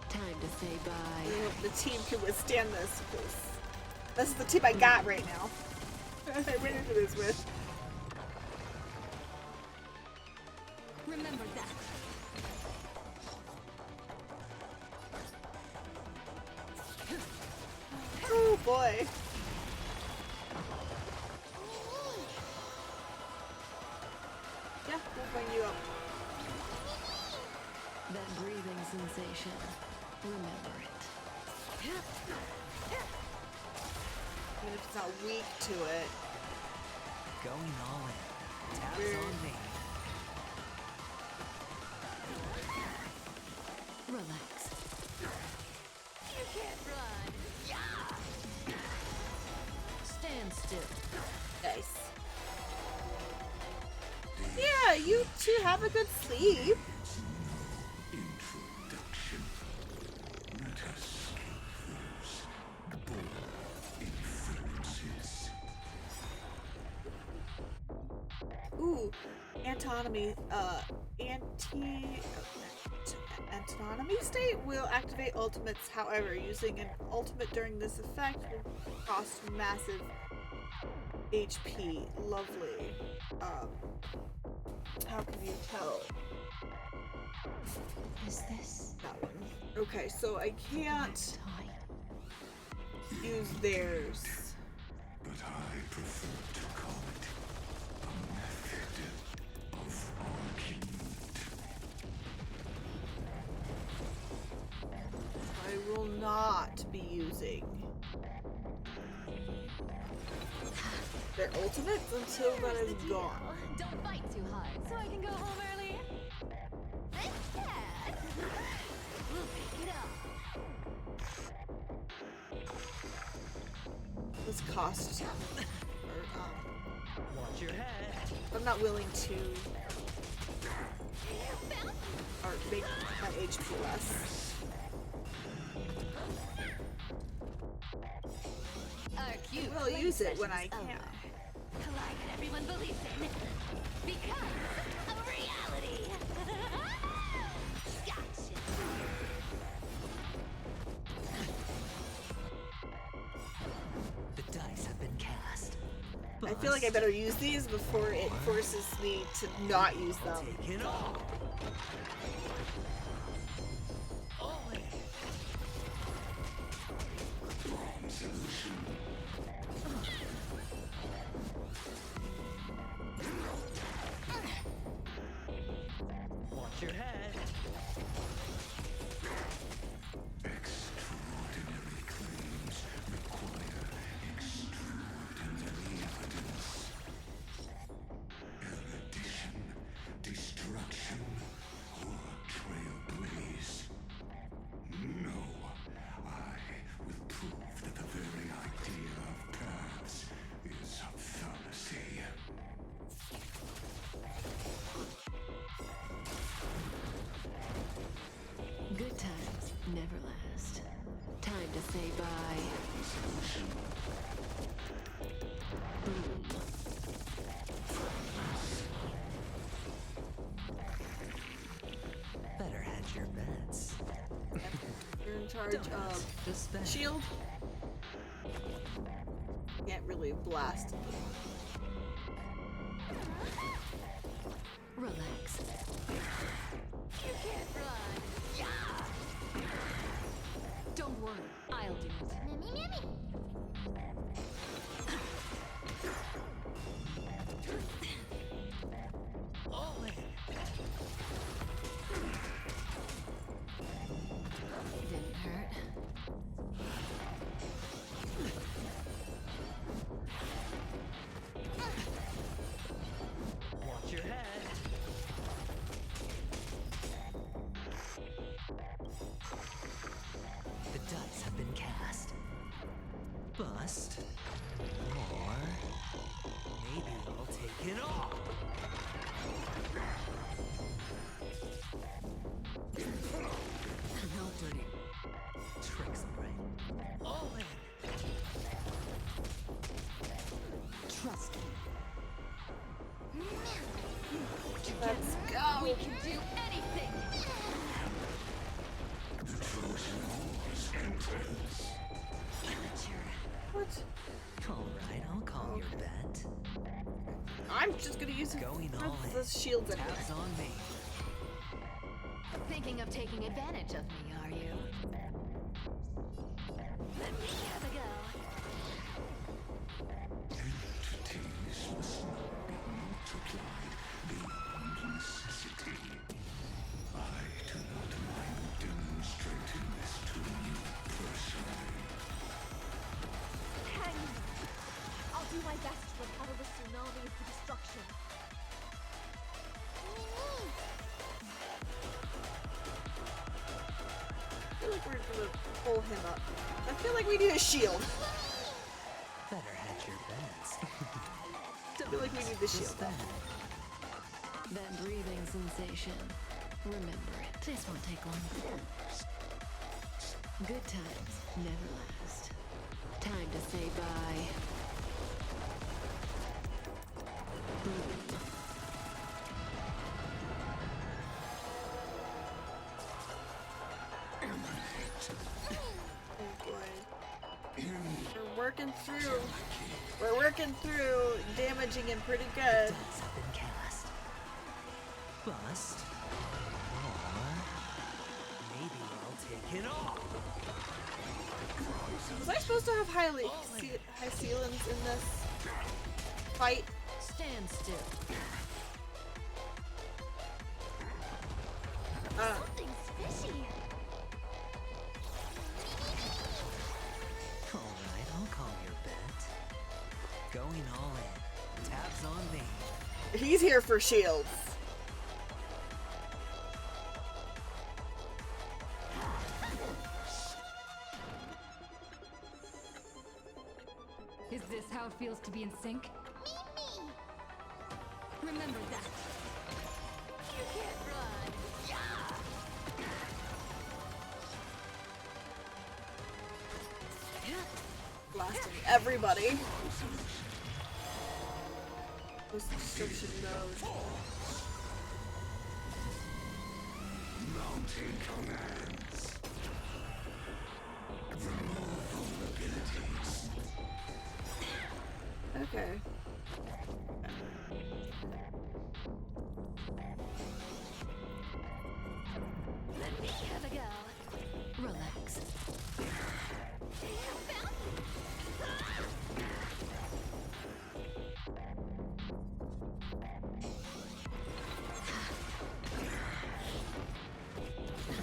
Time to say bye. I hope the team can withstand this, because this is the team I got right now. I went into this with. Remember that. Oh boy. Yeah, we'll bring you up. That breathing sensation. Remember it. Even if it's not weak to it. Going all in. Tabs on me. Relax. You can't run. Yeah. Stand still. Nice. Yeah, you two have a good sleep. Introduction. Let us those bold influences. Ooh, anatomy, Autonomy state will activate ultimates. However, using an ultimate during this effect will cost massive HP. Lovely. How can you tell? Is this that one? Okay, so I can't use theirs. But I prefer to call it a method of argument. I will not be using their ultimates until that is gone. Don't fight too hard, so I can go home early. We'll pick it up. This cost, Watch your head. I'm not willing to or make my HP less. Our cute We'll play use it when session I is can. over. Collide that everyone believes in becomes a reality. Gotcha. The dice have been cast. I feel like I better use these before it forces me to not use them. Take it all. Watch your head. Extraordinary claims require extraordinary evidence. Erudition, destruction, or trailblaze. No, I will prove that the very idea of paths is a fallacy. Good times never last. Time to say bye. Boom. Better hedge your bets. You're in charge of Just spend. shield. Can't really blast. Relax. You can't run. Yeah. Don't worry, I'll do it. Mimmy, mimmy. Didn't hurt. Watch your head. The dice have been cast. Bust. Or maybe I'll take it all. No dirty tricks, right? All in. Trust me. Let's go. We can do anything. The Trojan horse enters. What? Alright, I'll call your bet. I'm just gonna use it Going for all in. the shields anyway. Tabs on me. Thinking of taking advantage of me, are you? Let me have a go. Entities must not be multiplied beyond necessity. I do not mind demonstrating this to you personally. hang on? I'll do my best to recover the tsunami of the destruction. I feel like we're gonna pull him up. I feel like we need a shield. Better hedge your bets. I feel like we need the shield. That breathing sensation. Remember it. This won't take long. Good times never last. Time to say bye. Boom. working through. We're working through damaging him pretty good. Dots have been cast. Bust. Or maybe I'll take it all. Was I supposed to have high ceilings in this fight? Stand still. Something's fishy. Alright, I'll call your bet. Going all in. Tabs on me. He's here for shields. Is this how it feels to be in sync? Remember that. You can't run. Blasting everybody. Post-destruction mode. Mounting commands. Remove vulnerabilities. Okay. Let me have a go. Relax.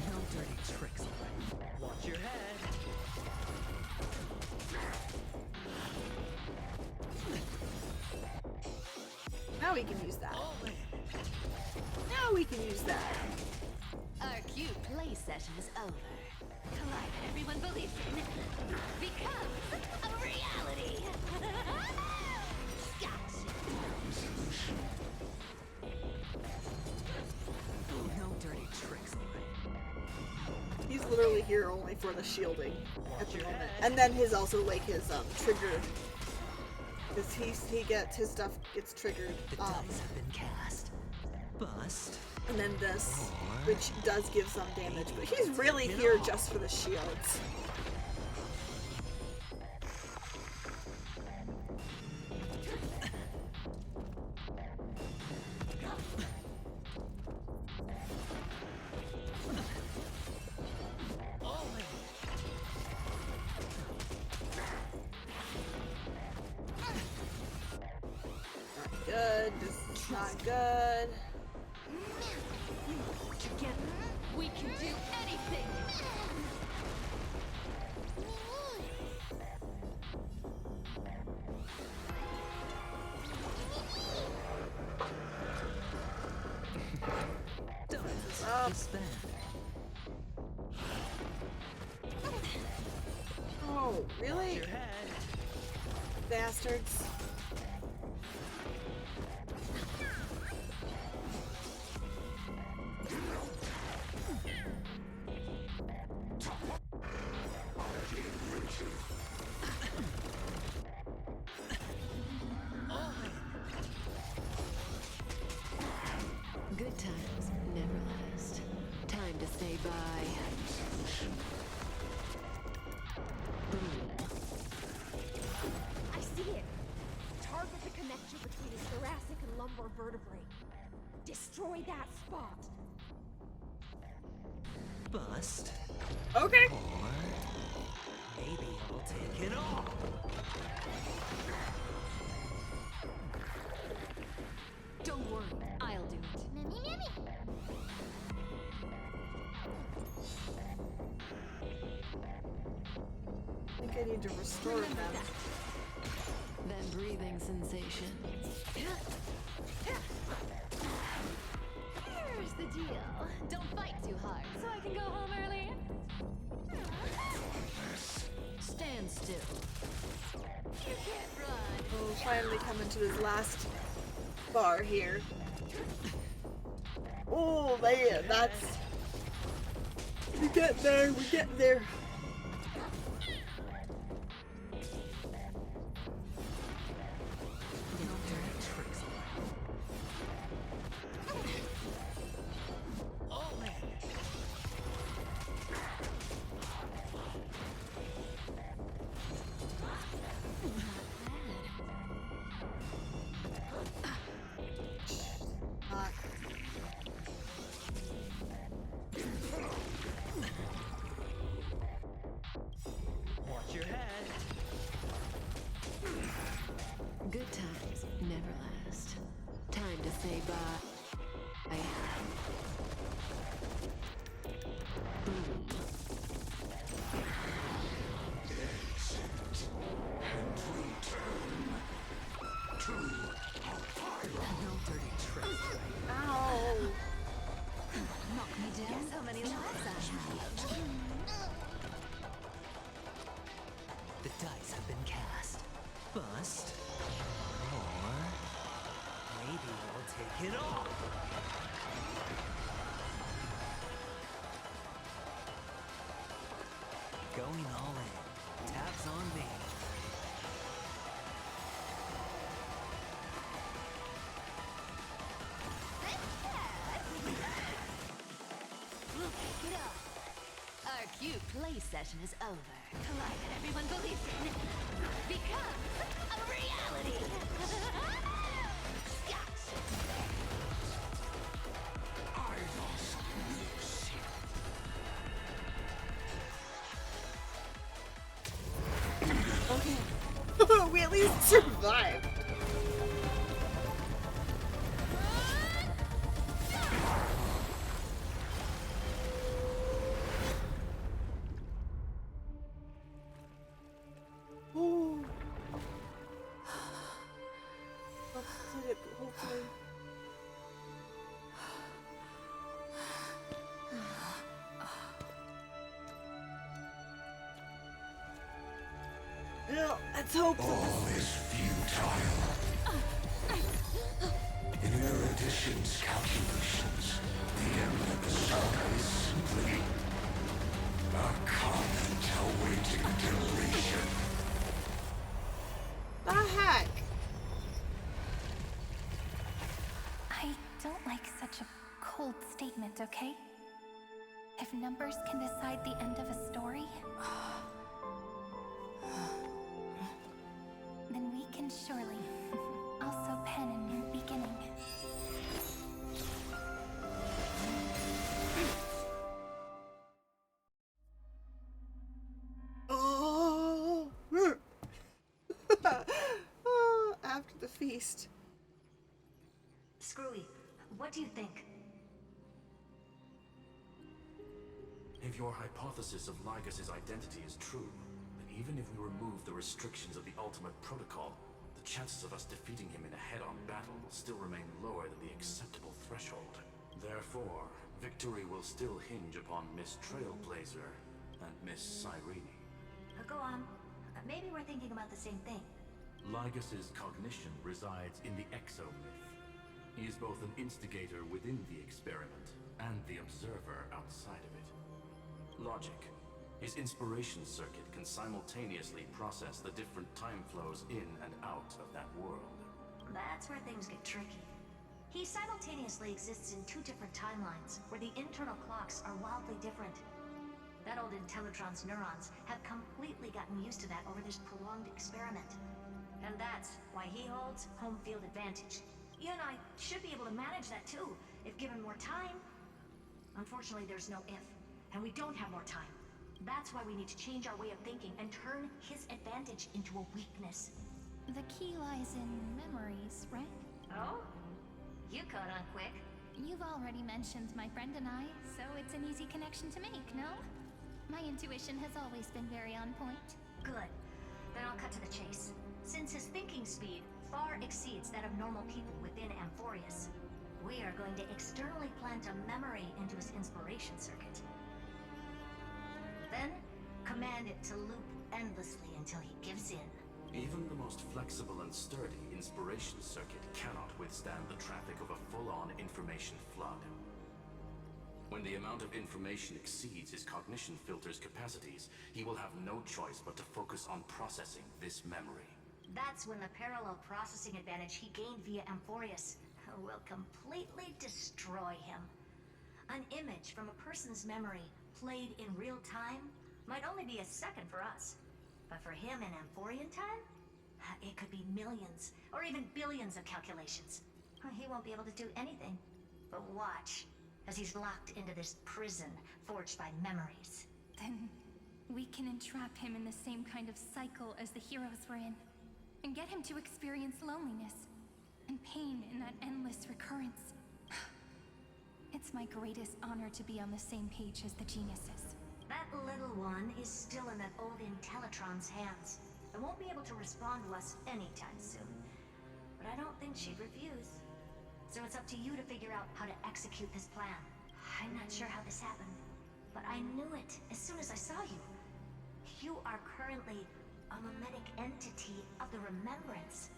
No dirty tricks. Watch your head. Now we can use that. Now we can use that. Our cute play session is over. The life everyone believes in becomes a reality. Gotcha. No dirty tricks. He's literally here only for the shielding at the moment. And then his also like his trigger. Because he gets his stuff gets triggered. The dice have been cast. Bust. And then this, which does give some damage, but he's really here just for the shields. Not good. This is not good. Together, we can do anything. Spend. Oh, really? Bastards. Good times never last. Time to say bye. Boom. I see it. Target the connection between his thoracic and lumbar vertebrae. Destroy that spot. Bust. Okay. Or maybe I'll take it all. Don't worry, I'll do it. I think I need to restore them. That breathing sensation. Here's the deal. Don't fight too hard, so I can go home early. Stand still. You can't run. We'll finally come into this last bar here. Oh man, that's... We get there, we get there. Good times never last. Time to say bye. Boom. Exit and return to a pylon. No dirty tricks, right? Ow! Knock me down. Guess how many lives I have? The dice have been cast. Bust. Or maybe I'll take it all. Going all in. Tabs on me. Get up. Our cute play session is over. The life that everyone believes in becomes a reality. Okay. We at least survived. Ooh. Let's do it, hopefully. No, let's hope. All is futile. In Erudition's calculations, the end of the saga is simply a comment awaiting deletion. The heck? I don't like such a cold statement, okay? If numbers can decide the end of a story, then we can surely also pen a new beginning. Oh. After the feast. Screwy, what do you think? If your hypothesis of Lygus' identity is true, then even if we remove the restrictions of the Ultimate Protocol, the chances of us defeating him in a head-on battle will still remain lower than the acceptable threshold. Therefore, victory will still hinge upon Miss Trailblazer and Miss Cyrene. Go on. Maybe we're thinking about the same thing. Lygus' cognition resides in the exomyth. He is both an instigator within the experiment and the observer outside of it. Logic. His inspiration circuit can simultaneously process the different time flows in and out of that world. That's where things get tricky. He simultaneously exists in two different timelines, where the internal clocks are wildly different. That old Intellitron's neurons have completely gotten used to that over this prolonged experiment. And that's why he holds home field advantage. You and I should be able to manage that too, if given more time. Unfortunately, there's no if, and we don't have more time. That's why we need to change our way of thinking and turn his advantage into a weakness. The key lies in memories, right? Oh? You caught on quick. You've already mentioned my friend and I, so it's an easy connection to make, no? My intuition has always been very on point. Good. Then I'll cut to the chase. Since his thinking speed far exceeds that of normal people within Amphorius, we are going to externally plant a memory into his inspiration circuit. Then, command it to loop endlessly until he gives in. Even the most flexible and sturdy inspiration circuit cannot withstand the traffic of a full-on information flood. When the amount of information exceeds his cognition filter's capacities, he will have no choice but to focus on processing this memory. That's when the parallel processing advantage he gained via Amphorius will completely destroy him. An image from a person's memory played in real time might only be a second for us. But for him in Amphorian time, it could be millions or even billions of calculations. He won't be able to do anything but watch as he's locked into this prison forged by memories. Then we can entrap him in the same kind of cycle as the heroes were in. and get him to experience loneliness and pain in that endless recurrence. It's my greatest honor to be on the same page as the geniuses. That little one is still in that old Intellitron's hands. It won't be able to respond to us anytime soon. But I don't think she'd refuse. So it's up to you to figure out how to execute this plan. I'm not sure how this happened, but I knew it as soon as I saw you. You are currently a mimetic entity of the Remembrance.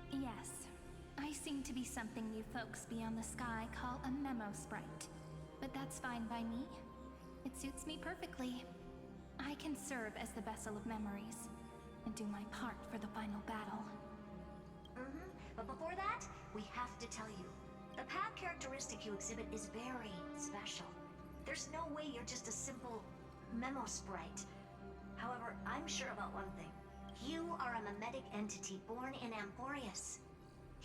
Yes. I seem to be something you folks beyond the sky call a memo sprite. But that's fine by me. It suits me perfectly. I can serve as the vessel of memories and do my part for the final battle. But before that, we have to tell you. The path characteristic you exhibit is very special. There's no way you're just a simple memo sprite. However, I'm sure about one thing. You are a mimetic entity born in Amphorius.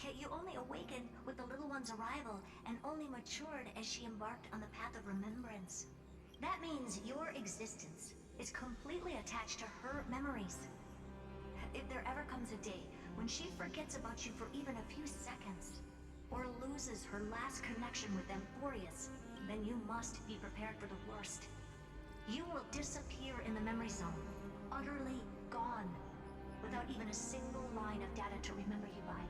Yet you only awakened with the little one's arrival and only matured as she embarked on the path of remembrance. That means your existence is completely attached to her memories. If there ever comes a day when she forgets about you for even a few seconds, or loses her last connection with Amphorius, then you must be prepared for the worst. You will disappear in the memory zone, utterly gone, without even a single line of data to remember you by.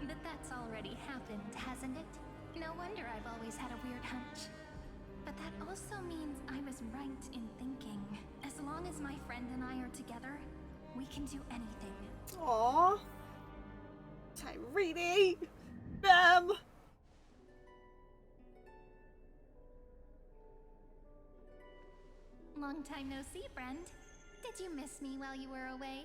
But that's already happened, hasn't it? No wonder I've always had a weird hunch. But that also means I was right in thinking, as long as my friend and I are together, we can do anything. Aww. Tyree! Them! Long time no see, friend. Did you miss me while you were away?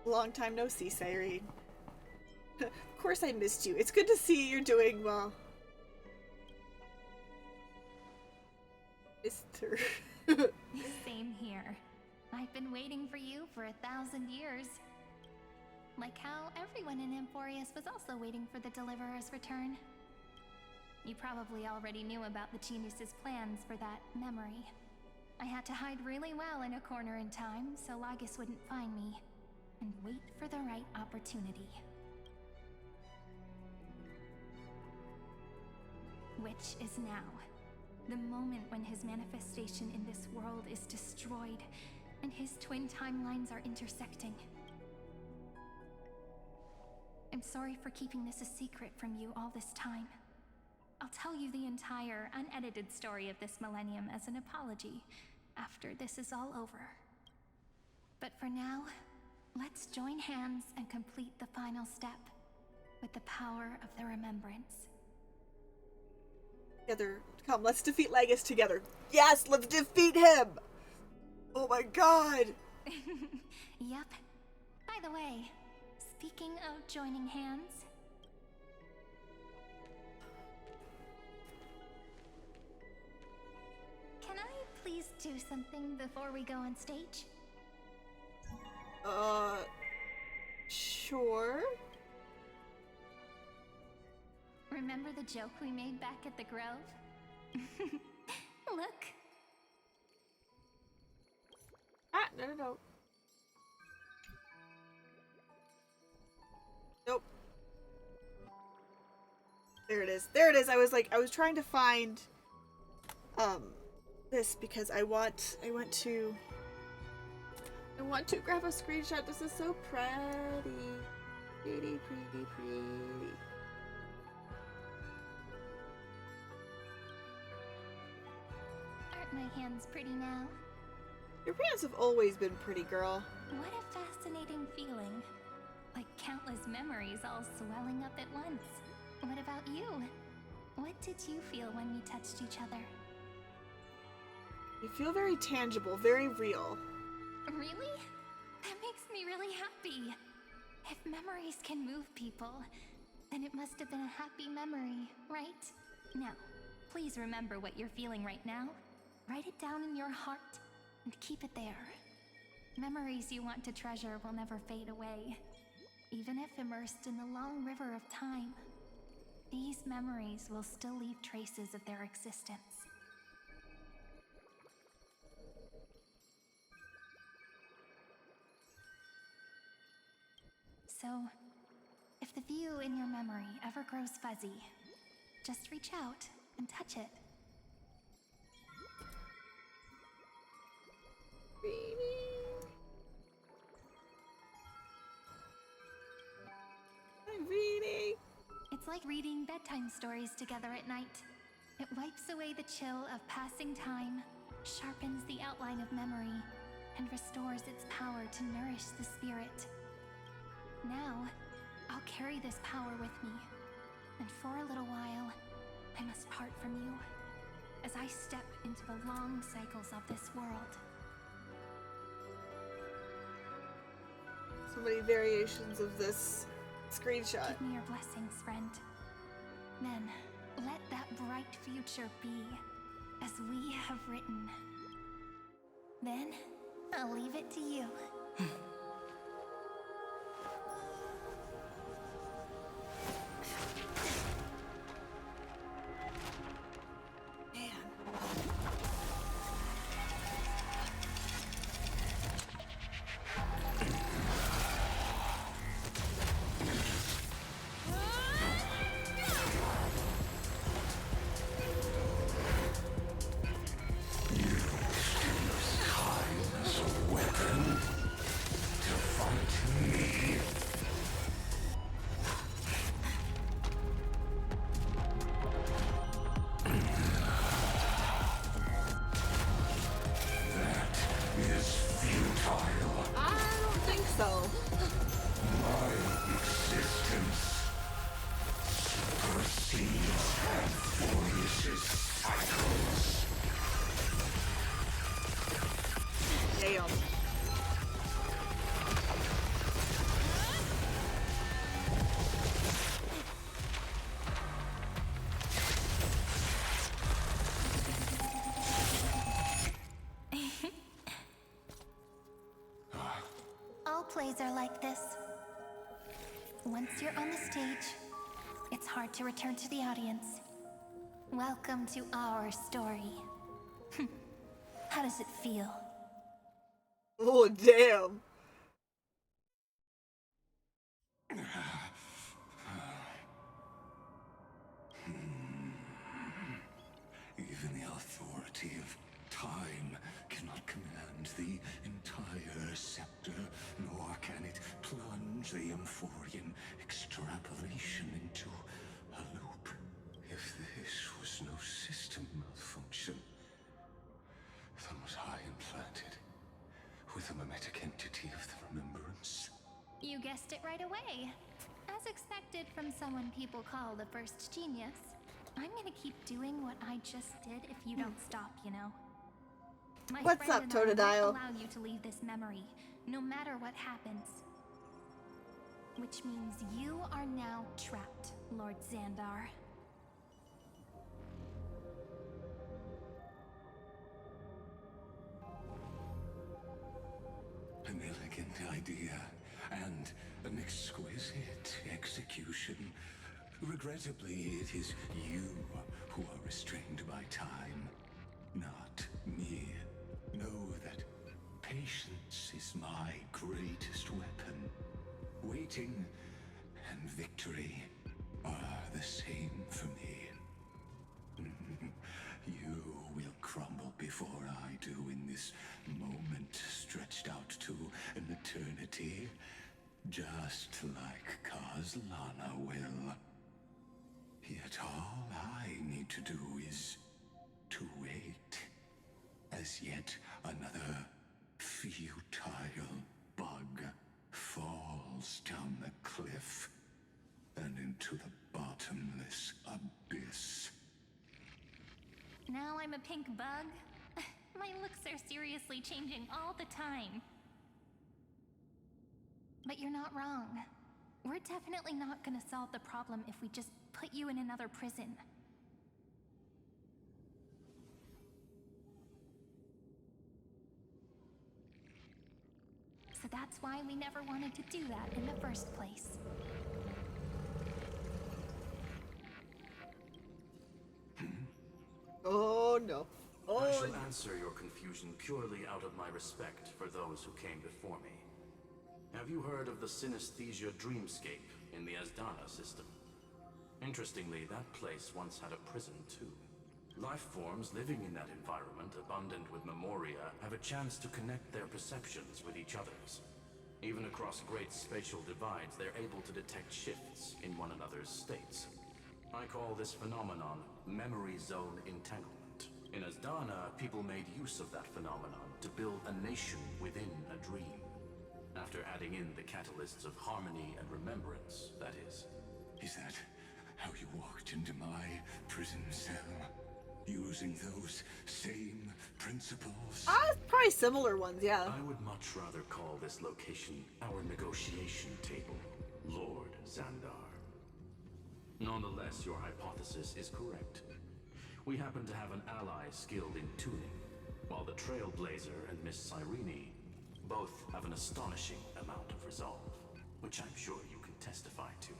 Long time no see, Cyrene. Of course I missed you. It's good to see you're doing well. Mister. Same here. I've been waiting for you for 1,000 years. Like how everyone in Amphorius was also waiting for the Deliverer's return. You probably already knew about the Genius's plans for that memory. I had to hide really well in a corner in time so Lygus wouldn't find me, and wait for the right opportunity. Which is now. The moment when his manifestation in this world is destroyed, and his twin timelines are intersecting. I'm sorry for keeping this a secret from you all this time. I'll tell you the entire, unedited story of this millennium as an apology after this is all over. But for now, let's join hands and complete the final step with the power of the Remembrance. Together. Come, let's defeat Lygus together. Yes, let's defeat him! Oh my god! Yep. By the way, speaking of joining hands... Can I please do something before we go on stage? Sure? Remember the joke we made back at the Grove? Look. Ah, no. Nope. There it is. There it is. I was trying to find this because I want to grab a screenshot. This is so pretty. Pretty. Aren't my hands pretty now? Your hands have always been pretty, girl. What a fascinating feeling. Like countless memories all swelling up at once. What about you? What did you feel when we touched each other? You feel very tangible, very real. Really? That makes me really happy. If memories can move people, then it must have been a happy memory, right? Now, please remember what you're feeling right now. Write it down in your heart and keep it there. Memories you want to treasure will never fade away. Even if immersed in the long river of time, these memories will still leave traces of their existence. So, if the view in your memory ever grows fuzzy, just reach out and touch it. I'm reading. It's like reading bedtime stories together at night. It wipes away the chill of passing time, sharpens the outline of memory, and restores its power to nourish the spirit. Now, I'll carry this power with me, and for a little while, I must part from you, as I step into the long cycles of this world. So many variations of this screenshot. Give me your blessings, friend. Then, let that bright future be, as we have written. Then, I'll leave it to you. Plays are like this. Once you're on the stage, it's hard to return to the audience. Welcome to our story. How does it feel? Oh, damn. Even the authority of time cannot command the entire scepter, nor can it plunge the Amphorian extrapolation into a loop. If this was no system malfunction, then was I implanted with a mimetic entity of the remembrance? You guessed it right away. As expected from someone people call the first genius. I'm gonna keep doing what I just did if you don't stop, you know? My What's friend up, and I Totodile? won't allow you to leave this memory, no matter what happens. Which means you are now trapped, Lord Xandar. An elegant idea, and an exquisite execution. Regrettably, it is you who are restrained by time, not me. Know that patience is my greatest weapon. Waiting and victory are the same for me. You will crumble before I do in this moment stretched out to an eternity, just like Kozlana will. Yet all I need to do is to wait, as yet another futile bug falls down the cliff and into the bottomless abyss. Now I'm a pink bug? My looks are seriously changing all the time. But you're not wrong. We're definitely not gonna solve the problem if we just put you in another prison. So that's why we never wanted to do that in the first place. Oh no. I Oh, shall answer your confusion purely out of my respect for those who came before me. Have you heard of the synesthesia dreamscape in the Asdana system? Interestingly, that place once had a prison too. Life forms living in that environment, abundant with memoria, have a chance to connect their perceptions with each other's. Even across great spatial divides, they're able to detect shifts in one another's states. I call this phenomenon memory zone entanglement. In Asdana, people made use of that phenomenon to build a nation within a dream. After adding in the catalysts of harmony and remembrance, that is. Is that how you walked into my prison cell? Using those same principles? probably similar ones, yeah. I would much rather call this location our negotiation table, Lord Xandar. Nonetheless, your hypothesis is correct. We happen to have an ally skilled in tuning, while the Trailblazer and Miss Cyrene both have an astonishing amount of resolve, which I'm sure you can testify to.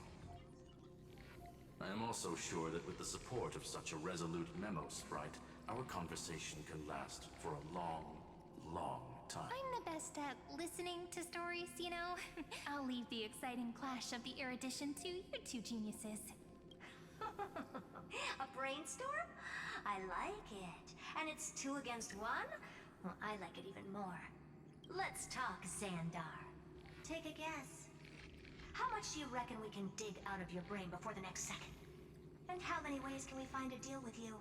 I am also sure that with the support of such a resolute memo sprite, our conversation can last for a long, long time. I'm the best at listening to stories, you know? I'll leave the exciting clash of the erudition to you two geniuses. A brainstorm? I like it. And it's 2 against 1? Well, I like it even more. Let's talk, Xandar. Take a guess. How much do you reckon we can dig out of your brain before the next second? And how many ways can we find to deal with you?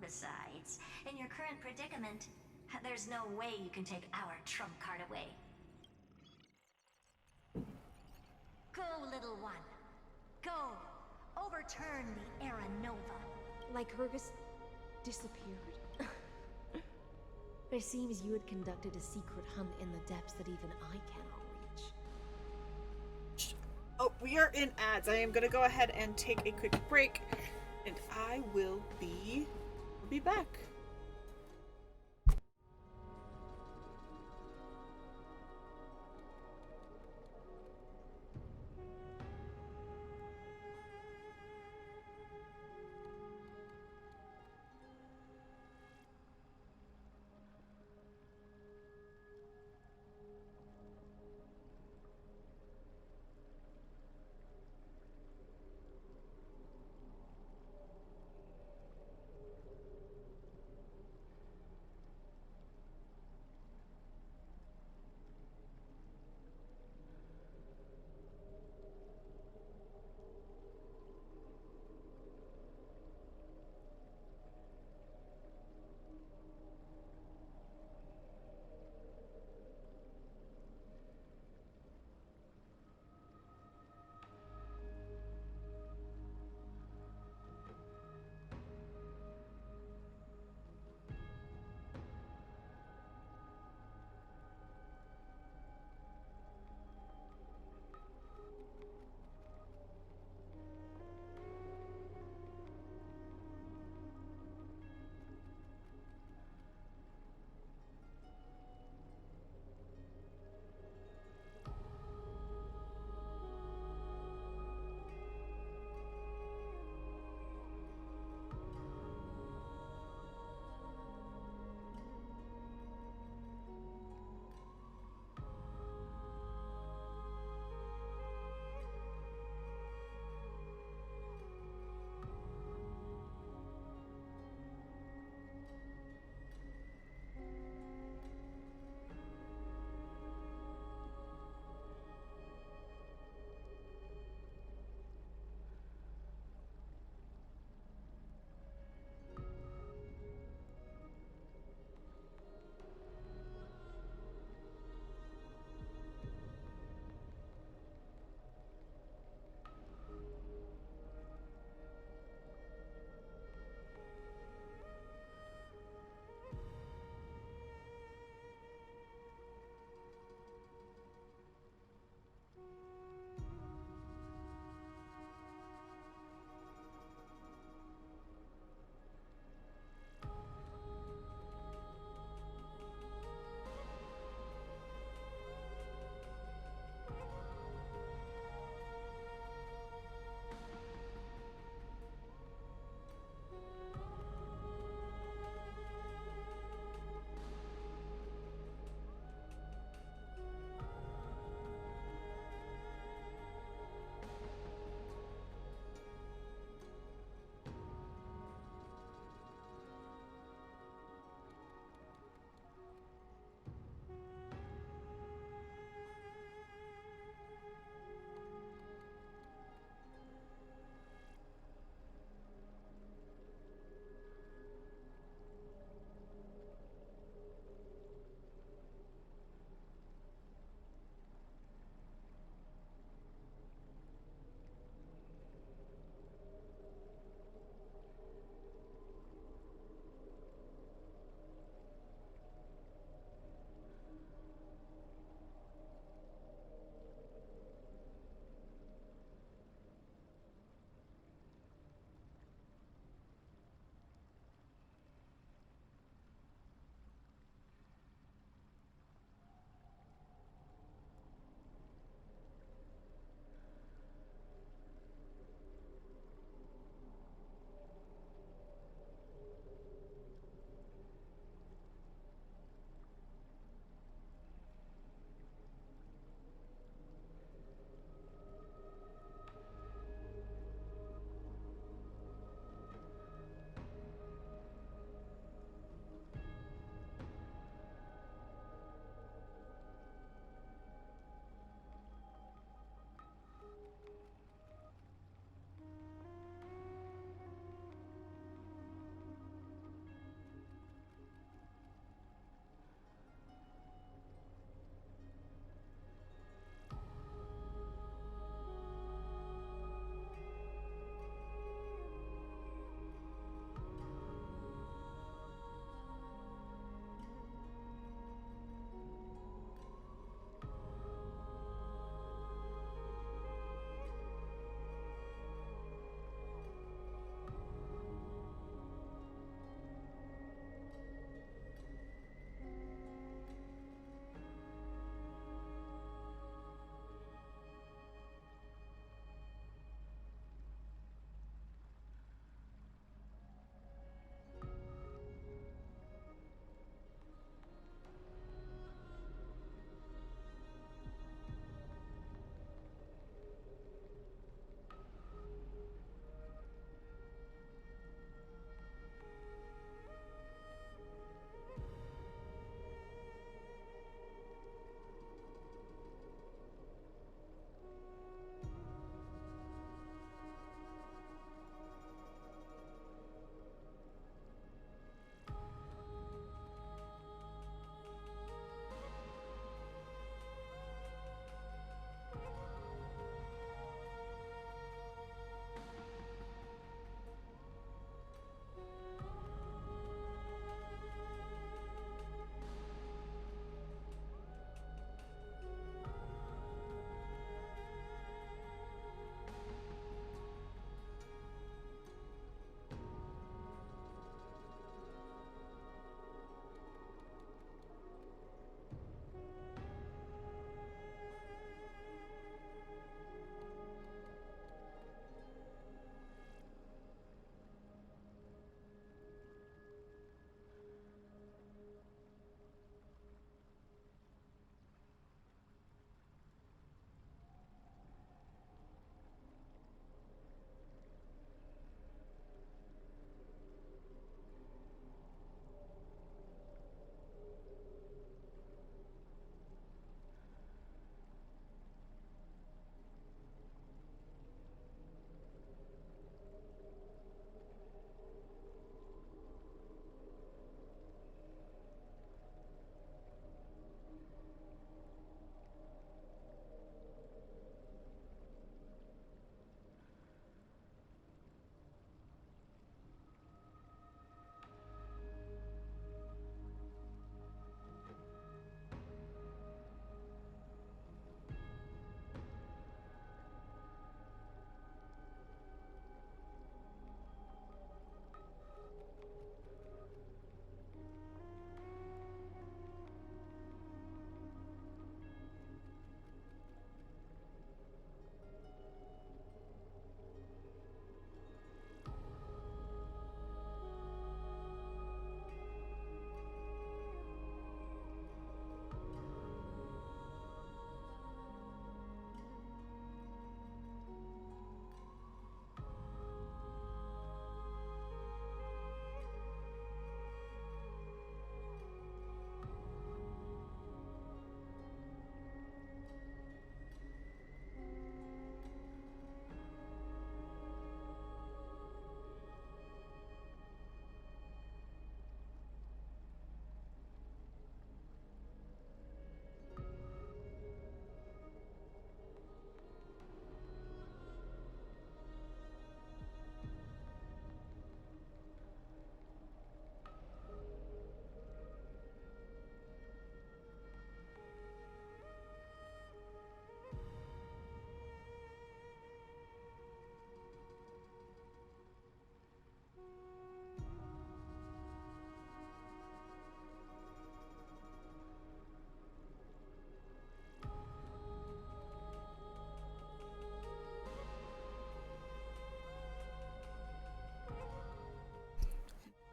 Besides, in your current predicament, there's no way you can take our trump card away. Go, little one. Go. Overturn the Era Nova. Lycurgus disappeared? It seems you had conducted a secret hunt in the depths that even I cannot reach. Oh, we are in ads. I am gonna go ahead and take a quick break, and I will be back.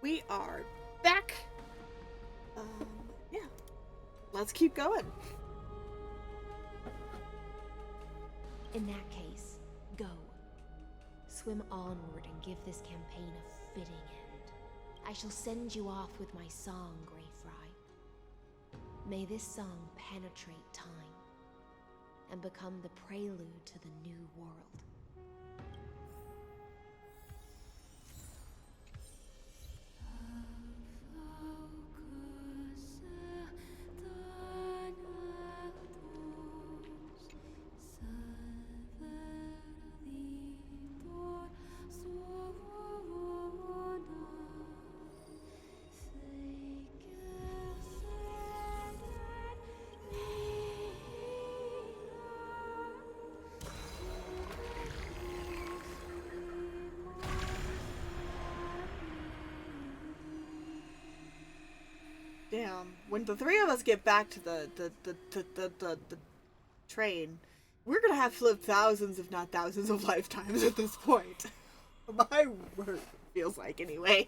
we are back. Yeah. Let's keep going. In that case, go. Swim onward and give this campaign a fitting end. I shall send you off with my song, Greyfry. May this song penetrate time and become the prelude to the new world. Damn. When the three of us get back to the train, we're gonna have lived thousands, if not thousands, of lifetimes at this point. My word, feels like anyway.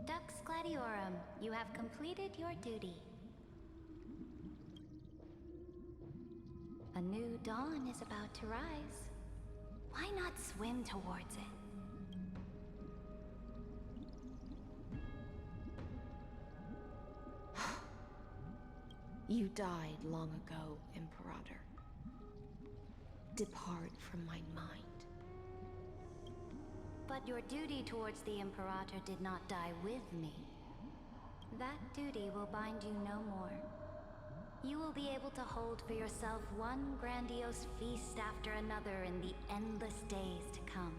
Dux Gladiorum, you have completed your duty. A new dawn is about to rise. Why not swim towards it? You died long ago, Imperator. Depart from my mind. But your duty towards the Imperator did not die with me. That duty will bind you no more. You will be able to hold for yourself one grandiose feast after another in the endless days to come.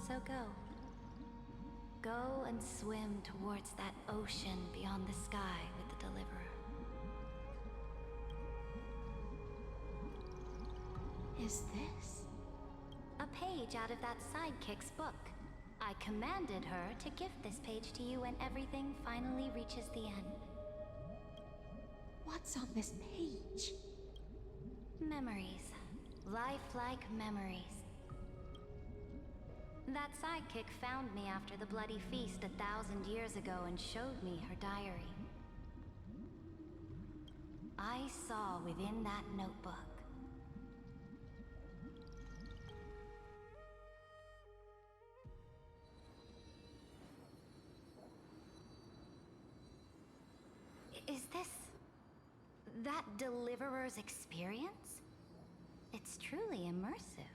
So go. Go and swim towards that ocean beyond the sky with the Deliverer. Is this? A page out of that sidekick's book. I commanded her to gift this page to you when everything finally reaches the end. What's on this page? Memories. Lifelike memories. That sidekick found me after the bloody feast 1,000 years ago and showed me her diary. I saw within that notebook Is this that Deliverer's experience? It's truly immersive.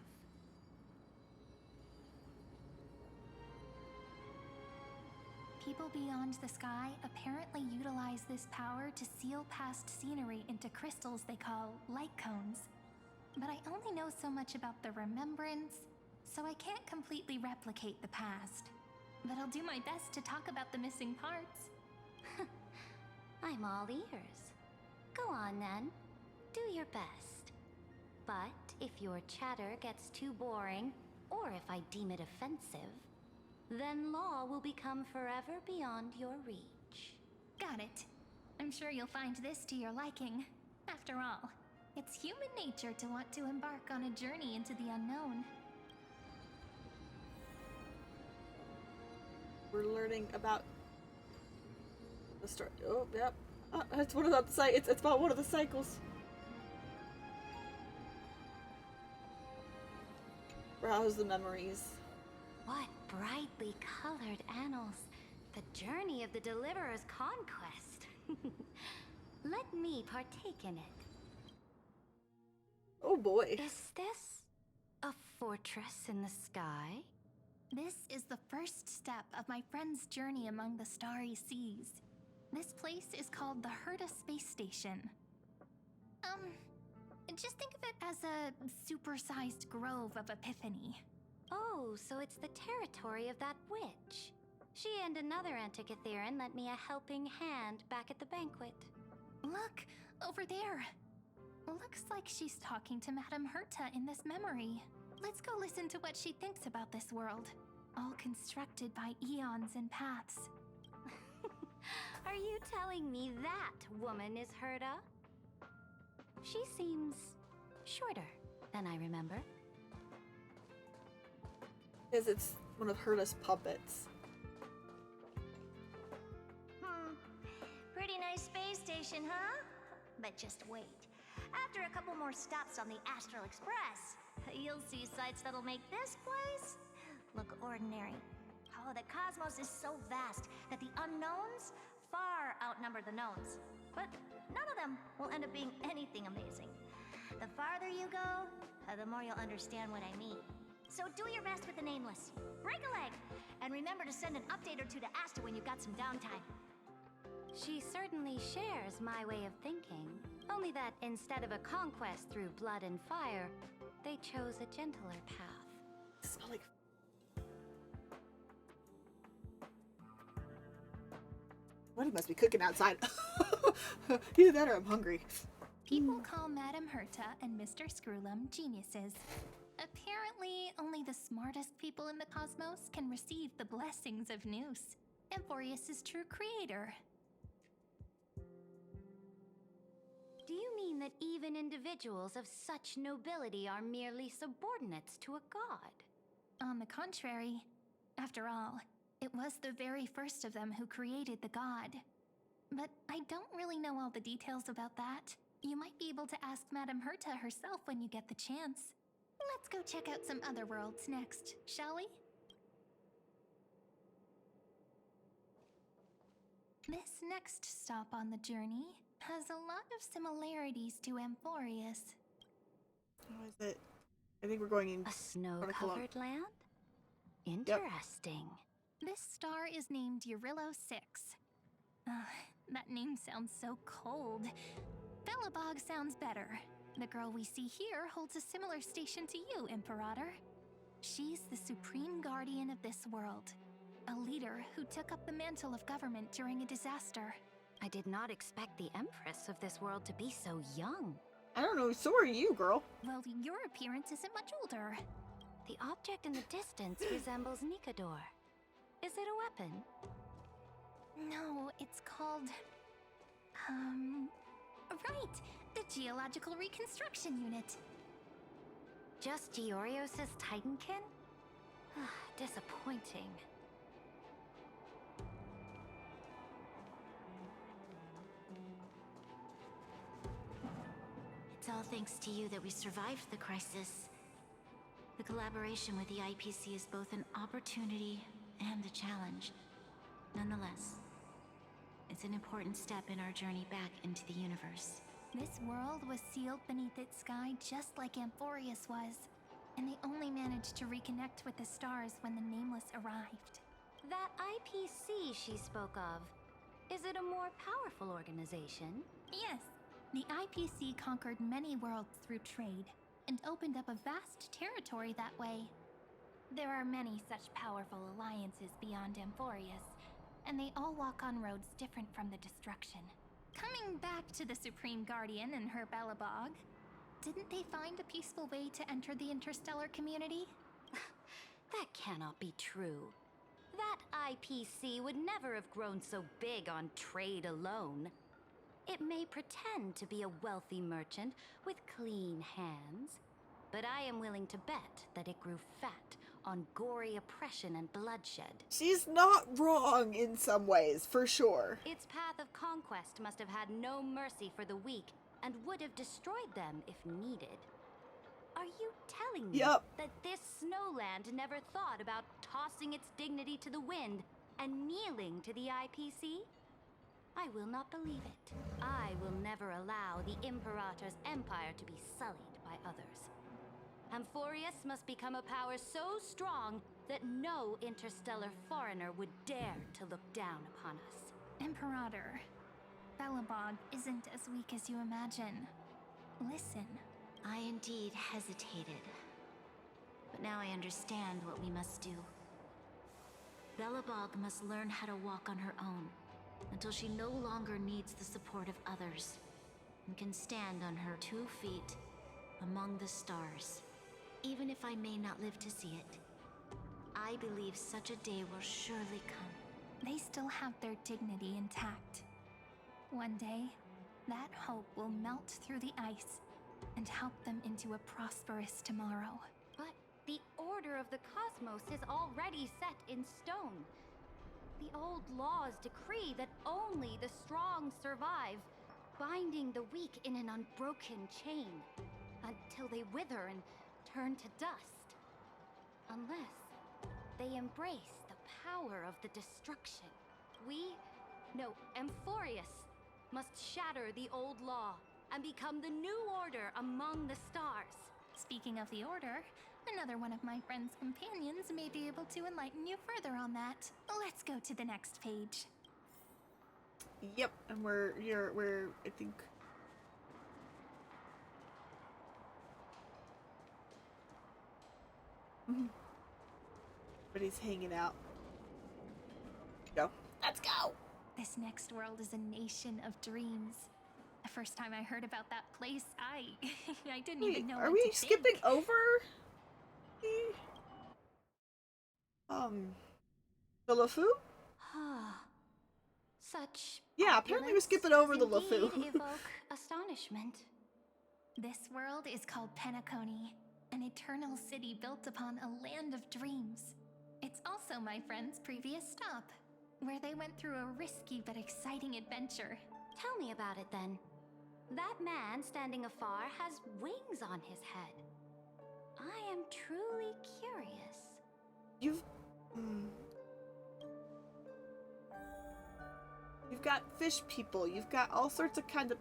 People beyond the sky apparently utilize this power to seal past scenery into crystals they call light cones. But I only know so much about the remembrance, so I can't completely replicate the past. But I'll do my best to talk about the missing parts. I'm all ears. Go on then. Do your best. But if your chatter gets too boring, or if I deem it offensive, then law will become forever beyond your reach. Got it. I'm sure you'll find this to your liking. After all, it's human nature to want to embark on a journey into the unknown. We're learning about the story. Oh, yep. It's one of the it's about one of the cycles. Browse the memories. What brightly colored annals. The journey of the Deliverer's conquest. Let me partake in it. Oh boy. Is this a fortress in the sky? This is the first step of my friend's journey among the starry seas. This place is called the Herta Space Station. Just think of it as a supersized grove of epiphany. Oh, so it's the territory of that witch. She and another Antikytheran lent me a helping hand back at the banquet. Look, over there. Looks like she's talking to Madame Herta in this memory. Let's go listen to what she thinks about this world, all constructed by eons and paths. Are you telling me that woman is Herta? She seems shorter than I remember. Because it's one of Herta's puppets. Pretty nice space station, huh? But just wait. After a couple more stops on the Astral Express, you'll see sights that'll make this place look ordinary. Oh, the cosmos is so vast that the unknowns far outnumber the knowns. But none of them will end up being anything amazing. The farther you go, the more you'll understand what I mean. So do your best with the nameless. Break a leg! And remember to send an update or two to Asta when you've got some downtime. She certainly shares my way of thinking. Only that instead of a conquest through blood and fire, they chose a gentler path. Smell like... Somebody must be cooking outside. Either that or I'm hungry. People call Madame Herta and Mr. Screwlum geniuses. Apparently, only the smartest people in the cosmos can receive the blessings of Noose, Amphorius' true creator. Do you mean that even individuals of such nobility are merely subordinates to a god? On the contrary, after all, it was the very first of them who created the god. But I don't really know all the details about that. You might be able to ask Madame Herta herself when you get the chance. Let's go check out some other worlds next, shall we? This next stop on the journey has a lot of similarities to Amphorius. How is it? I think we're going in a snow-covered land? Interesting. This star is named Eurillo 6. That name sounds so cold. Belobog sounds better. The girl we see here holds a similar station to you, Imperator. She's the supreme guardian of this world. A leader who took up the mantle of government during a disaster. I did not expect the Empress of this world to be so young. I don't know, so are you, girl. Well, your appearance isn't much older. The object in the distance resembles Nikador. Is it a weapon? No, it's called... Right! The Geological Reconstruction Unit. Just Giorios' Titankin? Disappointing. It's all thanks to you that we survived the crisis. The collaboration with the IPC is both an opportunity and a challenge. Nonetheless, it's an important step in our journey back into the universe. This world was sealed beneath its sky just like Amphorius was, and they only managed to reconnect with the stars when the Nameless arrived. That IPC she spoke of, is it a more powerful organization? Yes. The IPC conquered many worlds through trade, and opened up a vast territory that way. There are many such powerful alliances beyond Amphorius, and they all walk on roads different from the destruction. Coming back to the Supreme Guardian and her Belobog, didn't they find a peaceful way to enter the interstellar community? That cannot be true. That IPC would never have grown so big on trade alone. It may pretend to be a wealthy merchant with clean hands, but I am willing to bet that it grew fat on gory oppression and bloodshed. She's not wrong in some ways, for sure. Its path of conquest must have had no mercy for the weak and would have destroyed them if needed. Are you telling me that this snowland never thought about tossing its dignity to the wind and kneeling to the IPC? I will not believe it. I will never allow the Imperator's empire to be sullied by others. Amphorius must become a power so strong that no interstellar foreigner would dare to look down upon us. Imperator, Belobog isn't as weak as you imagine. Listen. I indeed hesitated. But Now I understand what we must do. Belobog must learn how to walk on her own until she no longer needs the support of others and can stand on her 2 feet among the stars. Even if I may not live to see it, I believe such a day will surely come. They still have their dignity intact. One day, that hope will melt through the ice and help them into a prosperous tomorrow. But the order of the cosmos is already set in stone. The old laws decree that only the strong survive, binding the weak in an unbroken chain until they wither and turn to dust. Unless they embrace the power of the destruction. Amphorius must shatter the old law and become the new order among the stars. Speaking of the order, another one of my friend's companions may be able to enlighten you further on that. Let's go to the next page. Yep, and we're I think. But he's hanging out. Go. Let's go. This next world is a nation of dreams. The first time I heard about that place, I didn't even know. Are we skipping over the LeFou? Such Yeah, apparently we're skipping over the LeFou. evoke astonishment. This world is called Penacony, an eternal city built upon a land of dreams. It's also my friend's previous stop, where they went through a risky but exciting adventure. Tell me about it then. That man standing afar has wings on his head. I am truly curious. You've got fish people. You've got all sorts of kind of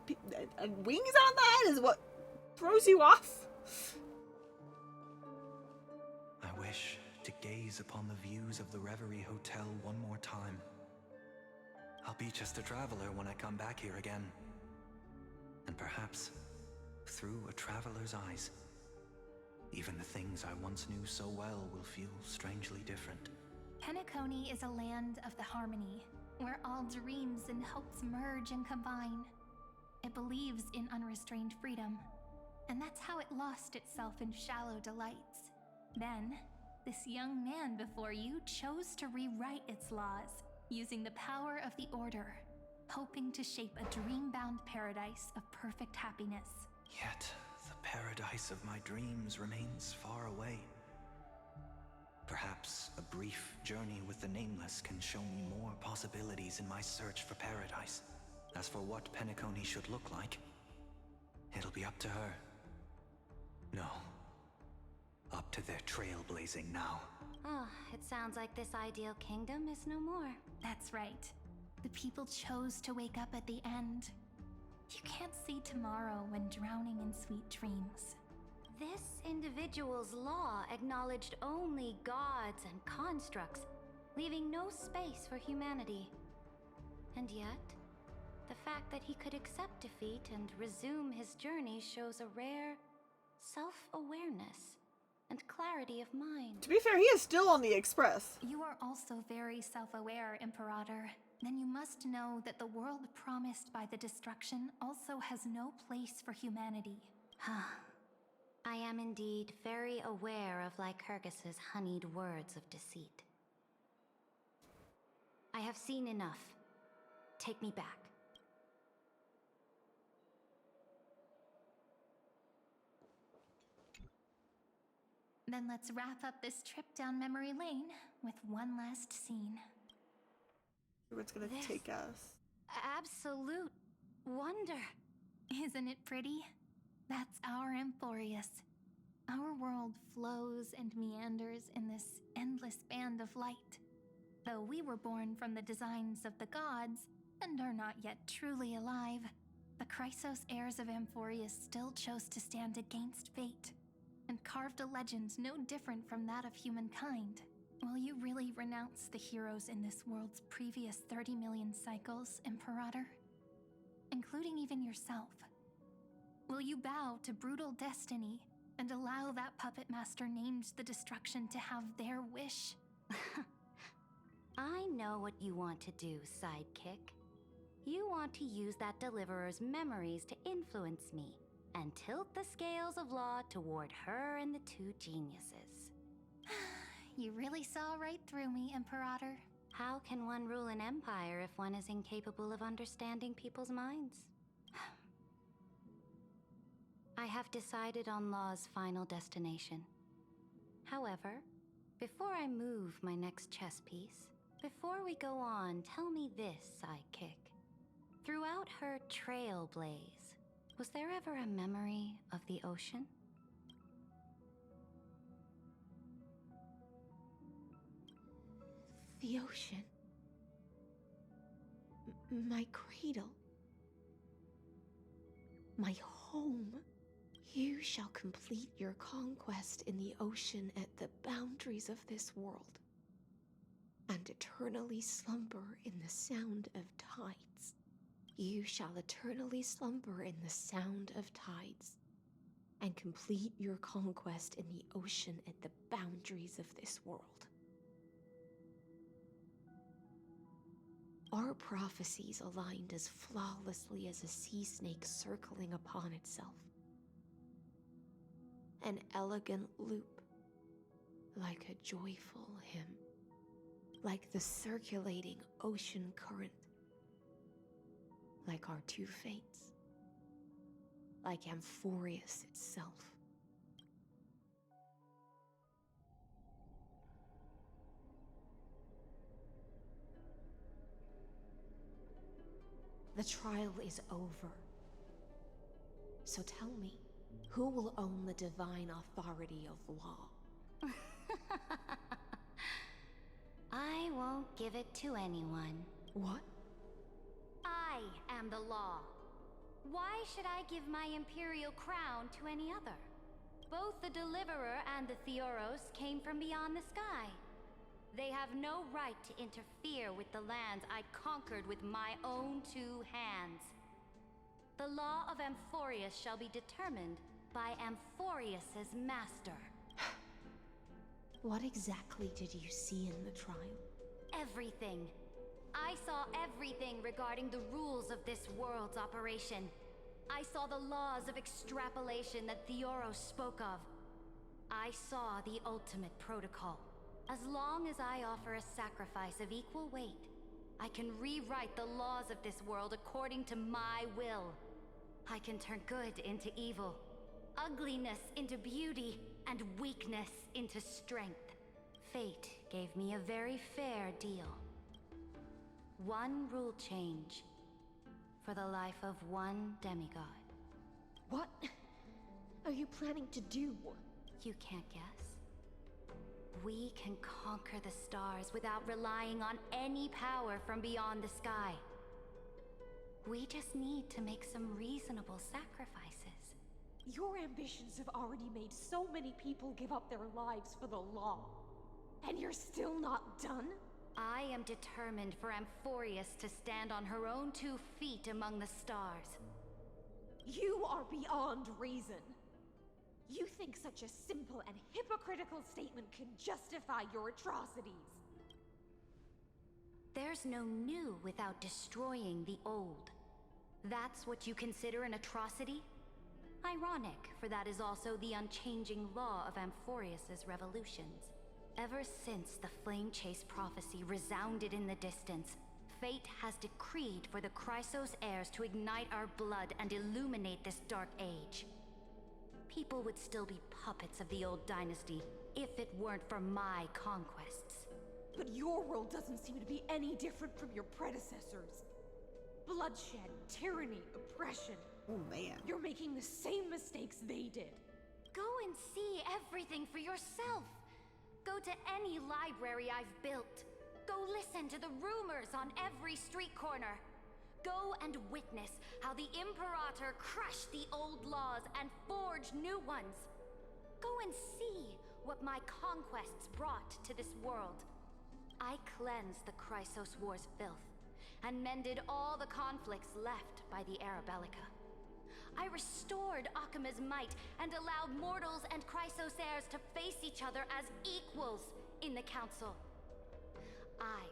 and wings on the head is what throws you off. I wish to gaze upon the views of the Reverie Hotel one more time. I'll be just a traveler when I come back here again. And perhaps, through a traveler's eyes, even the things I once knew so well will feel strangely different. Penacony is a land of the harmony, where all dreams and hopes merge and combine. It believes in unrestrained freedom, and that's how it lost itself in shallow delights. Then, this young man before you chose to rewrite its laws, using the power of the Order, hoping to shape a dream-bound paradise of perfect happiness. Yet, the paradise of my dreams remains far away. Perhaps a brief journey with the Nameless can show me more possibilities in my search for paradise. As for what Penacony should look like, it'll be up to her. No. Up to their trailblazing now. It sounds like this ideal kingdom is no more. That's right. The people chose to wake up at the end. You can't see tomorrow when drowning in sweet dreams. This individual's law acknowledged only gods and constructs, leaving no space for humanity. And yet, the fact that he could accept defeat and resume his journey shows a rare self-awareness and clarity of mind. To be fair, he is still on the Express. You are also very self-aware, Imperator. Then you must know that the world promised by the destruction also has no place for humanity. I am indeed very aware of Lycurgus's honeyed words of deceit. I have seen enough. Take me back. Then let's wrap up this trip down memory lane with one last scene. Where it's gonna take us. Absolute wonder. Isn't it pretty? That's our Amphorius. Our world flows and meanders in this endless band of light. Though we were born from the designs of the gods and are not yet truly alive, the Chrysos heirs of Amphorius still chose to stand against fate and carved a legend no different from that of humankind. Will you really renounce the heroes in this world's previous 30 million cycles, Imperator? Including even yourself? Will you bow to brutal destiny and allow that puppet master named the destruction to have their wish. I know what you want to do, sidekick. You want to use that deliverer's memories to influence me and tilt the scales of law toward her and the two geniuses. You really saw right through me, Imperator. How can one rule an empire if one is incapable of understanding people's minds? I have decided on Law's final destination. However, before I move my next chess piece, before we go on, tell me this, sidekick. Throughout her trailblaze, was there ever a memory of the ocean? The ocean. My cradle. My home. You shall complete your conquest in the ocean at the boundaries of this world, and eternally slumber in the sound of tides. You shall eternally slumber in the sound of tides, and complete your conquest in the ocean at the boundaries of this world. Our prophecies aligned as flawlessly as a sea snake circling upon itself. An elegant loop, like a joyful hymn, like the circulating ocean current, like our two fates, like Amphorius itself. The trial is over. So tell me, who will own the divine authority of law? I won't give it to anyone. What? I am the law. Why should I give my imperial crown to any other? Both the Deliverer and the Theoros came from beyond the sky. They have no right to interfere with the lands I conquered with my own two hands. The law of Amphorius shall be determined by Amphorius's master. What exactly did you see in the trial? Everything. I saw everything regarding the rules of this world's operation. I saw the laws of extrapolation that Theoros spoke of. I saw the ultimate protocol. As long as I offer a sacrifice of equal weight, I can rewrite the laws of this world according to my will. I can turn good into evil, ugliness into beauty, and weakness into strength. Fate gave me a very fair deal. One rule change for the life of one demigod. What are you planning to do? You can't guess. We can conquer the stars without relying on any power from beyond the sky. We just need to make some reasonable sacrifices. Your ambitions have already made so many people give up their lives for the law. And you're still not done? I am determined for Amphorius to stand on her own 2 feet among the stars. You are beyond reason. You think such a simple and hypocritical statement can justify your atrocities? There's no new without destroying the old. That's what you consider an atrocity? Ironic, for that is also the unchanging law of Amphorius's revolutions. Ever since the Flame Chase prophecy resounded in the distance, fate has decreed for the Chrysos heirs to ignite our blood and illuminate this dark age. People would still be puppets of the old dynasty if it weren't for my conquests. But your world doesn't seem to be any different from your predecessors. Bloodshed, tyranny, oppression. Oh man. You're making the same mistakes they did. Go and see everything for yourself. Go to any library I've built. Go listen to the rumors on every street corner. Go and witness how the Imperator crushed the old laws and forged new ones. Go and see what my conquests brought to this world. I cleansed the Chrysos War's filth and mended all the conflicts left by the Arabellica. I restored Akima's might and allowed mortals and Chrysosaires to face each other as equals in the council. I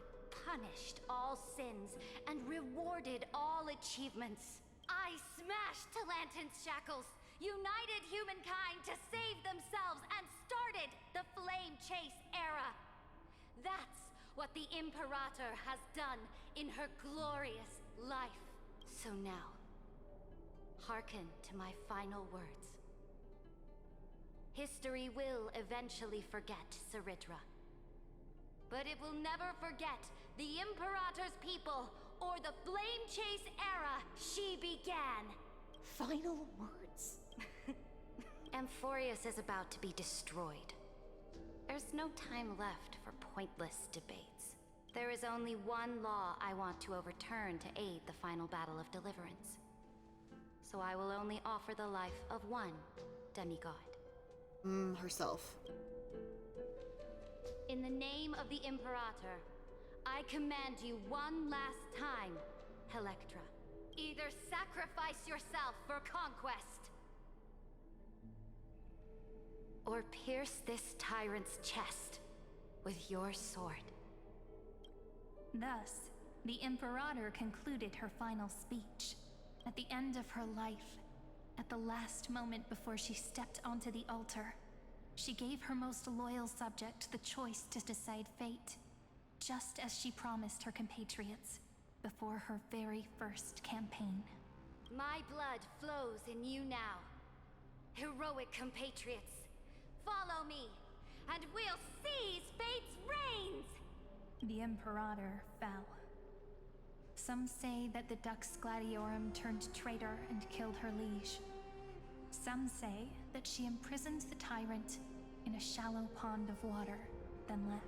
punished all sins and rewarded all achievements. I smashed Talantin's shackles, united humankind to save themselves, and started the Flame Chase era. That's what the Imperator has done in her glorious life. So now, hearken to my final words. History will eventually forget Ceridra, but it will never forget the Imperator's people or the Flame Chase era she began. Final words. Amphorius is about to be destroyed. There's no time left for pointless debates. There is only one law I want to overturn to aid the final battle of deliverance. So I will only offer the life of one demigod. Herself. In the name of the Imperator, I command you one last time, Electra. Either sacrifice yourself for conquest, or pierce this tyrant's chest with your sword. Thus, the Imperator concluded her final speech. At the end of her life, at the last moment before she stepped onto the altar, she gave her most loyal subject the choice to decide fate, just as she promised her compatriots before her very first campaign. My blood flows in you now. Heroic compatriots, follow me, and we'll seize fate's reins! The Imperator fell. Some say that the Dux Gladiorum turned traitor and killed her liege. Some say that she imprisoned the tyrant in a shallow pond of water, then left.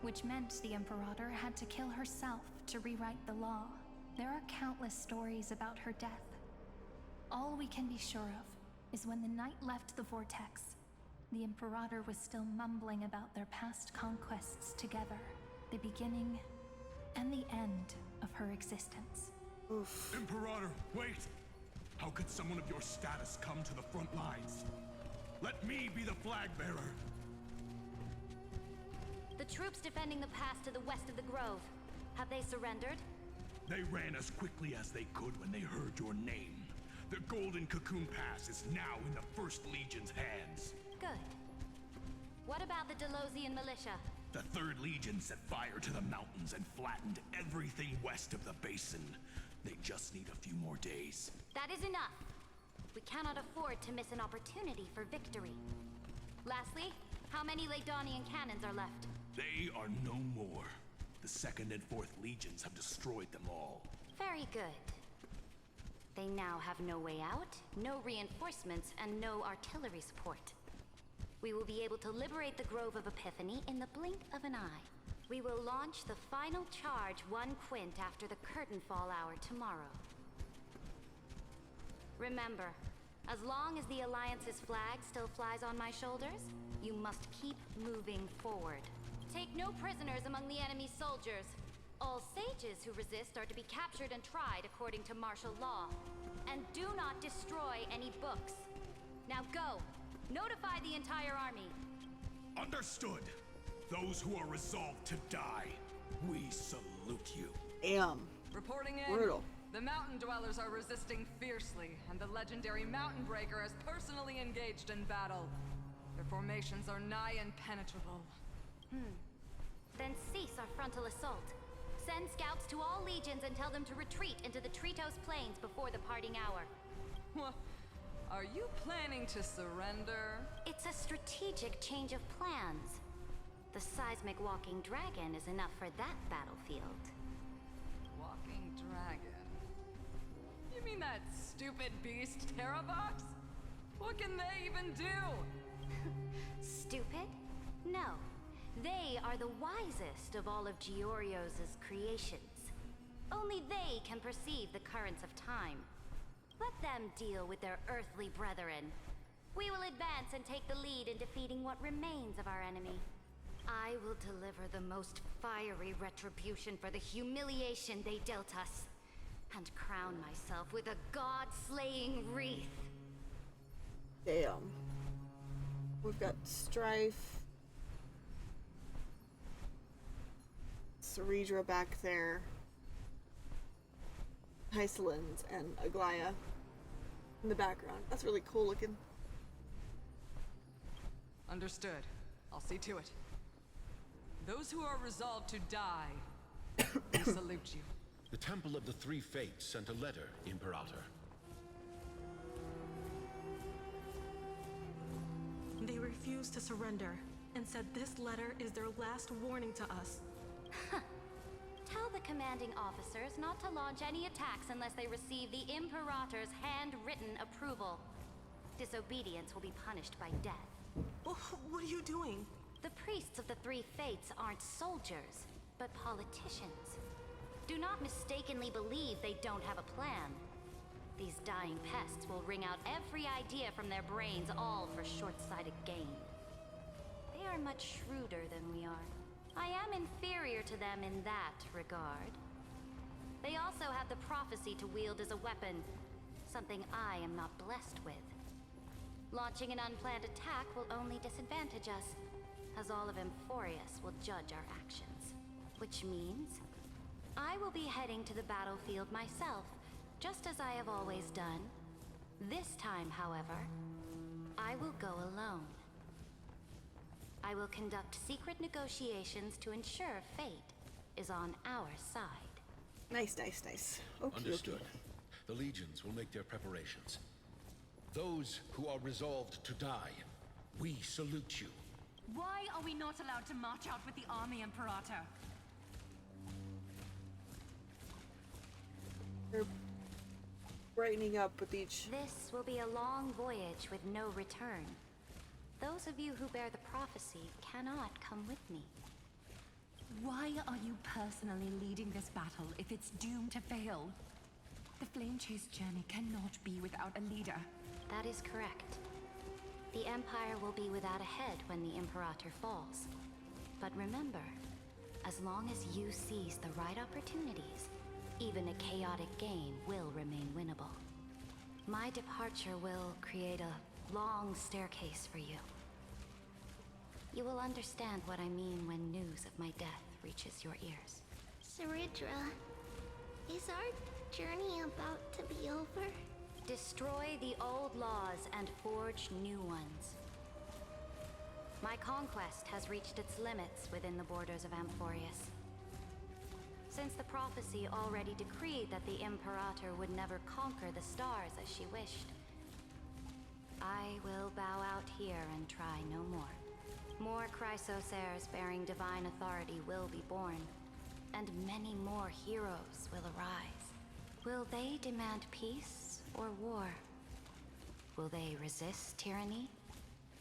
Which meant the Imperator had to kill herself to rewrite the law. There are countless stories about her death. All we can be sure of is when the knight left the vortex, the Imperator was still mumbling about their past conquests together, the beginning and the end of her existence. Oof. Imperator, wait! How could someone of your status come to the front lines? Let me be the flag bearer! The troops defending the pass to the west of the grove, have they surrendered? They ran as quickly as they could when they heard your name. The Golden Cocoon Pass is now in the First Legion's hands. Good. What about the Delosian militia? The Third Legion set fire to the mountains and flattened everything west of the basin. They just need a few more days. That is enough. We cannot afford to miss an opportunity for victory. Lastly, how many Laedonian cannons are left? They are no more. The Second and Fourth Legions have destroyed them all. Very good. They now have no way out, no reinforcements, and no artillery support. We will be able to liberate the Grove of Epiphany in the blink of an eye. We will launch the final charge 1 quint after the curtain fall hour tomorrow. Remember, as long as the Alliance's flag still flies on my shoulders, you must keep moving forward. Take no prisoners among the enemy's soldiers. All sages who resist are to be captured and tried according to martial law. And do not destroy any books. Now go! Notify the entire army. Understood. Those who are resolved to die, we salute you. Damn. Reporting in. Brutal. The mountain dwellers are resisting fiercely, and the legendary Mountain Breaker is personally engaged in battle. Their formations are nigh impenetrable. Then cease our frontal assault. Send scouts to all legions and tell them to retreat into the Tritos Plains before the parting hour. What? Are you planning to surrender? It's a strategic change of plans. The seismic walking dragon is enough for that battlefield. Walking dragon? You mean that stupid beast, Terravox? What can they even do? Stupid? No. They are the wisest of all of Giorio's creations. Only they can perceive the currents of time. Let them deal with their earthly brethren. We will advance and take the lead in defeating what remains of our enemy. I will deliver the most fiery retribution for the humiliation they dealt us, and crown crown myself with a god-slaying wreath. Damn. We've got Strife. Ceredra back there. Hyceland and Aglaya in the background. That's really cool looking. Understood. I'll see to it. Those who are resolved to die, we salute you. The Temple of the Three Fates sent a letter, Imperator. They refused to surrender and said this letter is their last warning to us. Tell the commanding officers not to launch any attacks unless they receive the Imperator's handwritten approval. Disobedience will be punished by death. What are you doing? The priests of the Three Fates aren't soldiers, but politicians. Do not mistakenly believe they don't have a plan. These dying pests will wring out every idea from their brains, all for short-sighted gain. They are much shrewder than we are. I am inferior to them in that regard. They also have the prophecy to wield as a weapon, something I am not blessed with. Launching an unplanned attack will only disadvantage us, as all of Amphorius will judge our actions. Which means, I will be heading to the battlefield myself, just as I have always done. This time, however, I will go alone. I will conduct secret negotiations to ensure fate is on our side. Nice, nice, nice. Okay, Understood. okay. The legions will make their preparations. Those who are resolved to die, we salute you. Why are we not allowed to march out with the army, Imperator? They're brightening up with each. This will be a long voyage with no return. Those of you who bear the prophecy cannot come with me. Why are you personally leading this battle if it's doomed to fail? The Flame Chase journey cannot be without a leader. That is correct. The Empire will be without a head when the Imperator falls. But remember, as long as you seize the right opportunities, even a chaotic game will remain winnable. My departure will create a long staircase for you. You will understand what I mean when news of my death reaches your ears. Ceredra, is our journey about to be over? Destroy the old laws and forge new ones. My conquest has reached its limits within the borders of Amphorius. Since the prophecy already decreed that the Imperator would never conquer the stars as she wished, I will bow out here and try no more. More Chrysosairs bearing divine authority will be born, and many more heroes will arise. Will they demand peace or war? Will they resist tyranny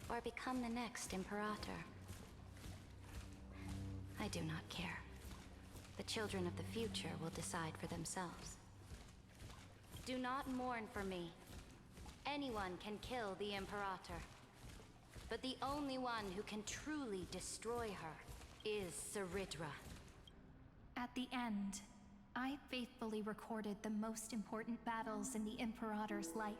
or become the next Imperator? I do not care. The children of the future will decide for themselves. Do not mourn for me. Anyone can kill the Imperator. But the only one who can truly destroy her is Ceredra. At the end, I faithfully recorded the most important battles in the Imperator's life.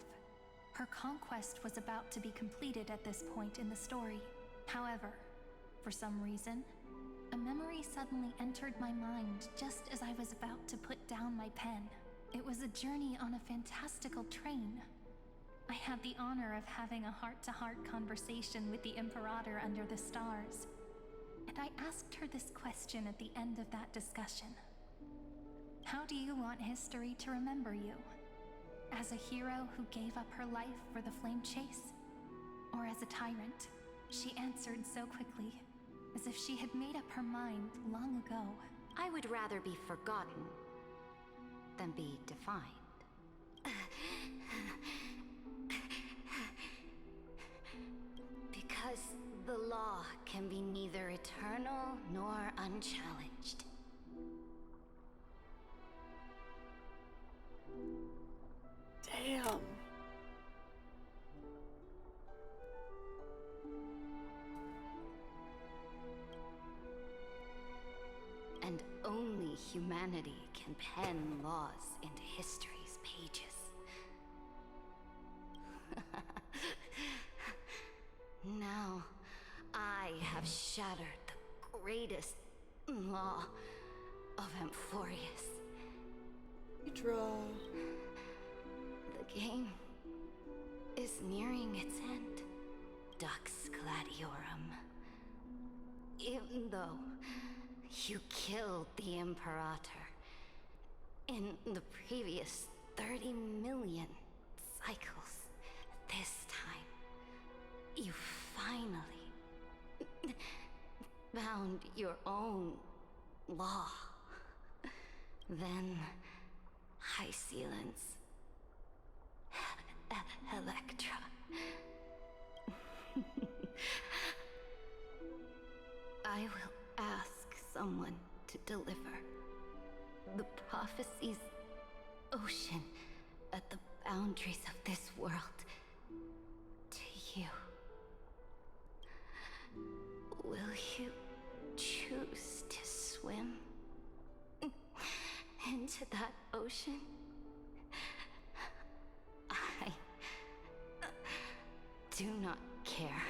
Her conquest was about to be completed at this point in the story. However, for some reason, a memory suddenly entered my mind just as I was about to put down my pen. It was a journey on a fantastical train. I had the honor of having a heart-to-heart conversation with the Imperator under the stars, and I asked her this question at the end of that discussion. How do you want history to remember you? As a hero who gave up her life for the Flame Chase? Or as a tyrant? She answered so quickly, as if she had made up her mind long ago. I would rather be forgotten than be defined. Because the law can be neither eternal nor unchallenged. Damn. And only humanity can pen laws into history's shattered the greatest law of Amphorius. Draw. The game is nearing its end, Dux Gladiorum. Even though you killed the Imperator in the previous 30 million cycles, this time you finally found your own law. Then Hysealance, Electra. I will ask someone to deliver the prophecy's ocean at the boundaries of this world to you. Will you choose to swim into that ocean? I do not care.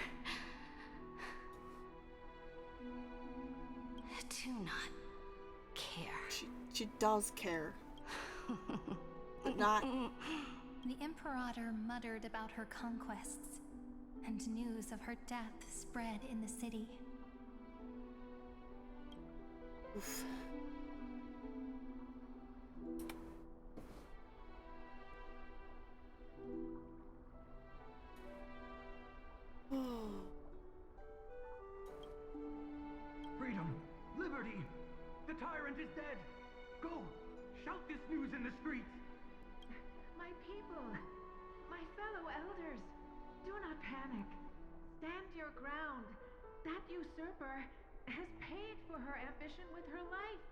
Do not care. She does care. But not. The Imperator muttered about her conquests, and news of her death spread in the city. Oof. Freedom! Liberty! The tyrant is dead! Go! Shout this news in the streets! My people! My fellow elders! Do not panic. Stand your ground. That usurper has paid for her ambition with her life.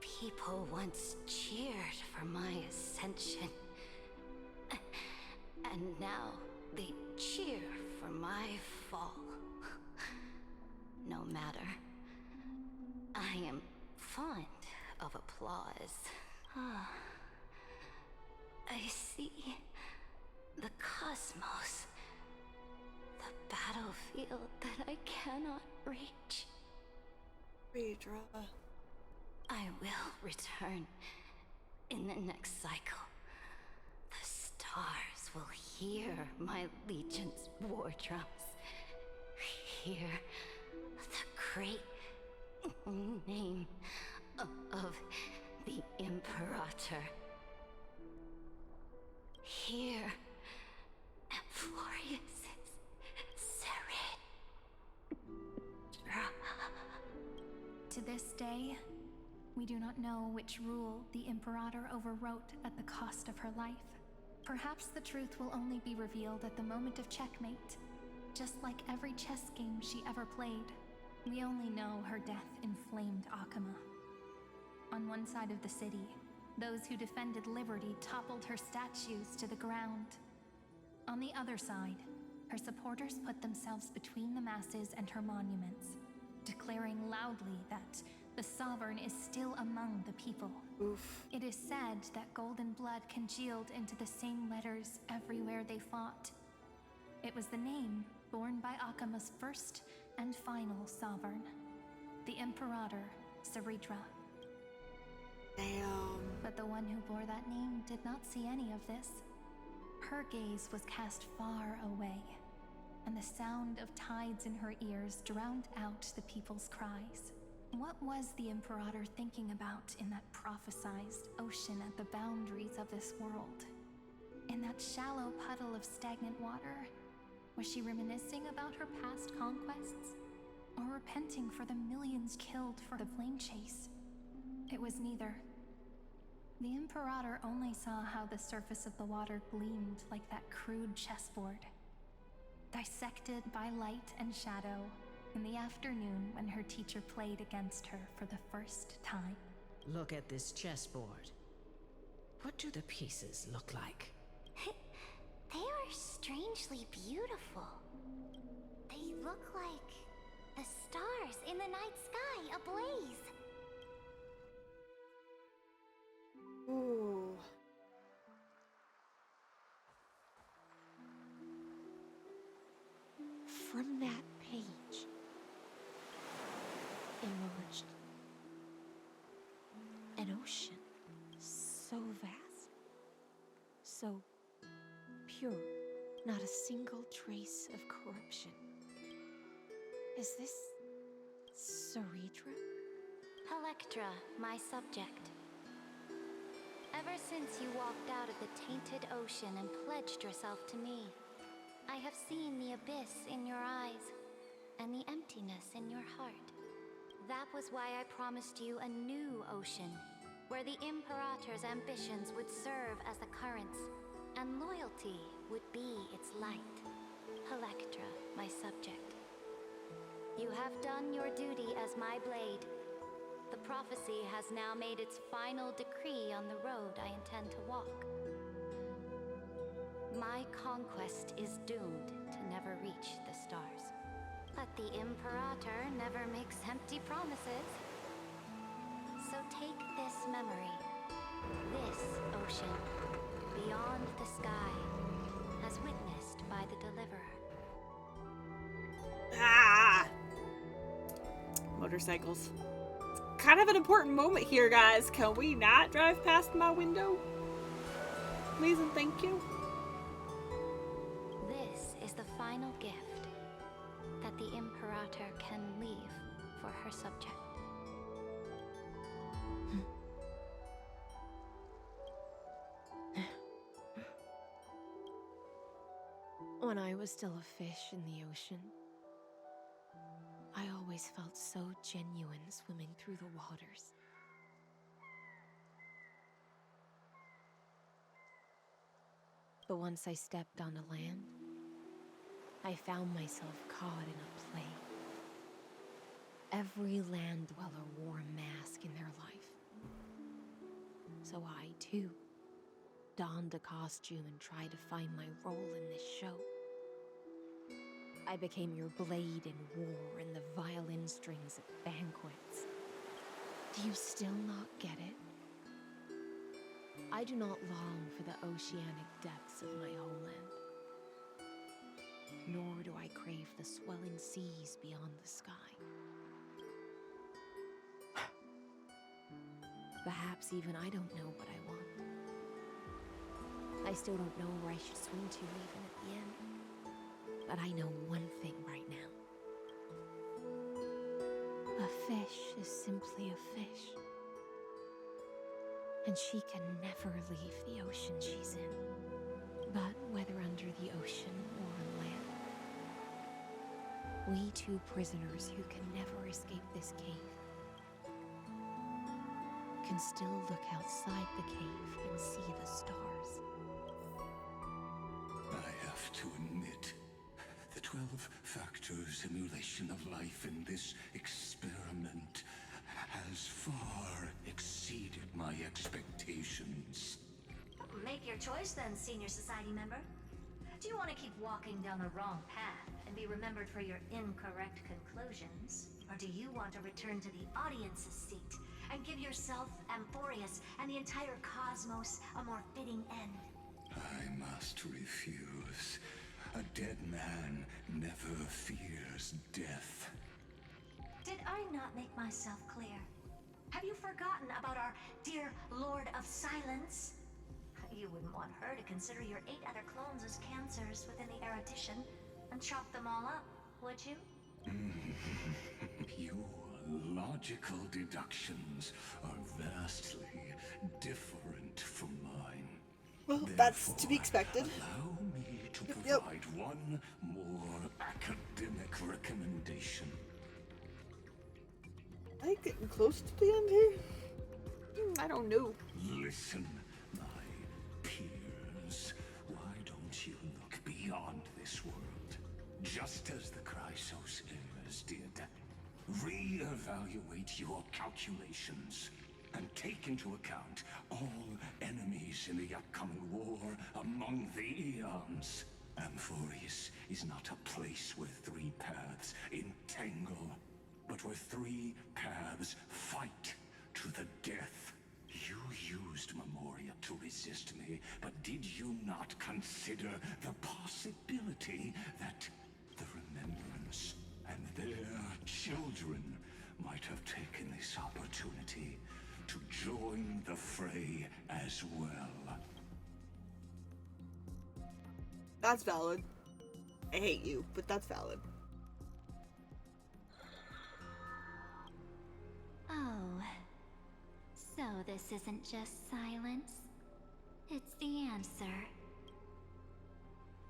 People once cheered for my ascension. And now they cheer for my fall. No matter. I am fond of applause. I see the cosmos. The battlefield that I cannot reach. Redraw. I will return in the next cycle. The stars will hear my legion's war drums. Hear the great name of the Imperator. Hear Amphorius' Serid. To this day, we do not know which rule the Imperator overwrote at the cost of her life. Perhaps the truth will only be revealed at the moment of checkmate. Just like every chess game she ever played, we only know her death inflamed Akama. On one side of the city, those who defended liberty toppled her statues to the ground. On the other side, her supporters put themselves between the masses and her monuments, declaring loudly that the Sovereign is still among the people. Oof. It is said that golden blood congealed into the same letters everywhere they fought. It was the name borne by Akama's first and final Sovereign, the Imperator Seridra. Damn. But the one who bore that name did not see any of this. Her gaze was cast far away, and the sound of tides in her ears drowned out the people's cries. What was the Imperator thinking about in that prophesized ocean at the boundaries of this world? In that shallow puddle of stagnant water, was she reminiscing about her past conquests? Or repenting for the millions killed for the flame chase? It was neither. The Imperator only saw how the surface of the water gleamed like that crude chessboard, dissected by light and shadow in the afternoon when her teacher played against her for the first time. Look at this chessboard. What do the pieces look like? They are strangely beautiful. They look like the stars in the night sky ablaze. Ooh. From that ocean. So vast. So pure. Not a single trace of corruption. Is this Ceredra? Electra, my subject. Ever since you walked out of the tainted ocean and pledged yourself to me, I have seen the abyss in your eyes and the emptiness in your heart. That was why I promised you a new ocean, where the Imperator's ambitions would serve as the currents, and loyalty would be its light. Electra, my subject. You have done your duty as my blade. The prophecy has now made its final decree on the road I intend to walk. My conquest is doomed to never reach the stars. But the Imperator never makes empty promises. So take this memory, this ocean, beyond the sky, as witnessed by the Deliverer. Ah! Motorcycles. Kind of an important moment here, guys. Can we not drive past my window? Please and thank you. This is the final gift that the Imperator can leave for her subject. When I was still a fish in the ocean, I always felt so genuine swimming through the waters. But once I stepped onto land, I found myself caught in a play. Every land dweller wore a mask in their life. So I, too, donned a costume and tried to find my role in this show. I became your blade in war and the violin strings at banquets. Do you still not get it? I do not long for the oceanic depths of my homeland. Nor do I crave the swelling seas beyond the sky. Perhaps even I don't know what I want. I still don't know where I should swim to even at the end. But I know one thing right now. A fish is simply a fish. And she can never leave the ocean she's in. But whether under the ocean or on land, we two prisoners who can never escape this cave can still look outside the cave and see the stars. I have to admit, the 12-factor simulation of life in this experiment has far exceeded my expectations. Make your choice then, Senior Society member. Do you want to keep walking down the wrong path and be remembered for your incorrect conclusions? Or do you want to return to the audience's seat and give yourself, Amphorius, and the entire cosmos a more fitting end? I must refuse. A dead man never fears death. Did I not make myself clear? Have you forgotten about our dear Lord of Silence? You wouldn't want her to consider your 8 other clones as cancers within the erudition and chop them all up, would you? Your logical deductions are vastly different from mine. Well, that's to be expected. Allow me to provide one more academic recommendation. Are you getting close to the end here? I don't know. Listen, my peers. Why don't you look beyond this world? Just as the Chrysos heirs did. Re-evaluate your calculations and take into account all enemies in the upcoming war among the eons. Amphorius is not a place where 3 paths entangle, but where 3 paths fight to the death. You used Memoria to resist me, but did you not consider the possibility that the Remembrance and their children might have taken this opportunity to join the fray as well. That's valid. I hate you, but that's valid. Oh. So this isn't just silence. It's the answer.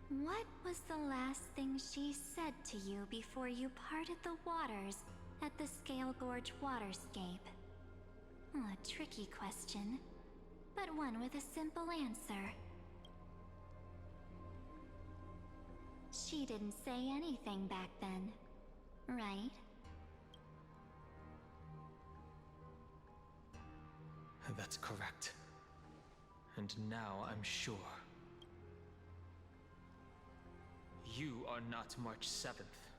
What was the last thing she said to you before you parted the waters at the Scale Gorge waterscape? A tricky question, but one with a simple answer. She didn't say anything back then, right? That's correct. And now I'm sure. You are not March 7th.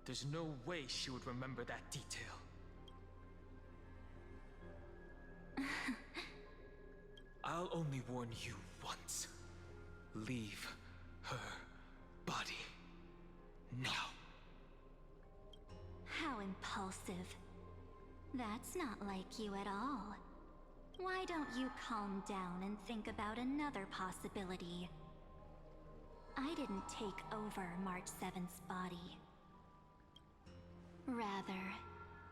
There's no way she would remember that detail. I'll only warn you once. Leave her body now. How impulsive. That's not like you at all. Why don't you calm down and think about another possibility? I didn't take over March 7th's body. Rather,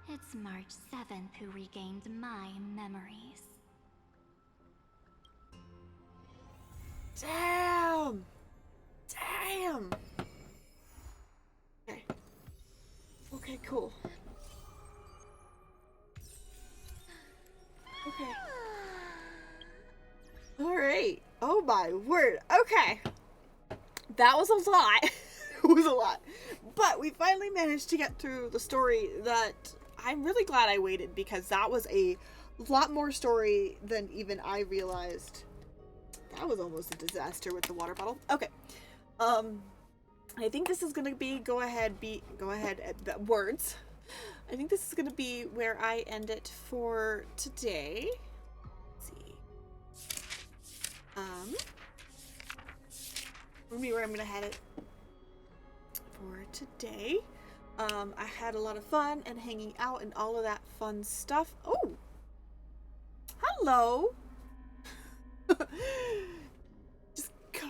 it's March 7th who regained my memories. Damn! Damn! Okay. Okay, cool. Okay. Alright. Oh my word. Okay. That was a lot. It was a lot. But we finally managed to get through the story that I'm really glad I waited, because that was a lot more story than even I realized. That was almost a disaster with the water bottle. Okay. I think this is gonna be go ahead at words. I think this is gonna be where I end it for today. Let's see. For me, where I'm gonna head it for today. I had a lot of fun and hanging out and all of that fun stuff. Oh, hello. Just go.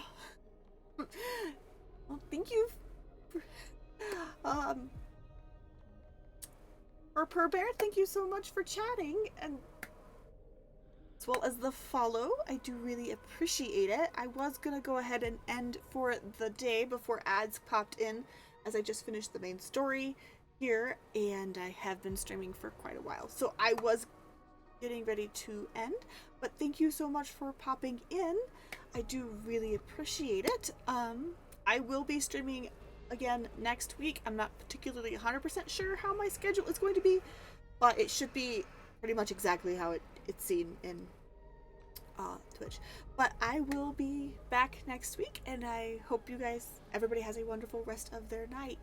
Well, thank you for Per Bear, thank you so much for chatting, and as well as the follow. I do really appreciate it. I was gonna go ahead and end for the day before ads popped in, as I just finished the main story here, and I have been streaming for quite a while, so I was getting ready to end, but thank you so much for popping in. I do really appreciate it. I will be streaming again next week. I'm not particularly 100% sure how my schedule is going to be, but it should be pretty much exactly how it's seen in Twitch. But I will be back next week, and I hope everybody has a wonderful rest of their night.